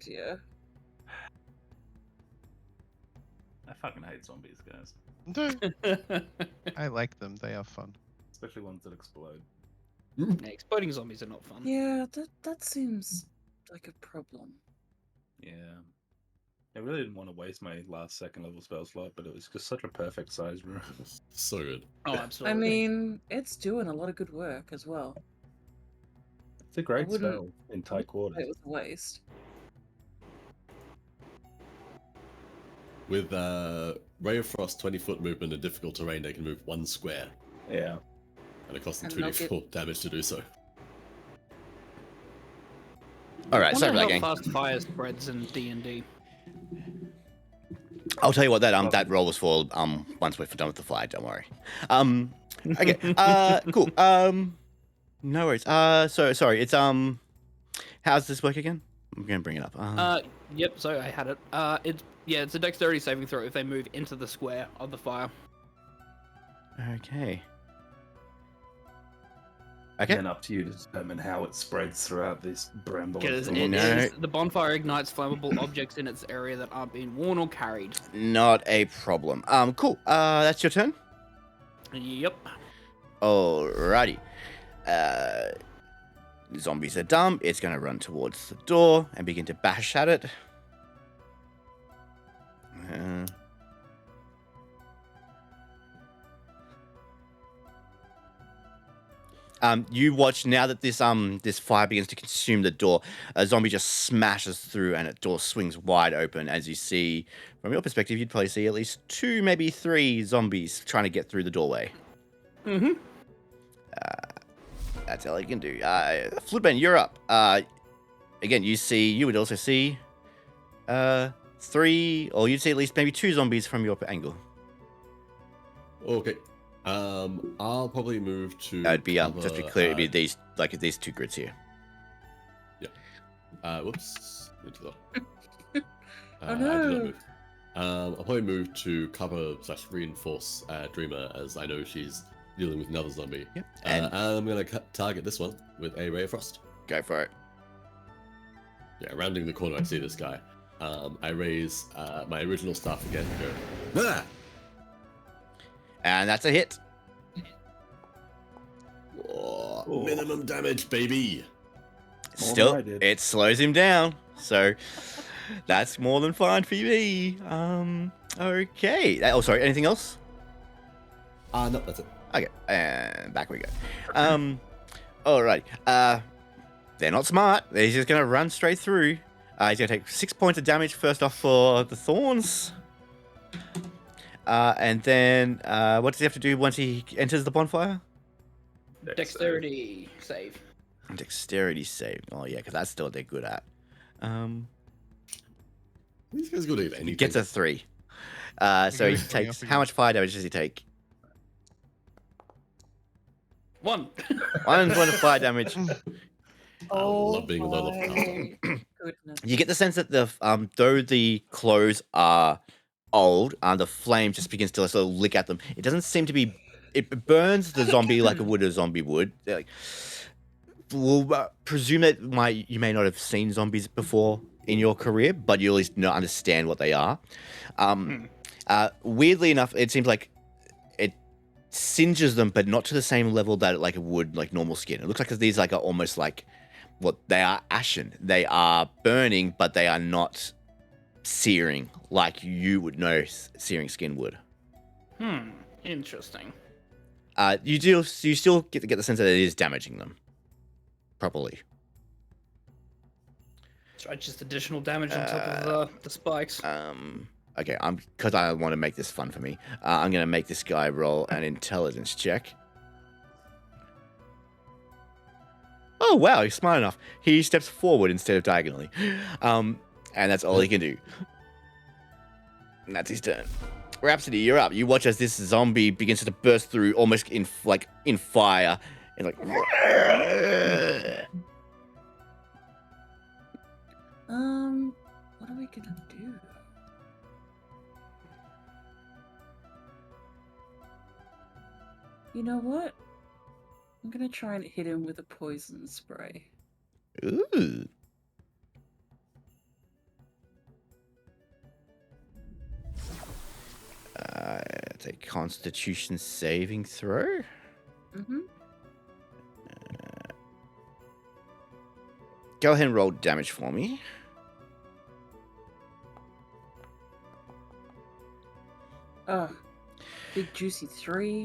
S3: Dear.
S4: I fucking hate zombies, guys.
S5: I like them. They are fun.
S4: Especially ones that explode.
S6: Yeah, exploding zombies are not fun.
S3: Yeah, that seems like a problem.
S4: Yeah. I really didn't want to waste my last second level spell slot, but it was just such a perfect size room.
S2: So good.
S6: Oh, absolutely.
S3: I mean, it's doing a lot of good work as well.
S4: It's a great
S3: wouldn't-
S4: spell in tight quarters.
S3: It was a waste.
S2: With Ray of Frost, 20-foot movement in difficult terrain, they can move 1 square,
S4: Yeah.
S2: and it costs them
S3: And they'll
S2: 24 damage to do so.
S1: All right. Sorry about that,
S6: how
S1: gang.
S6: fast fire spreads in D&D.
S1: I'll tell you what that roll was for. Once we're done with the fly, don't worry. Okay. Cool. No worries. So sorry. It's how's this work again? I'm gonna bring it up.
S6: Yep. So I had it. It's a dexterity saving throw if they move into the square of the fire.
S1: Okay.
S4: And
S1: Okay.
S4: then up to you to determine how it spreads throughout this bramble.
S6: Because
S4: of
S6: it
S1: No.
S6: is the bonfire ignites flammable objects in its area that aren't being worn or carried.
S1: Not a problem. Cool. That's your turn.
S6: Yep.
S1: Alrighty. Zombies are dumb. It's gonna run towards the door and begin to bash at it. You watch now that this fire begins to consume the door. A zombie just smashes through, and the door swings wide open. As you see, from your perspective, you'd probably see at least 2, maybe 3 zombies trying to get through the doorway.
S6: Mm-hmm.
S1: That's all you can do. Flutman, you're up. Again, you would also see 3, or you'd see at least maybe 2 zombies from your angle.
S2: Okay. I'll probably move to.
S1: That'd be just to be
S2: cover,
S1: clear, it'd be these 2 grids here.
S2: Whoops. Into that.
S3: Oh,
S2: I did
S3: no.
S2: not move. I'll probably move to cover / reinforce Dreamer, as I know she's dealing with another zombie.
S1: Yep.
S2: And
S1: And
S2: I'm gonna target this one with a Ray of Frost.
S1: go for it.
S2: Yeah, rounding the corner, I see this guy. I raise my original staff again and go, ah!
S1: And that's a hit.
S2: Oh,
S4: Oh.
S2: minimum damage, baby.
S4: More than
S1: Still,
S4: I did.
S1: it slows him down. So that's more than fine for me. Okay. Oh, sorry. Anything else?
S2: No, that's it.
S1: Okay. And back we go. Alright. They're not smart. They're just gonna run straight through. He's gonna take 6 points of damage first off for the thorns. And then what does he have to do once he enters the bonfire?
S6: Dexterity save.
S1: Dexterity save. Oh yeah, because that's still what they're good at.
S2: These guys good at anything.
S1: He gets a 3. So he
S5: Okay,
S1: takes.
S5: yeah,
S1: How much fire damage does he take?
S6: 1.
S1: 1 point of fire damage.
S2: I love being a low level
S3: my goodness.
S1: You get the sense that the though the clothes are old, the flame just begins to sort of lick at them. It doesn't seem to be. It burns the zombie like a zombie would. Like, we'll presume that you may not have seen zombies before in your career, but you at least not understand what they are. Weirdly enough, it seems like it singes them, but not to the same level that it would like normal skin. It looks like these are almost like what they are ashen. They are burning, but they are not searing like you would know searing skin would.
S6: Interesting.
S1: You still get the sense that it is damaging them properly.
S6: So just additional damage on top of the spikes.
S1: Okay, because I want to make this fun for me. I'm gonna make this guy roll an intelligence check. Oh wow, he's smart enough. He steps forward instead of diagonally, and that's all he can do. And that's his turn. Rhapsody, you're up. You watch as this zombie begins to burst through, almost in fire, and like.
S3: What are we gonna do? You know what? I'm gonna try and hit him with a poison spray.
S1: Ooh. It's a Constitution saving throw.
S3: Mm-hmm.
S1: Go ahead and roll damage for me.
S3: Oh, big juicy 3.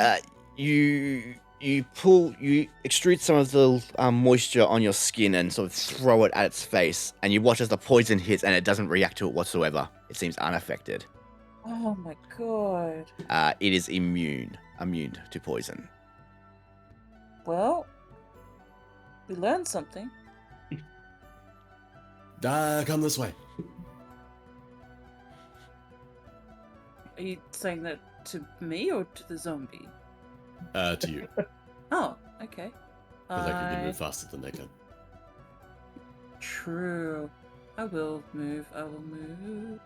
S1: You extrude some of the moisture on your skin and sort of throw it at its face, and you watch as the poison hits, and it doesn't react to it whatsoever. It seems unaffected.
S3: Oh my god.
S1: It is immune to poison.
S3: Well, we learned something.
S2: Come this way.
S3: Are you saying that to me or to the zombie?
S2: To you.
S3: Oh, okay.
S2: Because I can move faster than they can.
S3: True. I will move. If I will move.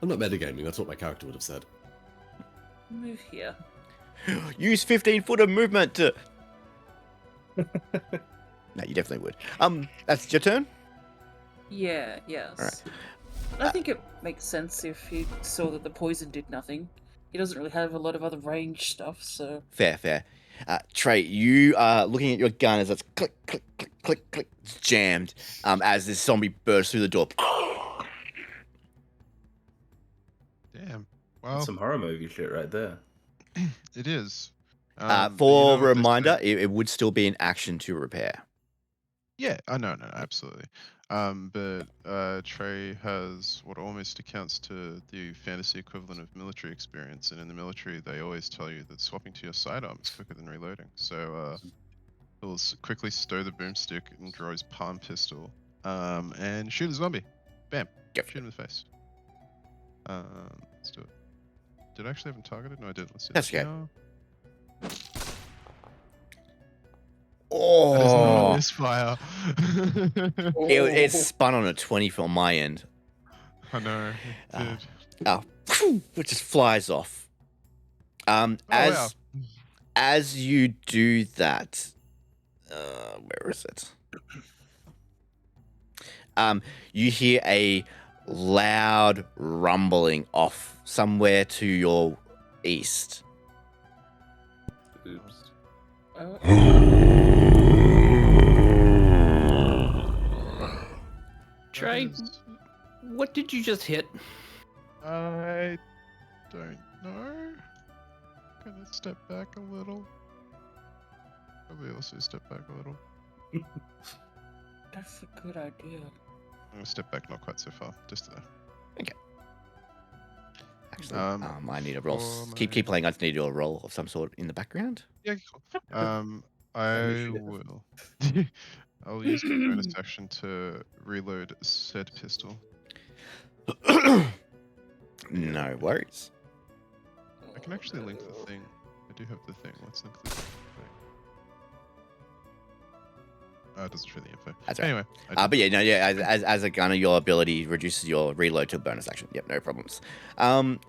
S2: I'm not metagaming, that's what my character would have said.
S3: Move here.
S1: Use 15 foot of movement to. No, you definitely would. That's your turn.
S3: Yeah, yes.
S1: Alright.
S3: I think it makes sense if he saw that the poison did nothing. He doesn't really have a lot of other range stuff, so...
S1: Fair. Trey, you are looking at your gun as it's click, click, click, click, click, it's jammed as this zombie bursts through the door.
S5: Damn.
S4: That's
S5: Well,
S4: some horror movie shit right there.
S5: it is.
S1: For
S5: But you know what they
S1: reminder,
S5: say-
S1: it would still be an action to repair.
S5: Yeah, no, absolutely. But Trey has what almost accounts to the fantasy equivalent of military experience, and in the military, they always tell you that swapping to your sidearm is quicker than reloading. So he'll quickly stow the boomstick and draw his palm pistol, and shoot a zombie. Bam!
S1: Yep.
S5: Shoot him in the face. Let's do it. Did I actually have him targeted? No, I didn't. Let's do
S1: That's
S5: this
S1: okay.
S5: now.
S1: Oh,
S5: That is not a misfire.
S1: it spun on a 20 from my end.
S5: I know. It did.
S1: It just flies off.
S5: wow.
S1: As you do that, where is it? You hear a loud rumbling off somewhere to your east.
S3: Oops.
S6: Trey,
S5: That
S6: what did you just hit?
S5: I don't know. Gonna step back a little. Probably also step back a little.
S3: That's a good idea.
S5: I'm gonna step back not quite so far, just there.
S1: Actually,
S5: Um,
S1: I need a roll.
S5: for
S1: Keep
S5: my-
S1: playing. I just need to do a roll of some sort in the background.
S5: Yeah, cool. I
S4: Initiative.
S5: will. I'll use my bonus action to reload said pistol.
S1: No worries.
S5: I can actually link the thing. I do have the thing. Let's link the thing. It doesn't show the info.
S1: That's right.
S5: Anyway. I
S1: But yeah, no, yeah. As a gunner, your ability reduces your reload to a bonus action. Yep, no problems.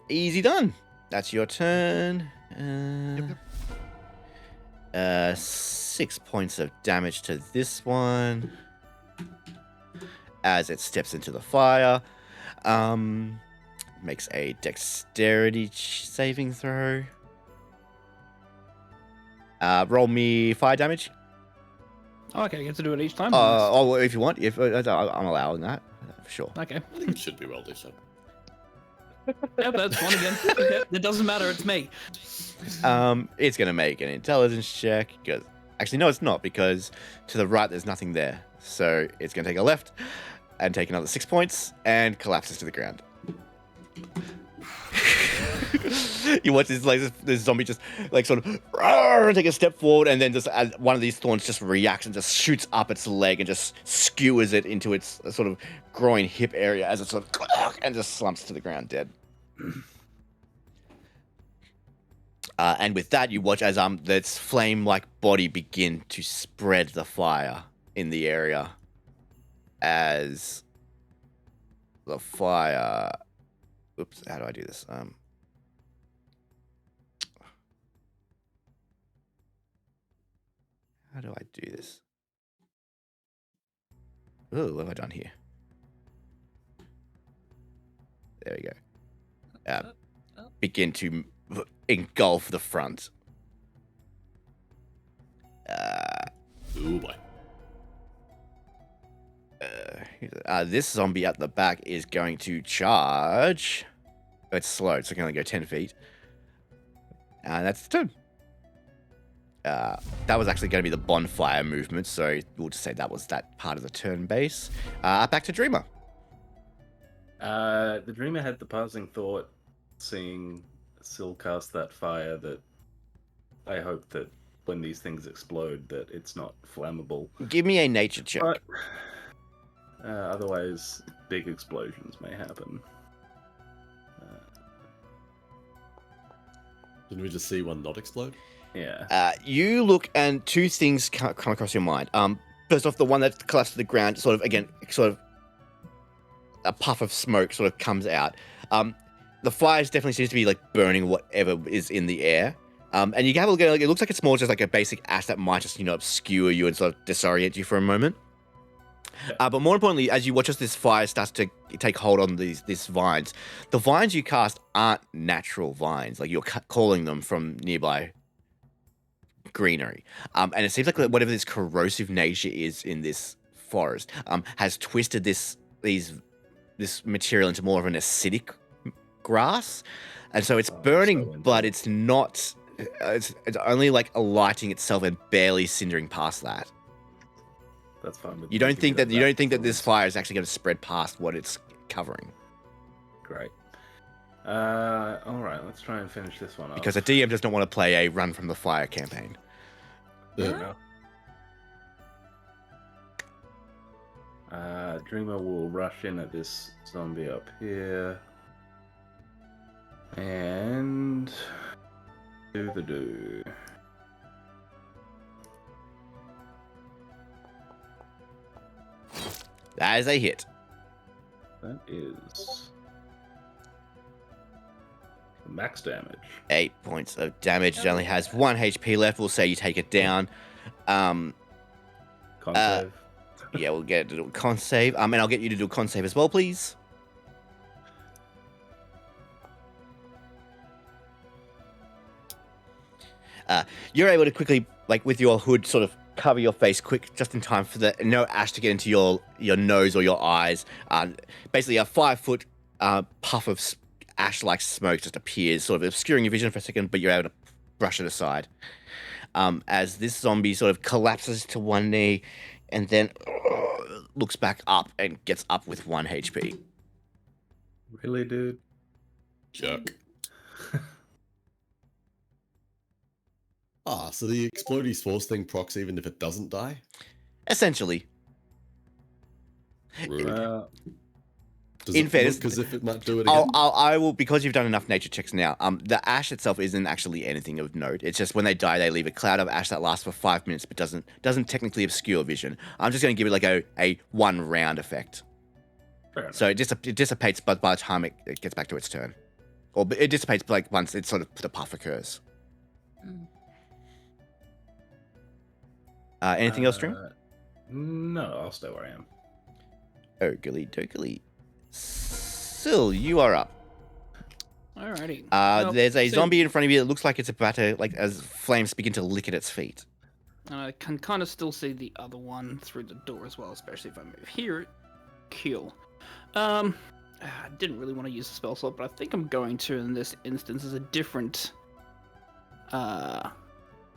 S1: Easy done. That's your turn.
S5: Yep.
S1: 6 points of damage to this one as it steps into the fire. Makes a dexterity saving throw. Roll me fire damage.
S6: Oh, okay, I get to do it each time.
S1: Oh, if you want, if I'm allowing that for sure.
S6: Okay.
S2: I think it should be rolled each time.
S6: Yeah, that's one again. Okay, it doesn't matter. It's me.
S1: It's gonna make an intelligence check. Because actually, no, it's not, because to the right there's nothing there. So it's gonna take a left and take another 6 points and collapses to the ground. You watch this zombie just sort of take a step forward, and then just as one of these thorns just reacts and just shoots up its leg and just skewers it into its sort of groin hip area as it sort of and just slumps to the ground dead. And with that, you watch as its flame-like body begin to spread the fire in the area as the fire. Oops, how do I do this? How do I do this? Ooh, what have I done here? There we go. Begin to engulf the front.
S2: Ooh boy.
S1: This zombie at the back is going to charge. It's slow, so it can only go 10 feet. And that's the turn. That was actually going to be the bonfire movement, so we'll just say that was that part of the turn base. Back to Dreamer.
S4: The dreamer had the passing thought, seeing Syl cast that fire, that I hope that when these things explode, that it's not flammable.
S1: Give me a nature check.
S4: But otherwise, big explosions may happen.
S2: Didn't we just see one not explode?
S4: Yeah.
S1: You look and two things come across your mind. First off, the one that collapsed to the ground, sort of a puff of smoke sort of comes out. The fire definitely seems to be like burning whatever is in the air. And you have a look at it, it looks like it's more just like a basic ash that might just, obscure you and sort of disorient you for a moment.
S4: Yeah.
S1: But more importantly, as you watch as this fire starts to take hold on these vines, the vines you cast aren't natural vines. Like, you're calling them from nearby greenery. And it seems like whatever this corrosive nature is in this forest has twisted this material into more of an acidic grass. And so it's burning, but it's not... It's only like alighting itself and barely cindering past that.
S4: That's fine. With
S1: You don't think that
S4: towards-
S1: this fire is actually going to spread past what it's covering,
S4: Great. All right, let's try and finish this one off.
S1: because a DM does not want to play a run from the fire campaign.
S2: Yeah.
S4: Dreamer will rush in at this zombie up here. And do the do.
S1: That is a hit.
S4: That is max damage.
S1: 8 points of damage. It only has 1 HP left. We'll say you take it down.
S4: Con save.
S1: Yeah, we'll get it to do a con save. And I'll get you to do a con save as well, please. You're able to quickly, like with your hood, sort of cover your face quick, just in time for the no ash to get into your nose or your eyes. Basically, a 5-foot puff of ash-like smoke just appears, sort of obscuring your vision for a second, but you're able to brush it aside. As this zombie sort of collapses to one knee, and then looks back up and gets up with 1 HP.
S4: Really, dude?
S2: Jerk. So the explodey force thing procs even if it doesn't die?
S1: Essentially.
S2: Rude. Does
S1: in
S2: it
S1: fairness,
S2: because if it might do it again?
S1: I will, because you've done enough nature checks now. The ash itself isn't actually anything of note. It's just when they die, they leave a cloud of ash that lasts for 5 minutes, but doesn't technically obscure vision. I'm just going to give it like a 1 round effect.
S4: Fair enough.
S1: So it dissipates, but by the time it gets back to its turn, or it dissipates like once it sort of the puff occurs. Anything else, Dream?
S4: No, I'll stay where I am.
S1: Ogly doggly. Syl, you are up.
S6: Alrighty.
S1: There's a
S6: so-
S1: zombie in front of you that looks like it's about to, like, as flames begin to lick at its feet.
S6: And I can kind of still see the other one through the door as well, especially if I move here. Cool. I didn't really want to use the spell slot, but I think I'm going to in this instance as a different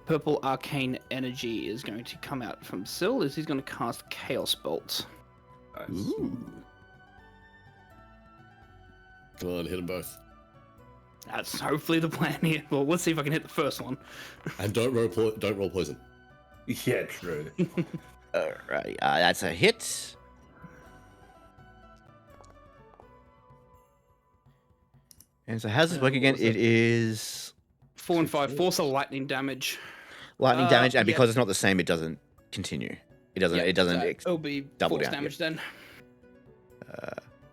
S6: purple arcane energy is going to come out from Syl, is he's going to cast Chaos Bolt.
S4: Nice.
S1: Ooh.
S2: Come on, hit them both.
S6: That's hopefully the plan here. Well, let's see if I can hit the first one.
S2: And don't roll poison.
S4: Yeah, true.
S1: Alright, that's a hit. And so how's this work again?
S6: what was
S1: It is
S6: 4 and 5 force of lightning damage.
S1: lightning damage, and
S6: yeah.
S1: because it's not the same, it doesn't continue. It doesn't.
S6: Yeah,
S1: It doesn't.
S6: so it'll be
S1: double
S6: force
S1: down,
S6: damage then.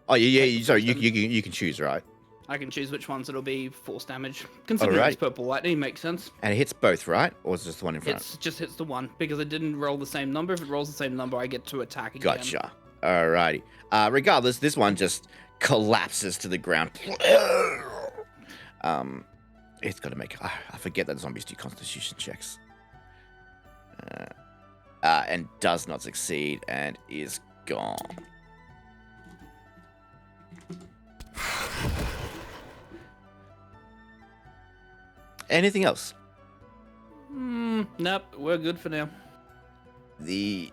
S1: Oh yeah. Sorry,
S6: force
S1: you can choose, right?
S6: I can choose which ones it'll be force damage. Considering
S1: Alright.
S6: it's purple lightning, makes sense.
S1: And it hits both, right? Or is it just the one in front?
S6: It just hits the one because it didn't roll the same number. If it rolls the same number, I get to attack again.
S1: Gotcha. Alrighty. Regardless, this one just collapses to the ground. It's got to make. I forget that zombies do Constitution checks. And does not succeed and is gone. Anything else?
S6: Nope, we're good for now.
S1: The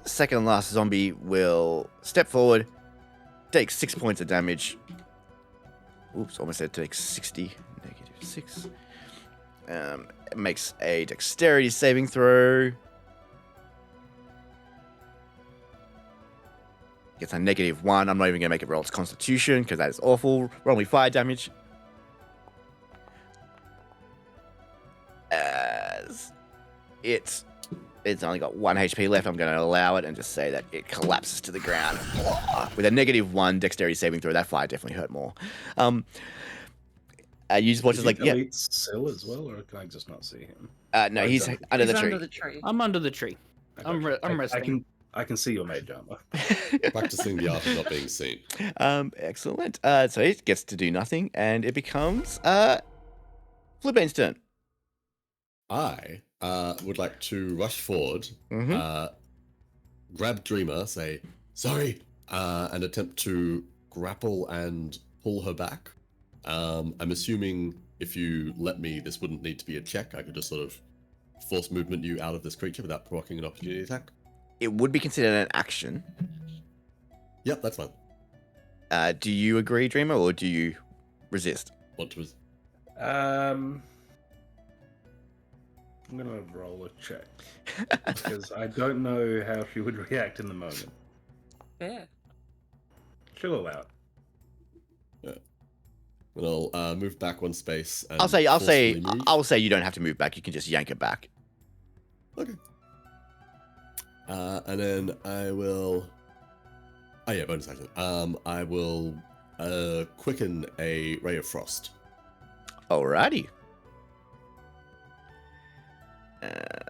S1: second and last zombie will step forward, take 6 points of damage. Oops, almost said take 60. -6. It makes a dexterity saving throw. Gets a -1. I'm not even going to make it roll its constitution because that is awful. Roll me fire damage. As it's only got 1 HP left, I'm going to allow it and just say that it collapses to the ground with a -1 dexterity saving throw. That fire definitely hurt more. You just watch
S4: Is
S1: it like,
S4: he
S1: yeah.
S4: elite Syl as well, or can I just not see him?
S1: No, he's under the
S7: He's
S1: tree.
S7: under the tree.
S6: I'm under the tree. I'm resting.
S4: I can see your mage armor.
S2: Practicing the art of not being seen.
S1: Excellent. So it gets to do nothing, and it becomes Flipbane's turn.
S2: I would like to rush forward, grab Dreamer, say, sorry, and attempt to grapple and pull her back. I'm assuming if you let me, this wouldn't need to be a check. I could just sort of force movement you out of this creature without provoking an opportunity attack.
S1: It would be considered an action.
S2: Yep, that's fine.
S1: Do you agree, Dreamer, or do you resist?
S2: Want to...
S4: I'm gonna roll a check because I don't know how she would react in the moment.
S7: Yeah.
S4: She'll allow it.
S2: And I'll move back 1 space. And
S1: I'll say
S2: forcefully move.
S1: I'll say you don't have to move back. You can just yank it back.
S2: Okay. And then I will... Oh yeah, bonus action. I will quicken a Ray of Frost.
S1: Alrighty. A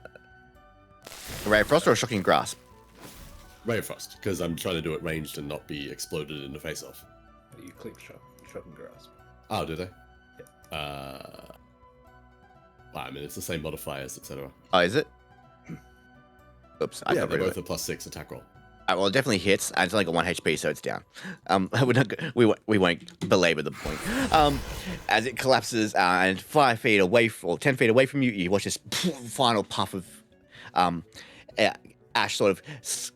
S1: Ray of Frost or a Shocking Grasp?
S2: Ray of Frost, because I'm trying to do it ranged and not be exploded in the face off.
S4: You click shock and grasp.
S2: Oh, did I? Yeah. Well, I mean, it's the same modifiers, etc.
S1: Oh, is it? Oops, I
S2: Yeah,
S1: got
S2: they're
S1: rid of
S2: both
S1: it.
S2: a +6 attack roll.
S1: Well, it definitely hits, and it's only got 1 HP, so it's down. We won't belabor the point. As it collapses and 5 feet away, or 10 feet away from you, you watch this final puff of ash sort of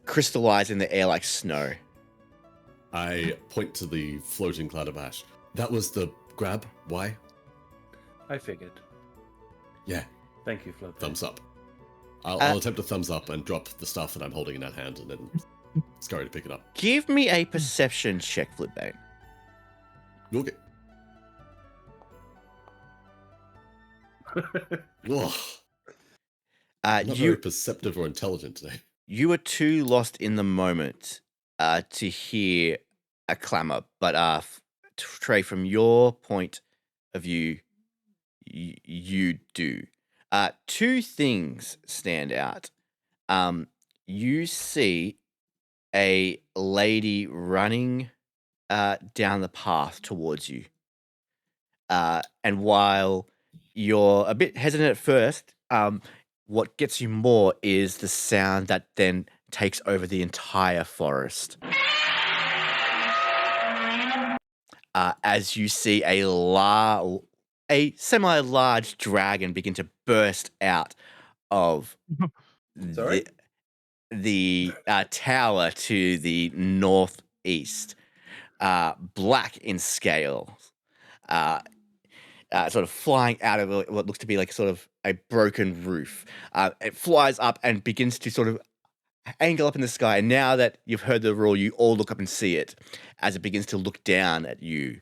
S1: crystallize in the air like snow.
S2: I point to the floating cloud of ash. That was the grab. Why?
S4: I figured.
S2: Yeah,
S4: Thank you, Float.
S2: thumbs up. I'll attempt a thumbs up and drop the stuff that I'm holding in that hand and then scurry to pick it up.
S1: Give me a perception check, Flipbane.
S2: Okay. Whoa. I'm not very perceptive or intelligent today.
S1: You were too lost in the moment to hear a clamor, but Trey, from your point of view, you do. Two things stand out. You see a lady running down the path towards you. And while you're a bit hesitant at first, what gets you more is the sound that then takes over the entire forest. As you see a semi-large dragon begin to burst out of
S4: Sorry?
S1: the tower to the northeast, black in scale, sort of flying out of what looks to be like sort of a broken roof. It flies up and begins to sort of angle up in the sky. And now that you've heard the roar, you all look up and see it as it begins to look down at you.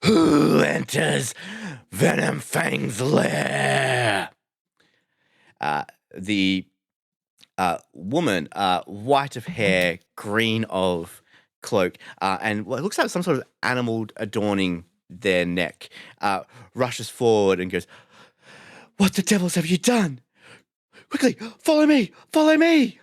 S1: Who enters Venom Fang's lair? The woman, white of hair, green of cloak, and what looks like some sort of animal adorning their neck, rushes forward and goes, "What the devils have you done? Quickly, follow me! Follow me!"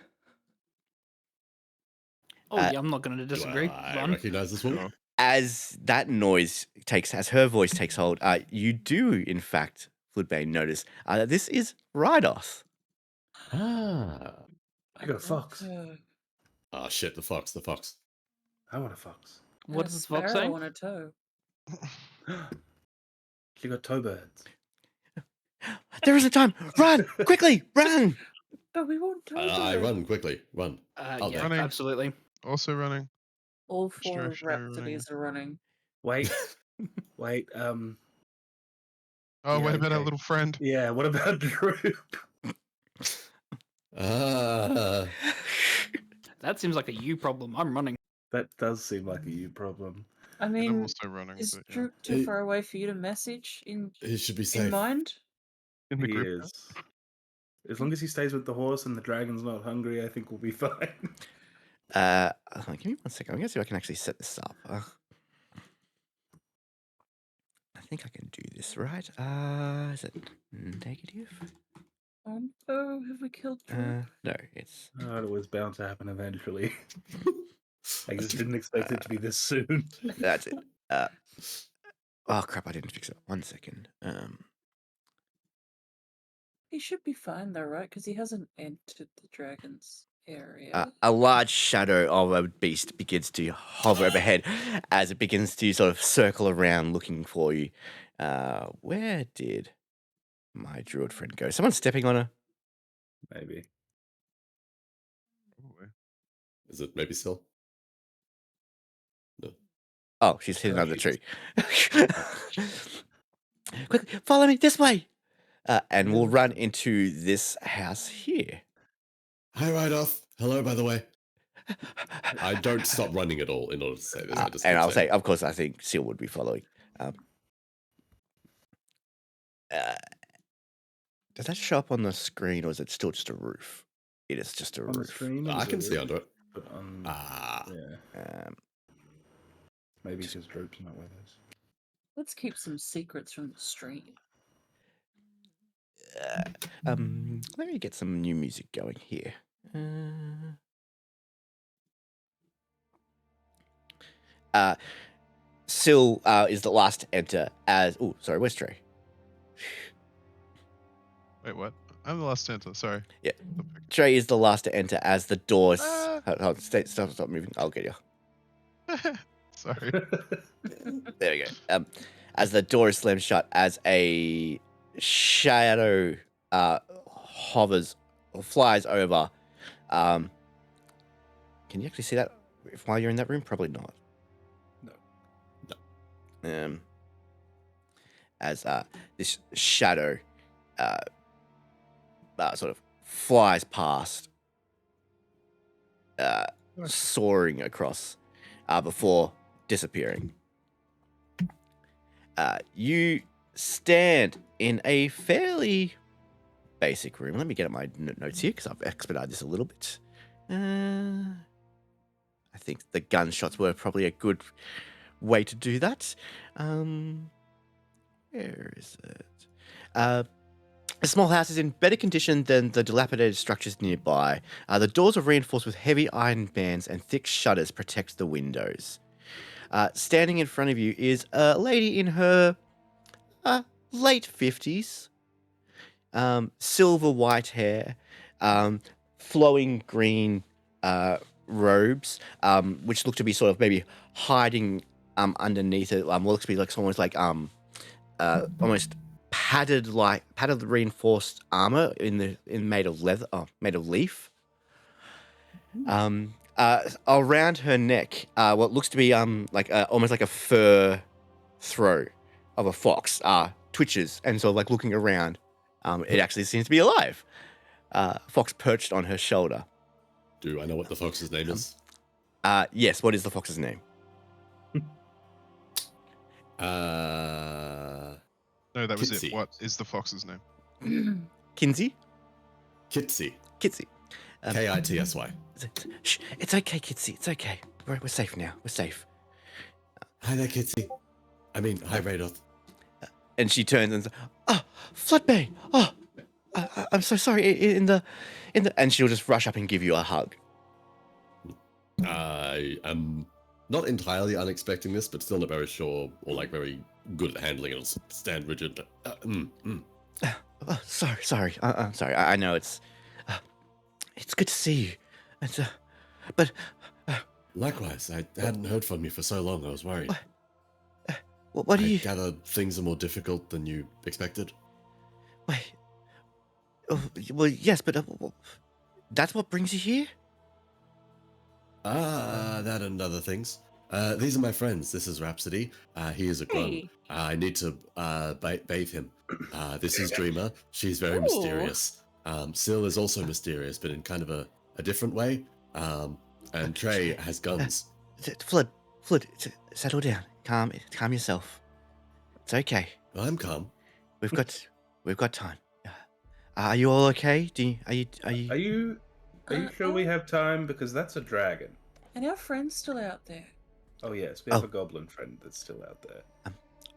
S6: Oh yeah, I'm not going to disagree.
S2: I
S6: Run.
S2: recognize this woman.
S1: As that noise as her voice takes hold, you do, in fact, Floodbane, notice that this is Rydos.
S2: Ah.
S4: I got a fox.
S2: Oh shit, the fox.
S4: I want a fox.
S6: What
S3: A
S6: does the fox
S3: sparrow
S6: say?
S3: on a toe.
S4: She got toe birds.
S1: There isn't time. Run quickly, run!
S3: But we won't toe
S2: I
S3: bird.
S2: run quickly. Run. Out
S6: Yeah,
S2: there.
S5: Running.
S6: absolutely.
S5: Also running.
S3: All 4
S5: Distraction,
S3: Rhapsodies are running.
S4: Wait, wait.
S5: Oh,
S4: Yeah,
S5: what about our
S4: okay.
S5: little friend?
S4: Yeah. What about Droop?
S2: Ah.
S6: That seems like a you problem. I'm running.
S4: That does seem like a you problem.
S3: I
S5: And I'm
S3: mean,
S5: also running.
S3: is
S5: but, yeah.
S3: Droop too
S2: Hey.
S3: far away for you to message in
S2: He should be safe.
S3: mind?
S5: In the
S4: He
S5: group.
S4: is. As long as he stays with the horse and the dragon's not hungry, I think we'll be fine.
S1: Give me 1 second. I'm gonna see if I can actually set this up. I think I can do this right. Is it negative?
S3: Oh, have we killed Droop?
S1: No, it's
S4: It was bound to happen eventually. I just didn't expect it to be this soon.
S1: that's it. Oh crap! I didn't fix it. 1 second.
S3: He should be fine though, right? Because he hasn't entered the dragon's area.
S1: A large shadow of a beast begins to hover overhead as it begins to sort of circle around looking for you. Where did my druid friend go? Someone's stepping on her.
S4: Maybe.
S5: Probably.
S2: Is it maybe still? No.
S1: Oh, she's hidden
S4: Oh,
S1: under the
S4: she's
S1: tree. Quickly, follow me this way. And we'll run into this house here.
S2: Hi, Rydoff. Hello, by the way. I don't stop running at all in order to say this. I just
S1: And
S2: keep
S1: I'll say,
S2: saying,
S1: of course, I think Seal would be following. Does that show up on the screen, or is it still just a roof? It is just a
S4: On the
S1: roof.
S4: screen.
S2: I
S4: it's
S2: can
S4: a
S2: see
S4: roof,
S2: under it.
S4: But on,
S2: Ah.
S4: yeah, maybe because Droop's not with us.
S3: Let's keep some secrets from the stream.
S1: Let me get some new music going here. Syl is the last to enter as. Oh, sorry, where's Trey?
S5: Wait, what? I'm the last to enter. Sorry.
S1: Yeah. Trey is the last to enter as the doors.
S5: Ah.
S1: Hold on, stop moving. I'll get you.
S5: Sorry.
S1: There we go. As the door is slammed shut, as a shadow hovers or flies over. Can you actually see that while you're in that room? Probably not. No. As this shadow sort of flies past, soaring across before disappearing. You stand in a fairly basic room. Let me get my notes here because I've expedited this a little bit. I think the gunshots were probably a good way to do that. Where is it? The small house is in better condition than the dilapidated structures nearby. The doors are reinforced with heavy iron bands and thick shutters protect the windows. Standing in front of you is a lady in her late 50s. Silver white hair, flowing green robes, which look to be sort of maybe hiding underneath it. What looks to be like almost like almost padded reinforced armor made of leather, made of leaf. Around her neck, what looks to be almost like a fur throw of a fox twitches and sort of like looking around. It actually seems to be alive. Fox perched on her shoulder.
S2: Do I know what the fox's name is?
S1: Yes. What is the fox's name?
S5: No, that was
S2: Kitsy.
S5: it. What is the fox's name?
S1: Kinsey?
S2: Kitsy.
S1: Kitsy.
S2: Kitsy.
S1: Shh, it's okay, Kitsy. It's okay. We're safe now. We're safe.
S2: Hi there, Kitsy. I mean, hi, Radoth.
S1: And she turns and says, "Oh, Floodbane! Oh, I'm so sorry. And she'll just rush up and give you a hug.
S2: I am not entirely unexpecting this, but still not very sure or like very good at handling it. I'll stand rigid.
S1: Oh, sorry. I'm sorry. I know it's good to see you. It's but
S2: Likewise, I hadn't heard from you for so long. I was worried.
S1: what do
S2: I
S1: you?
S2: gather things are more difficult than you expected.
S1: Wait. Oh, well, yes, but that's what brings you here.
S2: That and other things. These are my friends. This is Rhapsody. He is a glum.
S3: Hey.
S2: I need to bathe him. This is Dreamer. She's very mysterious. Syl is also mysterious, but in kind of a different way. And Trey has guns.
S1: Flood, settle down. Calm yourself. It's okay.
S2: Well, I'm calm.
S1: We've got time. Are you all okay? Are you?
S4: Are you sure we have time? Because that's a dragon.
S3: And our friend's still out there.
S4: Oh yes, we have a goblin friend that's still out there.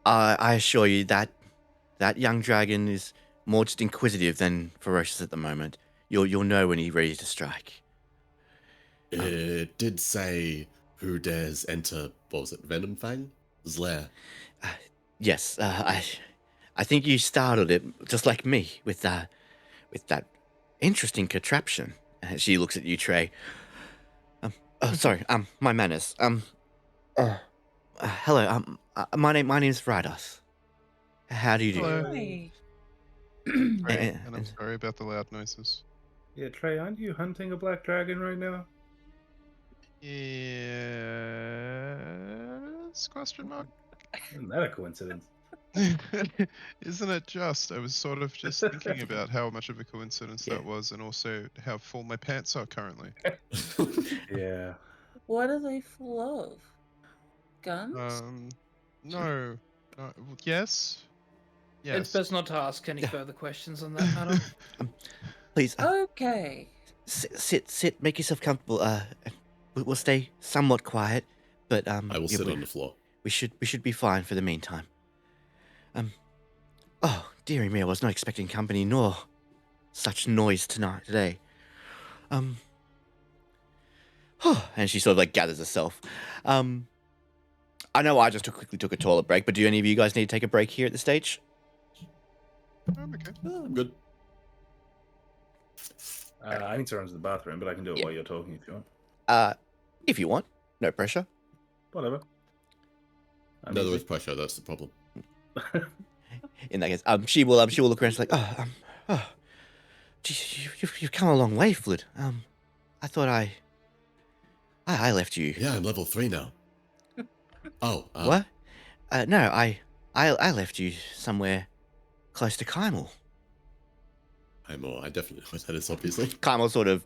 S1: I assure you that young dragon is more just inquisitive than ferocious at the moment. You'll know when he's ready to strike.
S2: It did say who dares enter, what was it, Venomfang's lair?
S1: Yes, I think you startled it just like me with that interesting contraption. She looks at you, Trey. Sorry. My manners. Hello. My name's Rados. How do you do?
S5: Hello.
S3: Hey.
S5: Right, and I'm sorry about the loud noises.
S4: Yeah, Trey, aren't you hunting a black dragon right now?
S5: Yes? Question mark?
S4: Isn't that a coincidence?
S5: Isn't it just? I was sort of just thinking about how much of a coincidence that was, and also how full my pants are currently.
S4: Yeah.
S3: What are they full of? Guns?
S5: No. Well, yes.
S6: It's
S5: Yes.
S6: best not to ask any further questions on that matter.
S1: Please,
S3: Okay.
S1: sit, make yourself comfortable. We'll stay somewhat quiet, but
S2: I will sit on the floor.
S1: We should be fine for the meantime. Oh, dearie me, I was not expecting company nor such noise today. And she sort of like gathers herself. I know I just quickly took a toilet break, but do any of you guys need to take a break here at this stage?
S5: Okay.
S2: Oh, I'm good.
S4: I need to run to the bathroom, but I can do it
S1: Yeah.
S4: while you're talking if you want.
S1: If you want, no pressure.
S4: Whatever. I'm
S2: Neither
S4: easy.
S2: with pressure, that's the problem.
S1: In that case, she will look around. She's like, geez, you've come a long way, Flood. I thought I left you.
S2: Yeah, I'm level 3 now. Oh,
S1: What? No, I left you somewhere close to Kymel.
S2: I definitely know what that is, obviously.
S1: Kymel's sort of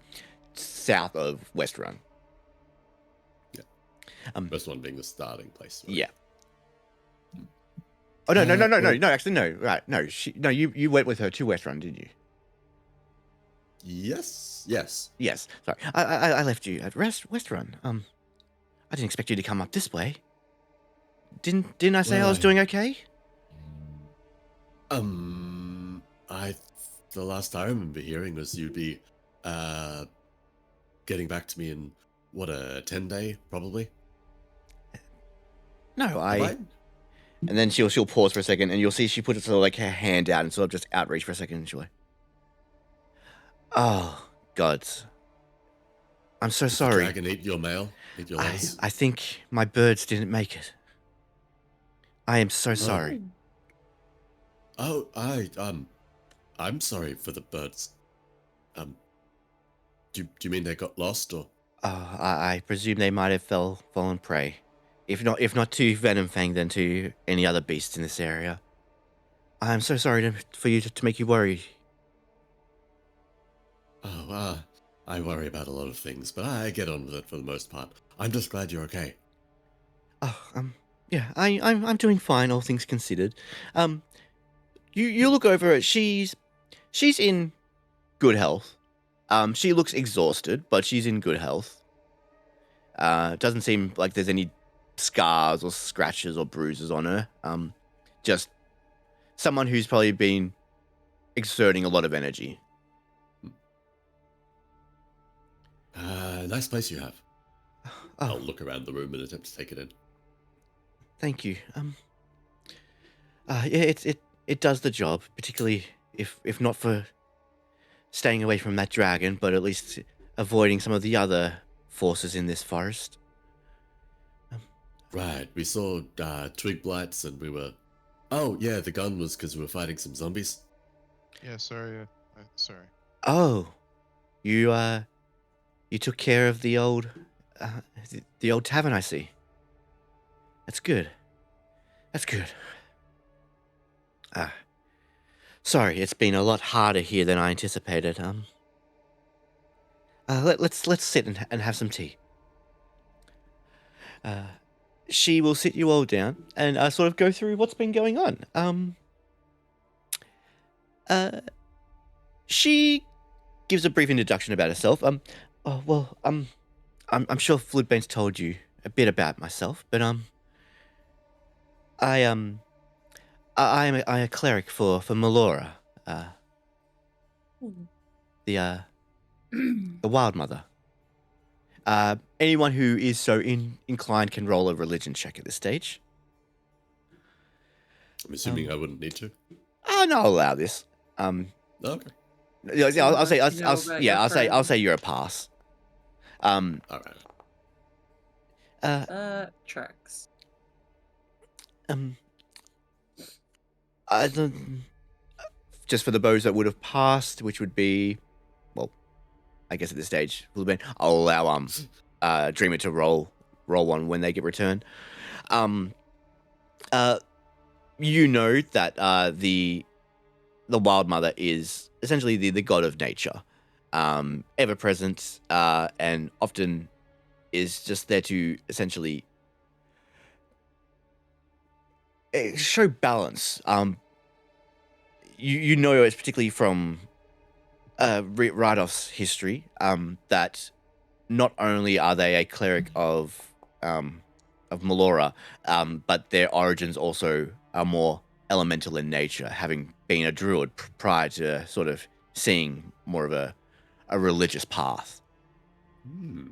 S1: south of Westrun.
S2: First one being the starting place. Right?
S1: Yeah. Oh no!
S2: well-
S1: Actually, no. Right? No, you went with her to Westrun, didn't you?
S2: Yes.
S1: Yes. Sorry, I left you at Westrun. I didn't expect you to come up this way. Didn't I say I was doing okay?
S2: The last I remember hearing was you'd be, getting back to me in, what, a 10-day, probably?
S1: No,
S2: Have
S1: And then she'll pause for a second, and you'll see she puts sort of like her hand out and sort of just outreach for a second, and she'll like, "Oh, gods, I'm so
S2: Did the
S1: sorry.
S2: dragon eat your mail? Eat your legs?
S1: I think my birds didn't make it. I am so sorry.
S2: Oh, I'm sorry for the birds. Do you mean they got lost, or?
S1: I presume they might have fallen prey. If not to Venomfang, then to any other beasts in this area. I'm so sorry for you to make you worry.
S2: Oh, I worry about a lot of things, but I get on with it for the most part. I'm just glad you're okay.
S1: Oh, yeah, I'm doing fine, all things considered. You look over her. She's in good health. She looks exhausted, but she's in good health. Doesn't seem like there's any scars or scratches or bruises on her. Just someone who's probably been exerting a lot of energy.
S2: Nice place you have.
S1: Oh,
S2: I'll look around the room and attempt to take it in.
S1: thank you. Yeah, it does the job, particularly if not for staying away from that dragon, but at least avoiding some of the other forces in this forest.
S2: Right, we saw twig blights and we were... Oh, yeah, the gun was because we were fighting some zombies.
S5: Yeah, sorry. Sorry.
S1: Oh, you took care of the old tavern, I see. That's good. Sorry, it's been a lot harder here than I anticipated. Let's sit and have some tea. She will sit you all down and sort of go through what's been going on. She gives a brief introduction about herself. I'm sure Floodbane's told you a bit about myself, but I am a cleric for Melora, the Wild Mother. Anyone who is so inclined can roll a religion check at this stage.
S2: I'm assuming I wouldn't need to.
S1: Oh no, I'll allow this.
S2: Okay.
S1: Yeah, I'll say,
S3: You know about your
S1: I'll
S3: friend.
S1: say you're a pass.
S2: All right.
S3: Tracks.
S1: Just for the bows that would have passed, which would be, well, I guess at this stage, I'll allow Dreamer to roll one when they get returned. You know that the Wild Mother is essentially the god of nature, ever present, and often is just there to essentially show balance. You know it's particularly from Radoff's history, that not only are they a cleric of Melora, but their origins also are more elemental in nature, having been a druid prior to sort of seeing more of a a religious path.
S2: Hmm.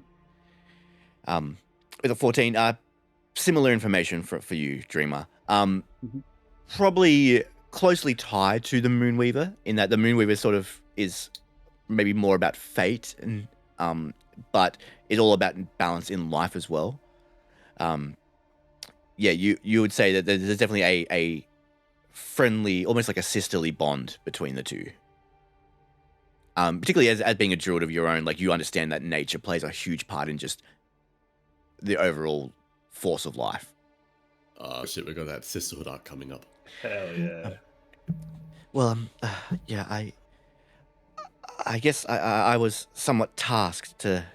S1: With a 14, similar information for you, Dreamer.
S4: Mhm.
S1: Probably closely tied to the Moonweaver, in that the Moonweaver sort of is maybe more about fate, and but it's all about balance in life as well. Yeah, you would say that there's definitely a friendly, almost like a sisterly bond between the two. Particularly as being a druid of your own, like you understand that nature plays a huge part in just the overall force of life.
S2: Oh shit, we got that sisterhood arc coming up.
S4: Hell yeah.
S1: Well, yeah, I guess I was somewhat tasked to,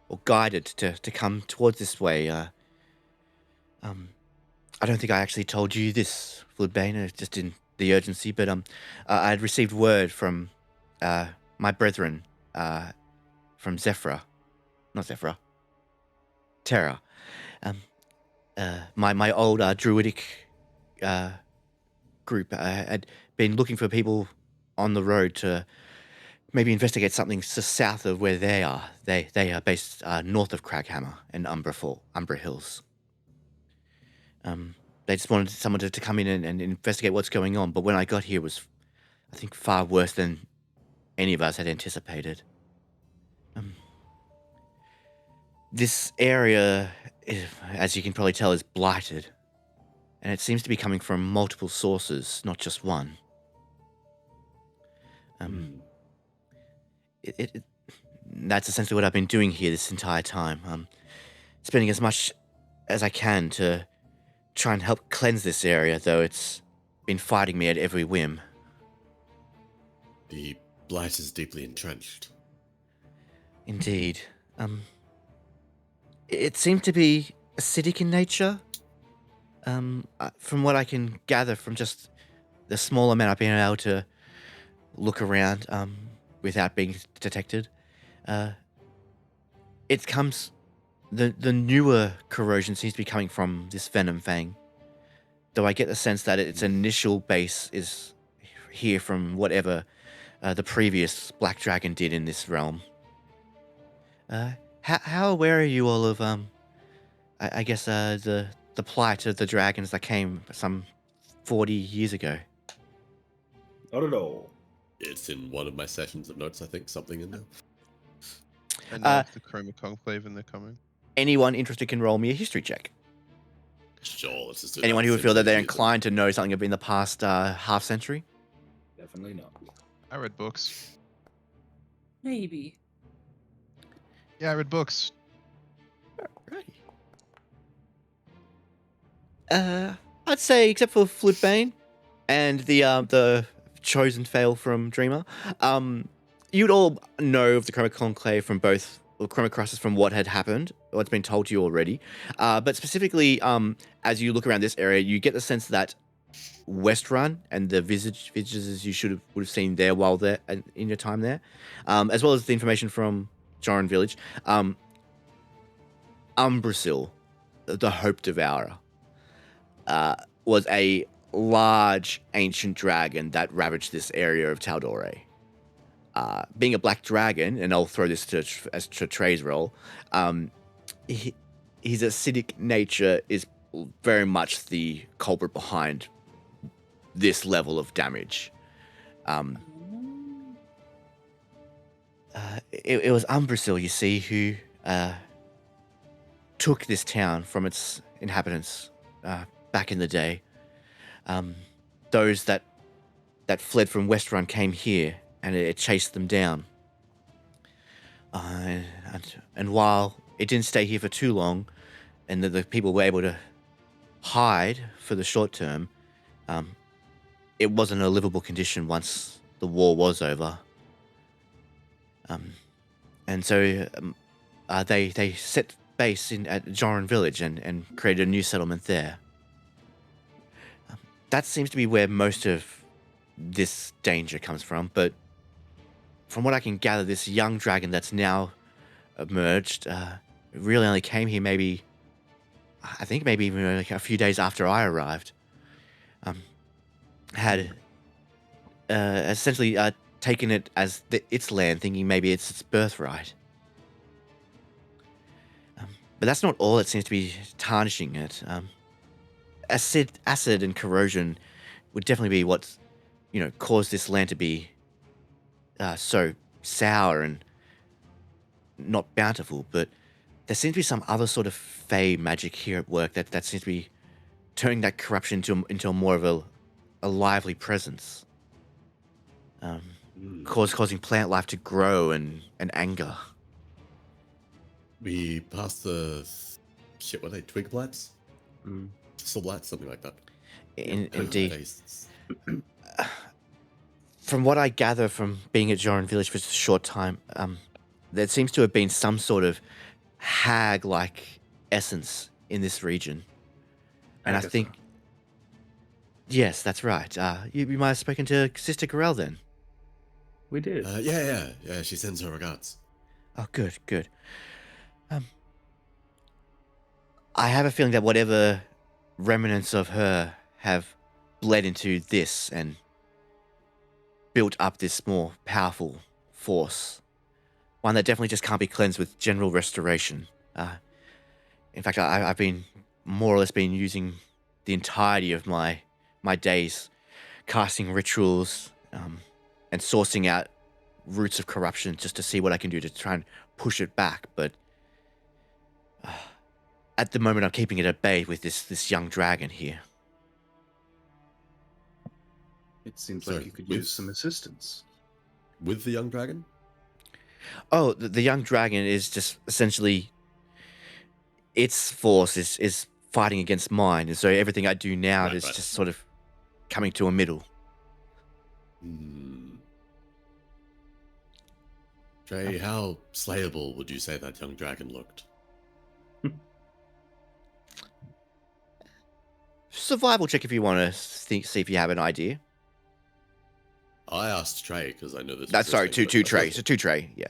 S1: or guided to come towards this way. I don't think I actually told you this, Floodbane, just in the urgency, but I had received word from my brethren from Terra. My old druidic group had been looking for people on the road to maybe investigate something south of where they are. They are based north of Craghammer and Umbra Hills. They just wanted someone to come in and investigate what's going on. But when I got here, it was, I think, far worse than any of us had anticipated. This area, as you can probably tell, is blighted. And it seems to be coming from multiple sources, not just one. That's essentially what I've been doing here this entire time. Spending as much as I can to try and help cleanse this area, though it's been fighting me at every whim.
S2: The blight is deeply entrenched.
S1: Indeed. It seemed to be acidic in nature. From what I can gather from just the small amount I've been able to look around without being detected, it comes. The newer corrosion seems to be coming from this venom fang, though I get the sense that its initial base is here from whatever the previous Black Dragon did in this realm. How aware are you all of I guess the plight of the dragons that came some 40 years ago?
S4: Not at all.
S2: It's in one of my sessions of notes, I think, something in there.
S5: And now it's the Chroma Conclave and they're coming.
S1: Anyone interested can roll me a history check.
S2: Sure, let's just do
S1: Anyone
S2: that.
S1: who would feel that they're
S2: Since we
S1: inclined to know something in the past half century?
S4: Definitely not.
S5: I read books.
S3: Maybe.
S5: Yeah, I read books.
S1: Right. I'd say, except for Floodbane and the chosen fail from Dreamer, you'd all know of the Chroma Conclave from both, or Chroma Crosses from what had happened, what's been told to you already. But specifically, as you look around this area, you get the sense that Westrun and the visages you would have seen there while there in your time there, as well as the information from Joran Village, Umbrasil, the Hope Devourer, was a large ancient dragon that ravaged this area of Taldore. Being a black dragon, and I'll throw this as to Trey's role, his acidic nature is very much the culprit behind this level of damage. It was Umbrasil, you see, who took this town from its inhabitants back in the day. Those that fled from Westrun came here, and it chased them down. And while it didn't stay here for too long, and the people were able to hide for the short term, it wasn't a livable condition once the war was over. And so they set base at Joran Village and created a new settlement there. That seems to be where most of this danger comes from, but from what I can gather, this young dragon that's now emerged really only came here maybe even like a few days after I arrived. Had essentially taken it as its land, thinking maybe it's its birthright. But that's not all that seems to be tarnishing it. Acid and corrosion would definitely be what's, caused this land to be so sour and not bountiful. But there seems to be some other sort of fey magic here at work that seems to be turning that corruption into a more of a lively presence, causing plant life to grow and anger.
S2: We passed the shit. What are they? Twig blights?
S4: Mm.
S2: Thistle blights, something like that.
S1: Indeed.
S2: Tastes.
S1: From what I gather from being at Joran Village for just a short time, there seems to have been some sort of hag-like essence in this region. And I think... Yes, that's right. You might have spoken to Sister Corell then.
S4: We did.
S2: Yeah. She sends her regards.
S1: Oh, good. I have a feeling that whatever remnants of her have bled into this and built up this more powerful force. One that definitely just can't be cleansed with general restoration. In fact, I've been more or less been using the entirety of my days casting rituals and sourcing out roots of corruption just to see what I can do to try and push it back. But at the moment, I'm keeping it at bay with this young dragon here.
S4: It seems
S2: Sorry,
S4: like you could
S2: with-
S4: use some assistance.
S2: With the young dragon?
S1: Oh, the young dragon is just essentially its force is fighting against mine, and so everything I do now
S2: Right,
S1: is
S2: right.
S1: just sort of coming to a middle.
S2: Trey, how slayable would you say that young dragon looked?
S1: Survival check if you want to see if you have an idea.
S2: I asked Trey because I know this.
S1: That's sorry, two tray. So 2 tray, yeah.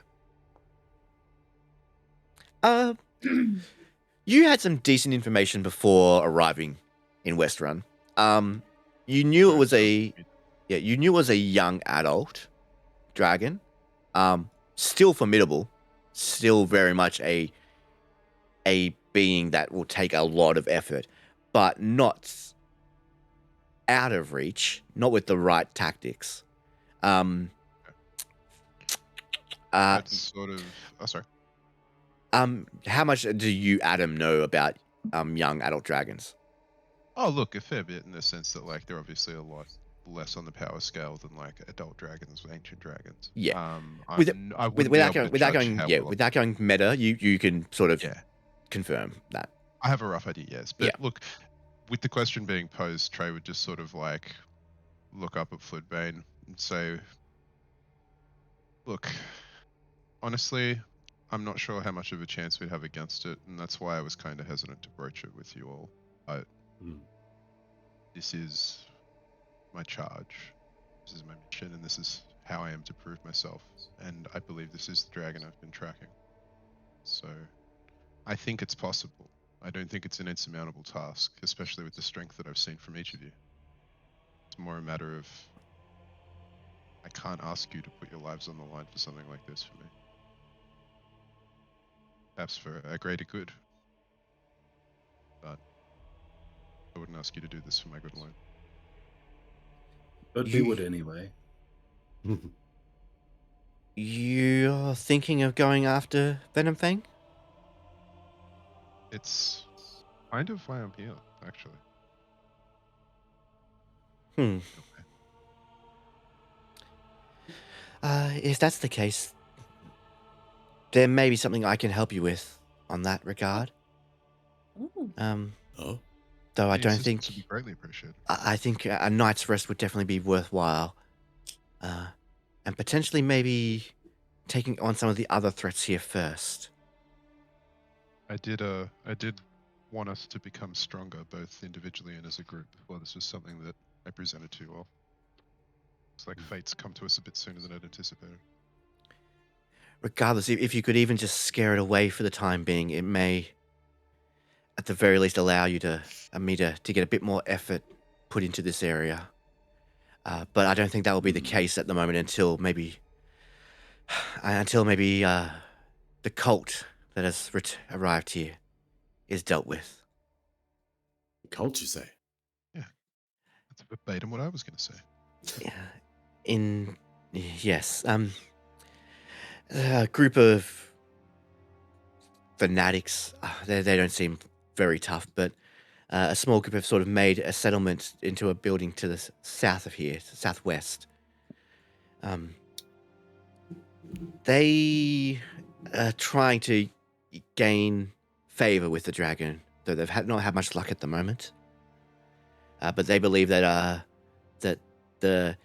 S1: You had some decent information before arriving in Westrun. You knew it was a young adult dragon. Still formidable, still very much a being that will take a lot of effort, but not out of reach, not with the right tactics.
S5: That's sort of. Oh, sorry.
S1: How much do you, Adam, know about young adult dragons?
S5: Oh, look, a fair bit in the sense that like they're obviously a lot less on the power scale than like adult dragons, ancient dragons.
S1: Yeah.
S5: I wouldn't be
S1: Without
S5: able to
S1: without
S5: judge
S1: going
S5: how
S1: yeah,
S5: well-
S1: without going meta, you can sort of
S5: Yeah.
S1: confirm that.
S5: I have a rough idea, yes. But
S1: Yeah.
S5: look, with the question being posed, Trey would just sort of like look up at Floodbane and say, look, honestly, I'm not sure how much of a chance we'd have against it, and that's why I was kind of hesitant to broach it with you all. But this is my charge. This is my mission, and this is how I am to prove myself. And I believe this is the dragon I've been tracking. So I think it's possible. I don't think it's an insurmountable task, especially with the strength that I've seen from each of you. It's more a matter of I can't ask you to put your lives on the line for something like this for me. Perhaps for a greater good. But I wouldn't ask you to do this for my good alone.
S4: But we would anyway.
S1: You're thinking of going after Venom Fang?
S5: It's kind of why I'm here, actually.
S1: If that's the case, there may be something I can help you with on that regard.
S3: Ooh.
S2: Oh,
S1: Though I
S5: The
S1: don't
S5: assistance
S1: think
S5: would be greatly appreciated.
S1: I think a night's rest would definitely be worthwhile, and potentially maybe taking on some of the other threats here first.
S5: I did want us to become stronger, both individually and as a group. Well, this was something that I presented to you all. It's like fate's come to us a bit sooner than I'd anticipated.
S1: Regardless, if you could even just scare it away for the time being, it may, at the very least, allow you to me to get a bit more effort put into this area. But I don't think that will be the case at the moment until maybe the cult that has arrived here is dealt with.
S2: Cult, you say?
S5: That's verbatim what I was going to say.
S1: Yes, a group of fanatics. They don't seem very tough, but a small group have sort of made a settlement into a building to the south of here, southwest. They are trying to gain favor with the dragon, though they've not had much luck at the moment. But they believe that that the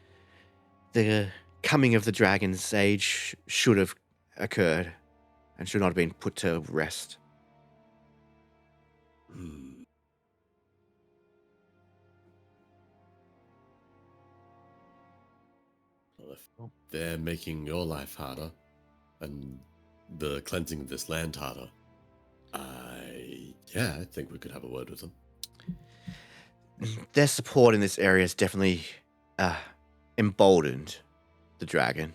S1: coming of the dragon's age should have occurred and should not have been put to rest.
S2: Hmm. Well, if they're making your life harder and the cleansing of this land harder, I think we could have a word with them.
S1: Their support in this area has definitely emboldened the dragon.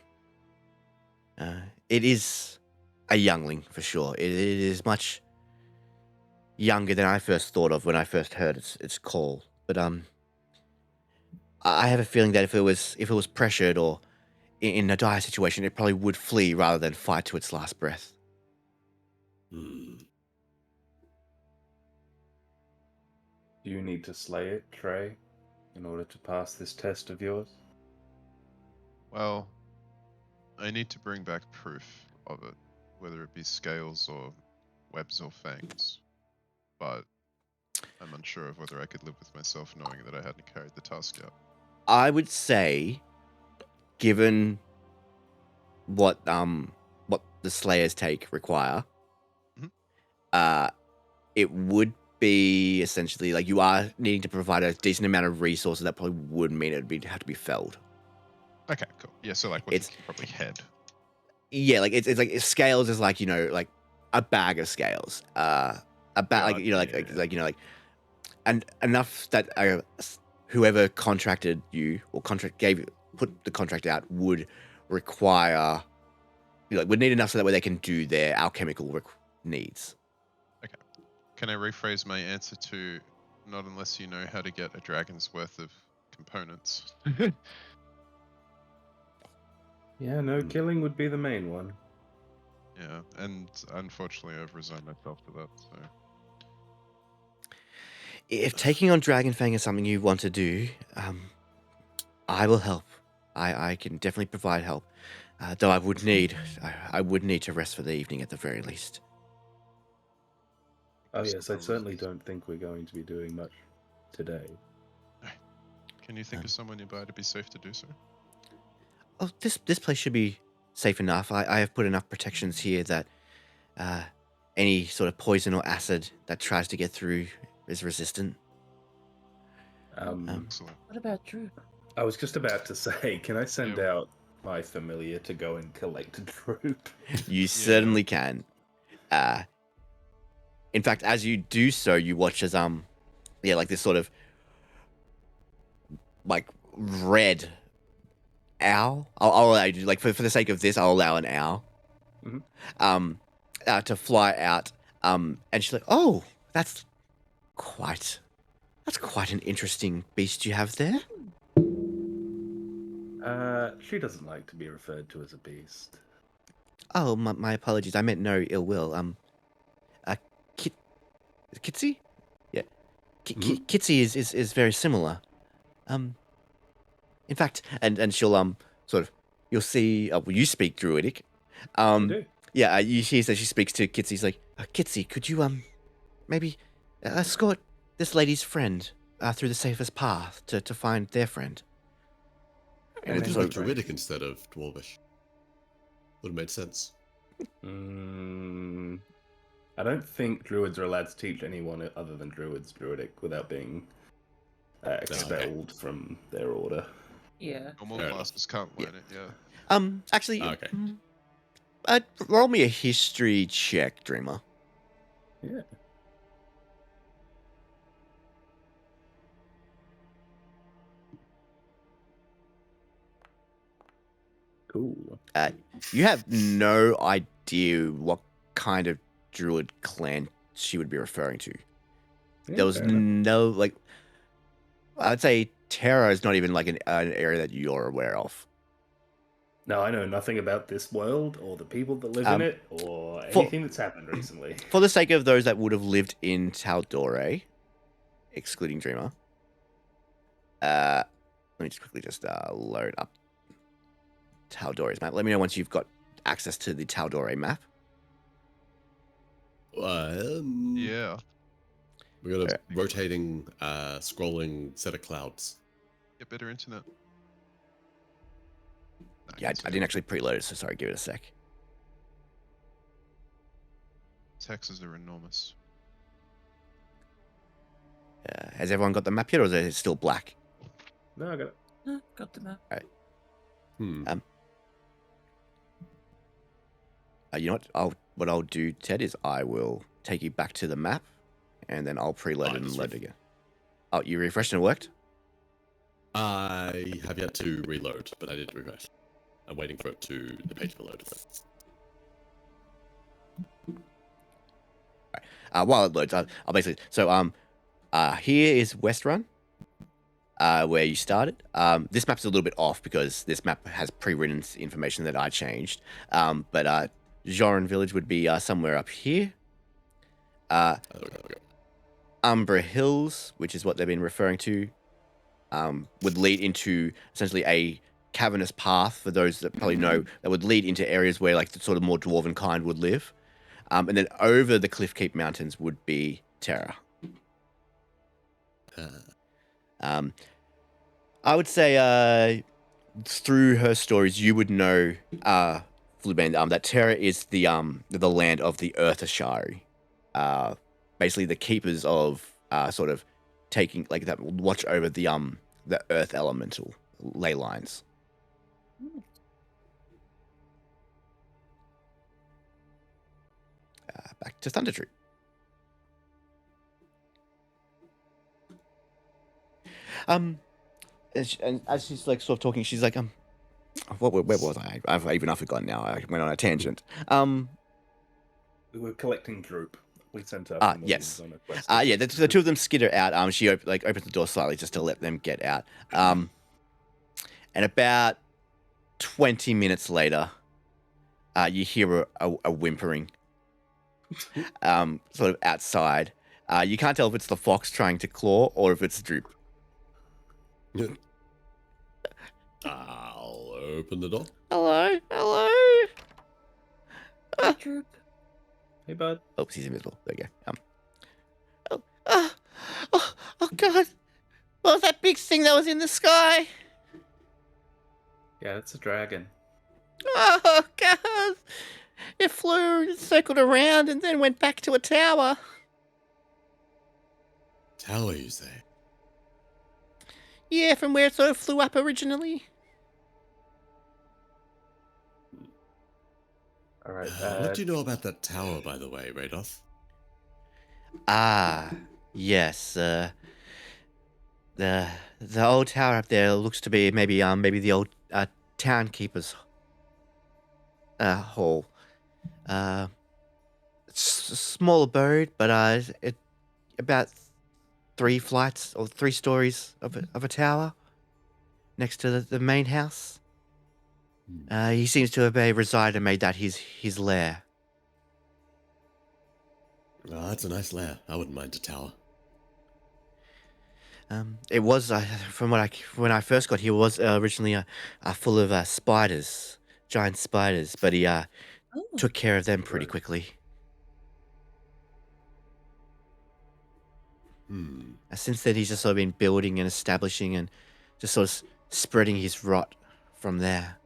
S1: It is a youngling for sure. It is much younger than I first thought of when I first heard its call. But I have a feeling that if it was pressured or in a dire situation, it probably would flee rather than fight to its last breath.
S2: Hmm.
S4: Do you need to slay it, Trey, in order to pass this test of yours?
S5: Well, I need to bring back proof of it, whether it be scales or webs or fangs. But I'm unsure of whether I could live with myself knowing that I hadn't carried the task out.
S1: I would say, given what the Slayer's take require, it would be essentially like you are needing to provide a decent amount of resources that probably would mean it would have to be felled.
S5: Okay, cool. Yeah, so like what's probably head.
S1: Yeah, like it's like scales is like like a bag of scales, a bag like and enough that whoever contracted you or put the contract out would require would need enough so that way they can do their alchemical needs.
S5: Okay. Can I rephrase my answer to not unless you know how to get a dragon's worth of components?
S4: Yeah, no, killing would be the main one.
S5: Yeah, and unfortunately I've resigned myself to that, so...
S1: If taking on Dragonfang is something you want to do, I will help. I can definitely provide help. Though I would need to rest for the evening at the very least.
S4: Oh yes, I certainly don't think we're going to be doing much today.
S5: Can you think of someone nearby to be safe to do so?
S1: Oh, this place should be safe enough. I have put enough protections here that any sort of poison or acid that tries to get through is resistant.
S5: Excellent.
S3: What about Drew?
S4: I was just about to say, can I send out my familiar to go and collect a troop?
S1: You certainly can. In fact, as you do so, you watch as like this sort of like red owl. I'll allow you, like for the sake of this, I'll allow an owl.
S4: Mm-hmm.
S1: To fly out. And she's like, "Oh, that's quite an interesting beast you have there."
S4: She doesn't like to be referred to as a beast.
S1: Oh, my apologies. I meant no ill will. Kitsy? Yeah. Kitsy is very similar. In fact, and she'll sort of, you'll see. Well, you speak Druidic.
S4: I do.
S1: Yeah. You hear that she speaks to Kitsy. She's like, Kitsy, could you maybe escort this lady's friend through the safest path to find their friend?
S2: And it is like Druidic instead of Dwarvish. Would have made sense.
S4: I don't think druids are allowed to teach anyone other than druids Druidic without being expelled from their order.
S3: Yeah.
S5: Normal classes can't learn it,
S1: Actually,
S2: Okay.
S1: roll me a history check, Dreamer.
S4: Yeah. Cool.
S1: You have no idea what kind of druid clan she would be referring to.
S4: Yeah,
S1: There was
S4: fair enough.
S1: no, like, I'd say Terra is not even like an area that you're aware of.
S4: No, I know nothing about this world or the people that live in it or
S1: for-
S4: anything that's happened recently.
S1: For the sake of those that would have lived in Taldore, excluding Dreamer, let me just quickly load up Taldore's map. Let me know once you've got access to the Taldore map.
S5: Yeah.
S2: We got a rotating, scrolling set of clouds.
S5: Get better internet.
S1: Yeah, I didn't actually preload it, so sorry, give it a sec.
S5: Texas are enormous.
S1: Has everyone got the map yet, or is it still black?
S4: No, I got it.
S3: Got the map.
S1: You know what I'll do, Ted, is I will take you back to the map, and then I'll preload it and load it again. Oh, you refreshed and it worked?
S2: I have yet to reload, but I did refresh. I'm waiting for the page to load.
S1: While it loads, I'll basically... So, here is West Run, where you started. This map's a little bit off because this map has pre-written information that I changed. But Joran Village would be somewhere up here. Umbra Hills, which is what they've been referring to, would lead into essentially a cavernous path, for those that probably know, that would lead into areas where like the sort of more dwarven kind would live. And then over the Cliffkeep Mountains would be Terra. I would say through her stories, you would know, Flubend, that Terra is the land of the Earth Ashari. Basically the keepers of sort of taking, like, that watch over the Earth elemental ley lines. Back to Thundertree. And as she's like sort of talking, she's like, where was I? I've forgotten now. I went on a tangent.
S4: We were collecting Droop. We sent her.
S1: Yes.
S4: On a quest.
S1: Yeah, the two of them skitter out. She opens the door slightly just to let them get out. And about 20 minutes later, you hear a whimpering, sort of outside. You can't tell if it's the fox trying to claw or if it's Droop.
S2: I'll open the door.
S1: Hello.
S3: Hey, Droop.
S4: Hey, bud.
S1: Oh, he's invisible. There you go. Oh, God. What was that big thing that was in the sky?
S4: Yeah, it's a dragon.
S1: Oh, God. It flew, it circled around, and then went back to a tower.
S2: Tower, you say?
S1: Yeah, from where it sort of flew up originally.
S4: All right.
S2: What do you know about that tower, by the way, Radoth?
S1: Yes. The old tower up there looks to be maybe the old town keeper's hall. It's a small abode, but it about 3 flights or 3 stories of a tower next to the main house. He seems to have resided and made that his lair.
S2: Oh, that's a nice lair. I wouldn't mind a tower.
S1: It was from when I first got here, was originally full of spiders, giant spiders, but he took care of them pretty quickly. Since then, he's just sort of been building and establishing and just sort of spreading his rot from there.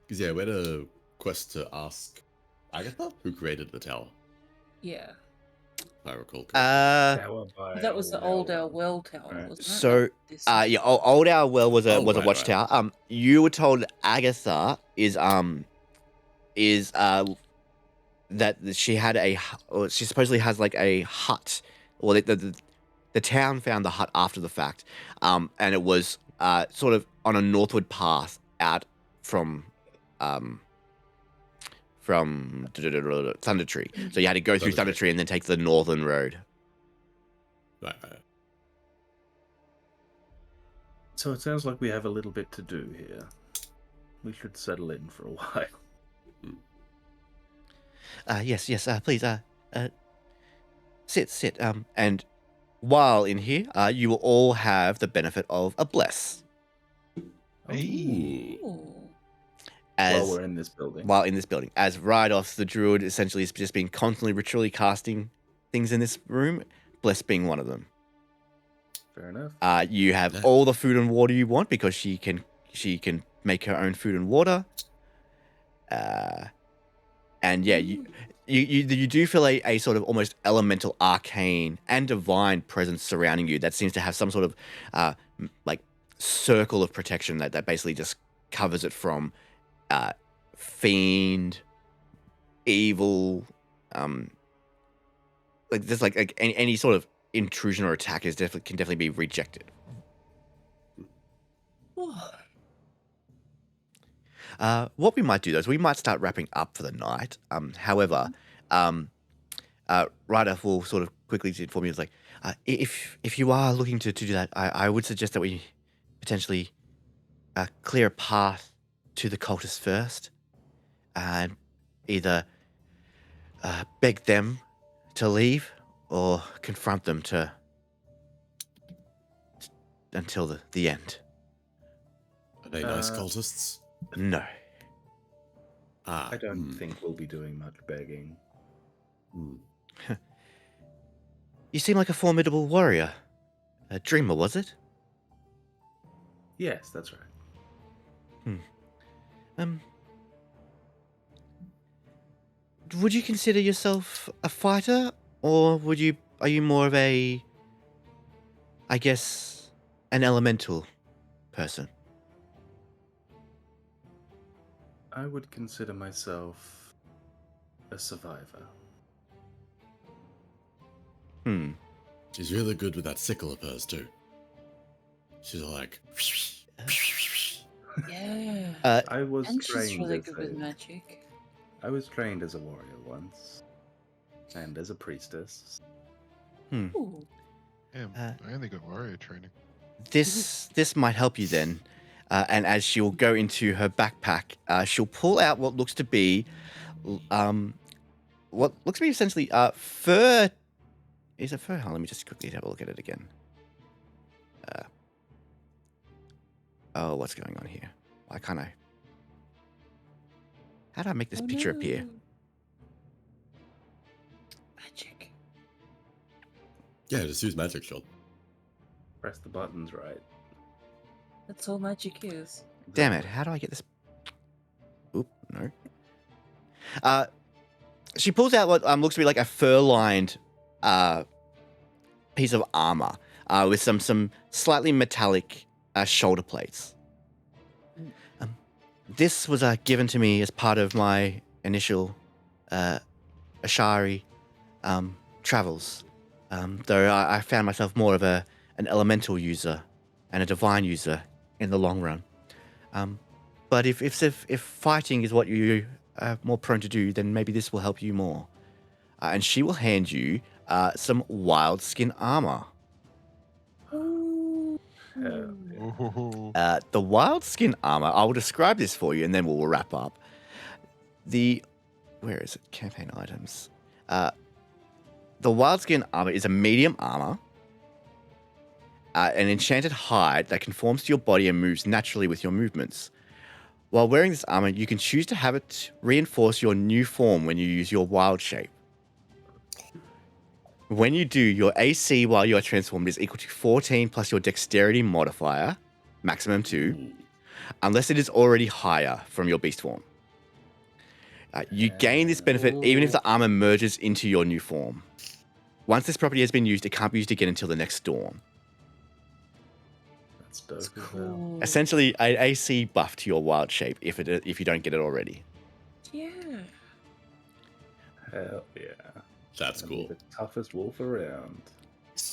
S2: Because, yeah, we had a quest to ask Agatha, who created the tower,
S3: Yeah.
S2: if I recall correctly.
S4: Tower by
S3: That was the old
S4: Owl
S3: Our Well Tower,
S4: Right.
S3: wasn't it?
S1: So,
S3: Not this
S1: yeah, Old Owl Well was a
S2: Oh,
S1: was a
S2: right,
S1: watchtower. You were told Agatha is that she had or she supposedly has like a hut, or the town found the hut after the fact, and it was sort of on a northward path out from Thundertree. So you had to go through
S2: Thundertree.
S1: Thundertree and then take the northern road.
S2: Right.
S4: So it sounds like we have a little bit to do here. We should settle in for a while.
S1: Yes, please, sit. And while in here, you will all have the benefit of a bless.
S5: Hey.
S3: Ooh.
S1: As
S4: While we're in this building.
S1: while in this building, as Rydos the druid essentially has just been constantly ritually casting things in this room, bless being one of them.
S4: Fair enough.
S1: You have all the food and water you want because she can make her own food and water. And yeah, you do feel a sort of almost elemental, arcane, and divine presence surrounding you that seems to have some sort of like circle of protection that basically just covers it from fiend, evil, like there's like any sort of intrusion or attack can definitely be rejected. What we might do though is we might start wrapping up for the night. However, Ryder will sort of quickly inform you, like, if you are looking to do that, I would suggest that we potentially clear a path to the cultists first, and either beg them to leave or confront them until the end.
S2: Are they nice cultists?
S1: No.
S4: I don't think we'll be doing much begging.
S1: You seem like a formidable warrior. A dreamer, was it?
S4: Yes, that's right.
S1: Would you consider yourself a fighter, or are you more of I guess, an elemental person?
S4: I would consider myself a survivor.
S2: She's really good with that sickle of hers too. She's all like.
S3: Yeah.
S4: I was
S3: And she's
S4: trained
S3: really
S4: as
S3: good with magic.
S4: I was trained as a warrior once, and as a priestess.
S3: Ooh.
S5: Yeah, I only got warrior training.
S1: This might help you then. And as she'll go into her backpack, she'll pull out what looks to be essentially fur. Is it fur? Let me just quickly have a look at it again. What's going on here? Why can't I? How do I make this picture appear?
S3: Magic.
S2: Yeah, just use magic shield.
S4: Press the buttons right.
S3: That's all magic is.
S1: Damn it! How do I get this? Oop, no. She pulls out what looks to be like a fur-lined piece of armor with some slightly metallic shoulder plates. This was given to me as part of my initial Ashari travels. Though I found myself more of an elemental user and a divine user in the long run. But if fighting is what you are more prone to do, then maybe this will help you more. And she will hand you some wild skin armor.
S5: Oh,
S1: The wild skin armor, I will describe this for you and then we'll wrap up. Where is it? Campaign items. The wild skin armor is a medium armor, an enchanted hide that conforms to your body and moves naturally with your movements. While wearing this armor, you can choose to have it reinforce your new form when you use your wild shape. When you do, your AC while you are transformed is equal to 14 plus your dexterity modifier, maximum 2, unless it is already higher from your beast form. You gain this benefit even if the armor merges into your new form. Once this property has been used, it can't be used again until the next dawn.
S4: That's dope as hell.
S3: Cool.
S1: Essentially, an AC buff to your wild shape if you don't get it already.
S3: Yeah.
S4: Hell yeah.
S2: That's
S4: Gonna be
S2: cool.
S4: the toughest wolf around.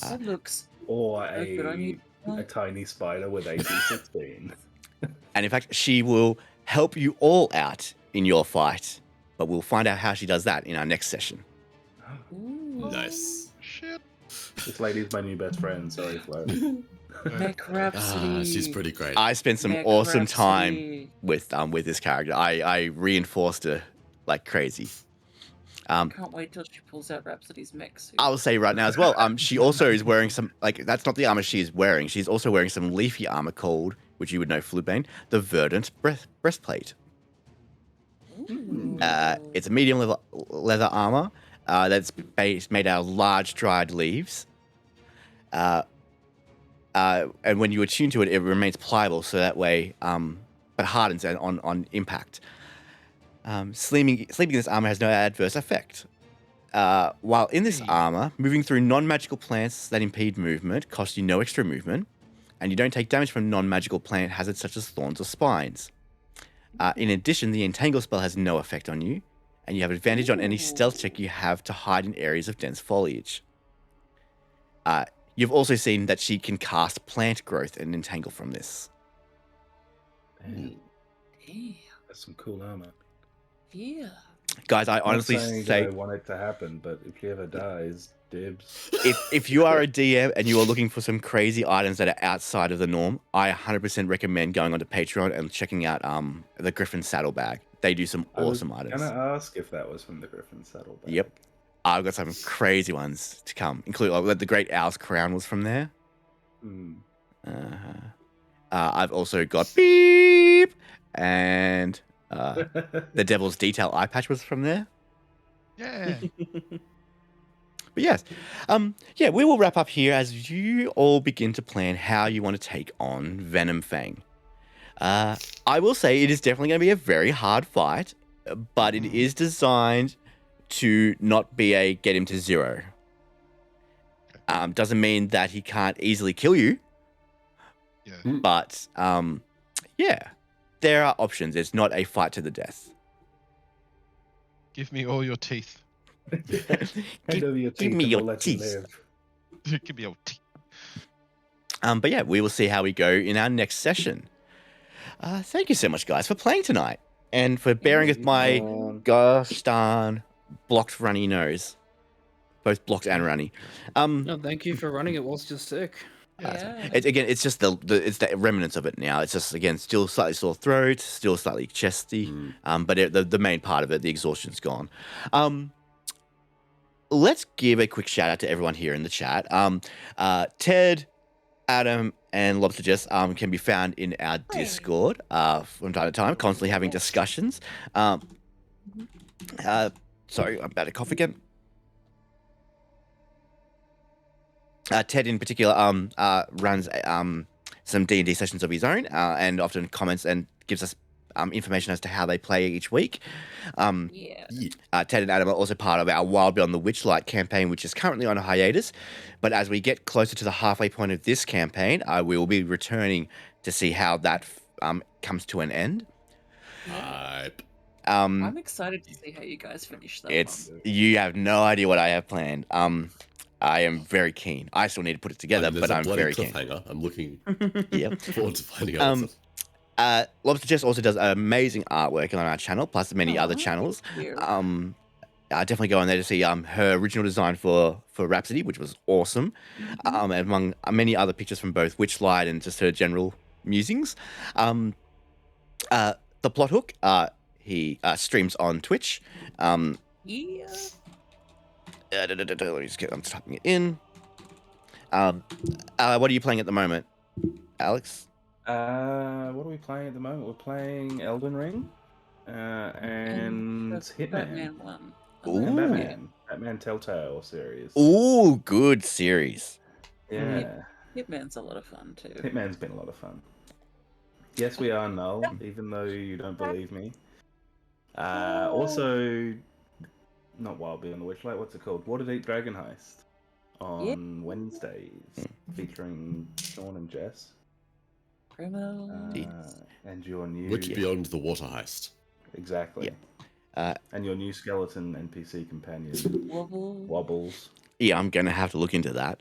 S3: That looks
S4: Or
S3: so good on you.
S4: a tiny spider with AC-16.
S1: And in fact, she will help you all out in your fight. But we'll find out how she does that in our next session.
S3: Ooh.
S2: Nice.
S5: Shit.
S4: This lady's my new best friend. Sorry, Flo.
S3: Mech Rhapsody.
S2: She's pretty great.
S1: I spent some
S3: Mech
S1: awesome time
S3: Rhapsody.
S1: with this character. I reinforced her like crazy.
S3: Can't wait till she pulls out Rhapsody's mech suit.
S1: I'll say right now as well. She also is wearing some that's not the armor she is wearing. She's also wearing some leafy armor called, which you would know, Flubane, the Verdant breastplate.
S3: Ooh.
S1: It's a medium leather armor that's made out of large dried leaves. And when you attune to it, it remains pliable, so that way, but hardens on impact. Sleeping in this armor has no adverse effect. While in this armor, moving through non-magical plants that impede movement costs you no extra movement, and you don't take damage from non-magical plant hazards such as thorns or spines. In addition, the Entangle spell has no effect on you, and you have advantage on any stealth check you have to hide in areas of dense foliage. You've also seen that she can cast plant growth and entangle from this.
S4: Man,
S3: Damn.
S4: that's some cool armor.
S3: Yeah.
S1: Guys, I honestly
S4: Not saying
S1: say,
S4: that I want it to happen, but if she ever dies, dibs.
S1: if you are a DM and you are looking for some crazy items that are outside of the norm, I 100% recommend going onto Patreon and checking out the Griffin Saddlebag. They do some awesome
S4: I
S1: items.
S4: was gonna ask if that was from the Griffin Saddlebag.
S1: Yep. I've got some crazy ones to come, including the Great Owl's Crown was from there.
S4: Hmm.
S1: I've also got Beep and the Devil's Detail eye patch was from there.
S5: Yeah.
S1: But yes, yeah, we will wrap up here as you all begin to plan how you want to take on Venom Fang. I will say it is definitely going to be a very hard fight, but it is designed to not be a get him to zero. Doesn't mean that he can't easily kill you,
S5: Yeah.
S1: but yeah, there are options. It's not a fight to the death.
S5: Give me all your teeth.
S4: Hand over your
S1: give
S4: teeth
S1: me
S4: and
S1: your
S4: we'll let you
S1: teeth.
S4: live.
S5: Give me your teeth.
S1: But yeah, we will see how we go in our next session. Thank you so much, guys, for playing tonight and for bearing with my gosh darn blocked runny nose. Both blocked and runny.
S6: No, thank you for running it whilst you're sick.
S3: Yeah.
S1: It's just it's the remnants of it now. It's just, again, still slightly sore throat, still slightly chesty. But the main part of it, the exhaustion's gone. Let's give a quick shout out to everyone here in the chat. Ted, Adam, and Lobster Jess can be found in our Discord from time to time, constantly having discussions. Sorry, I'm about to cough again. Ted, in particular, runs some D&D sessions of his own, and often comments and gives us information as to how they play each week.
S3: Yeah.
S1: Ted and Adam are also part of our Wild Beyond the Witchlight campaign, which is currently on a hiatus. But as we get closer to the halfway point of this campaign, we will be returning to see how that comes to an end.
S2: Hype.
S3: I'm excited to see how you guys finish that one.
S1: You have no idea what I have planned. I am very keen. I still need to put it together,
S2: There's
S1: but
S2: a
S1: I'm
S2: bloody
S1: very keen.
S2: cliffhanger. I'm looking
S1: Yep.
S2: forward to finding out.
S1: Lobster Jess also does amazing artwork on our channel, plus many other channels. Definitely go on there to see her original design for Rhapsody, which was awesome, among many other pictures from both Witchlight and just her general musings. The Plot Hook, he streams on Twitch.
S3: Yeah.
S1: Let me just I'm typing it in. What are you playing at the moment, Alex?
S4: What are we playing at the moment? We're playing Elden Ring and
S3: That's
S4: Hitman.
S3: Batman one.
S1: Ooh.
S4: And Batman Telltale series.
S1: Ooh, good series.
S4: Yeah.
S3: Hitman's a lot of fun too.
S4: Hitman's been a lot of fun. Yes, we are null, even though you don't believe me. Also, not Wild Beyond the Witchlight, what's it called? Waterdeep Dragon Heist on Wednesdays, featuring Sean and Jess.
S3: Criminal.
S4: And your new...
S2: Witch Beyond the Water Heist.
S4: Exactly.
S1: Yeah.
S4: And your new skeleton NPC companion,
S3: Wobble.
S4: Wobbles.
S1: Yeah, I'm gonna have to look into that.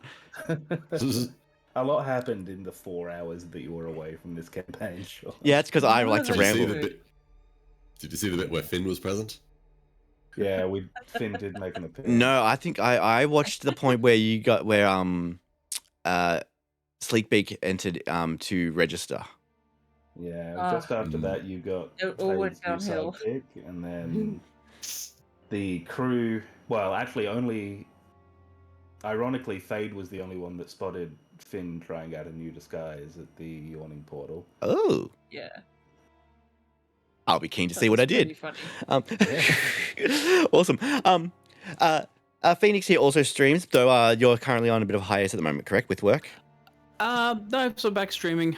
S4: A lot happened in the 4 hours that you were away from this campaign, Sean.
S1: Yeah, it's because I
S3: No,
S1: like to
S3: that's
S2: Did you see
S1: ramble.
S2: the bit? Did you see the bit where Finn was present?
S4: Yeah, Finn did make an appearance.
S1: No, I think I watched the point where you got where Sleekbeak entered to register.
S4: Yeah, just after that you got
S3: It all went
S4: Fade's new
S3: downhill.
S4: sidekick, and then the crew. Well, actually, ironically, Fade was the only one that spotted Finn trying out a new disguise at the yawning portal.
S1: Oh,
S3: Yeah.
S1: I'll be keen to
S3: That
S1: see what
S3: was
S1: I did.
S3: pretty funny.
S1: Awesome. Phoenix here also streams, though you're currently on a bit of hiatus at the moment, correct, with work?
S6: No, so back streaming.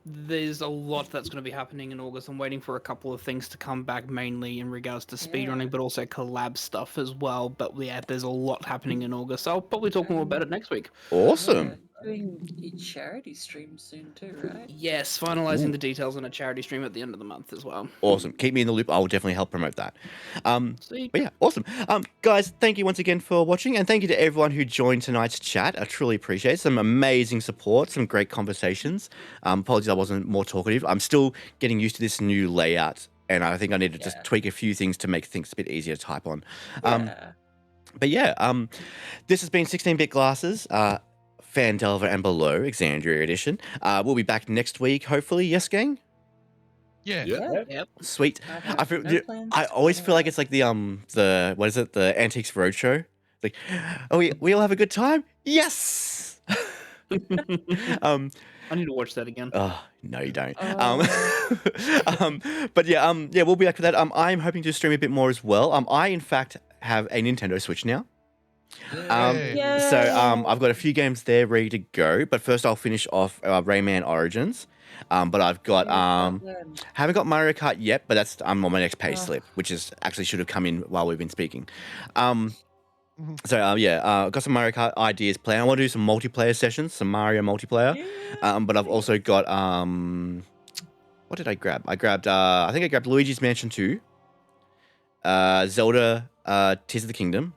S6: There's a lot that's going to be happening in August. I'm waiting for a couple of things to come back, mainly in regards to speedrunning,
S3: Yeah.
S6: but also collab stuff as well. But yeah, there's a lot happening in August. So I'll probably talk more about it next week.
S1: Awesome.
S3: Yeah, doing a charity stream soon too, right?
S6: Yes, finalizing the details on a charity stream at the end of the month as well.
S1: Awesome. Keep me in the loop. I'll definitely help promote that.
S6: See?
S1: But yeah, awesome. Guys, thank you once again for watching, and thank you to everyone who joined tonight's chat. I truly appreciate it. Some amazing support, some great conversations. Apologies I wasn't more talkative. I'm still getting used to this new layout, and I think I need to just tweak a few things to make things a bit easier to type on.
S3: Yeah.
S1: But yeah, this has been 16-Bit Glasses, Phandelver and Below, Exandria edition. We'll be back next week, hopefully. Yes, gang?
S5: Yeah.
S2: Yeah.
S6: Yep.
S1: Sweet.
S3: I have
S1: I feel,
S3: no plans
S1: I
S3: to
S1: always
S3: go
S1: feel like
S3: out.
S1: it's like the what is it, the Antiques Roadshow? Like, oh, we all have a good time. Yes.
S6: I need to watch that again.
S1: Oh, no, you don't.
S3: Oh.
S1: But yeah, we'll be back for that. I'm hoping to stream a bit more as well. I in fact have a Nintendo Switch now.
S5: Yay.
S1: So I've got a few games there ready to go. But first, I'll finish off Rayman Origins. But I've got haven't got Mario Kart yet, but that's I'm on my next pay slip, which is actually should have come in while we've been speaking. So yeah, I've got some Mario Kart ideas planned. I want to do some multiplayer sessions, some Mario multiplayer. But I've also got what did I grab? I grabbed I think I grabbed Luigi's Mansion 2, Zelda Tears of the Kingdom.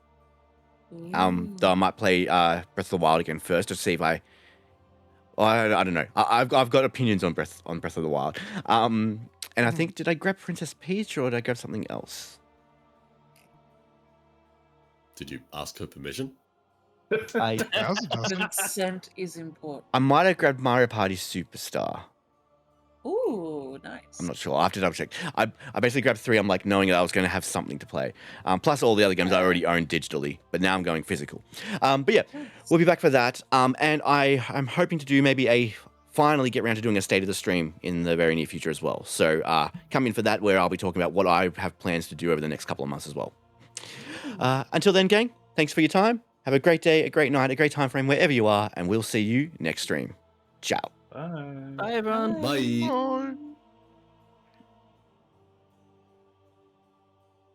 S1: Though I might play Breath of the Wild again first to see if I don't know. I've got opinions on Breath of the Wild. And I think did I grab Princess Peach or did I grab something else?
S2: Did you ask her permission?
S3: Consent is important.
S1: I might have grabbed Mario Party Superstar.
S3: Ooh, nice.
S1: I'm not sure. I have to double check. I basically grabbed 3. I'm like knowing that I was going to have something to play. Plus all the other games I already own digitally, but now I'm going physical. But yeah, we'll be back for that. And I'm hoping to do maybe finally get around to doing a state of the stream in the very near future as well. So come in for that, where I'll be talking about what I have plans to do over the next couple of months as well. Until then, gang, thanks for your time. Have a great day, a great night, a great time frame wherever you are, and we'll see you next stream. Ciao.
S4: Bye.
S6: Bye, everyone.
S2: Bye.
S5: Bye.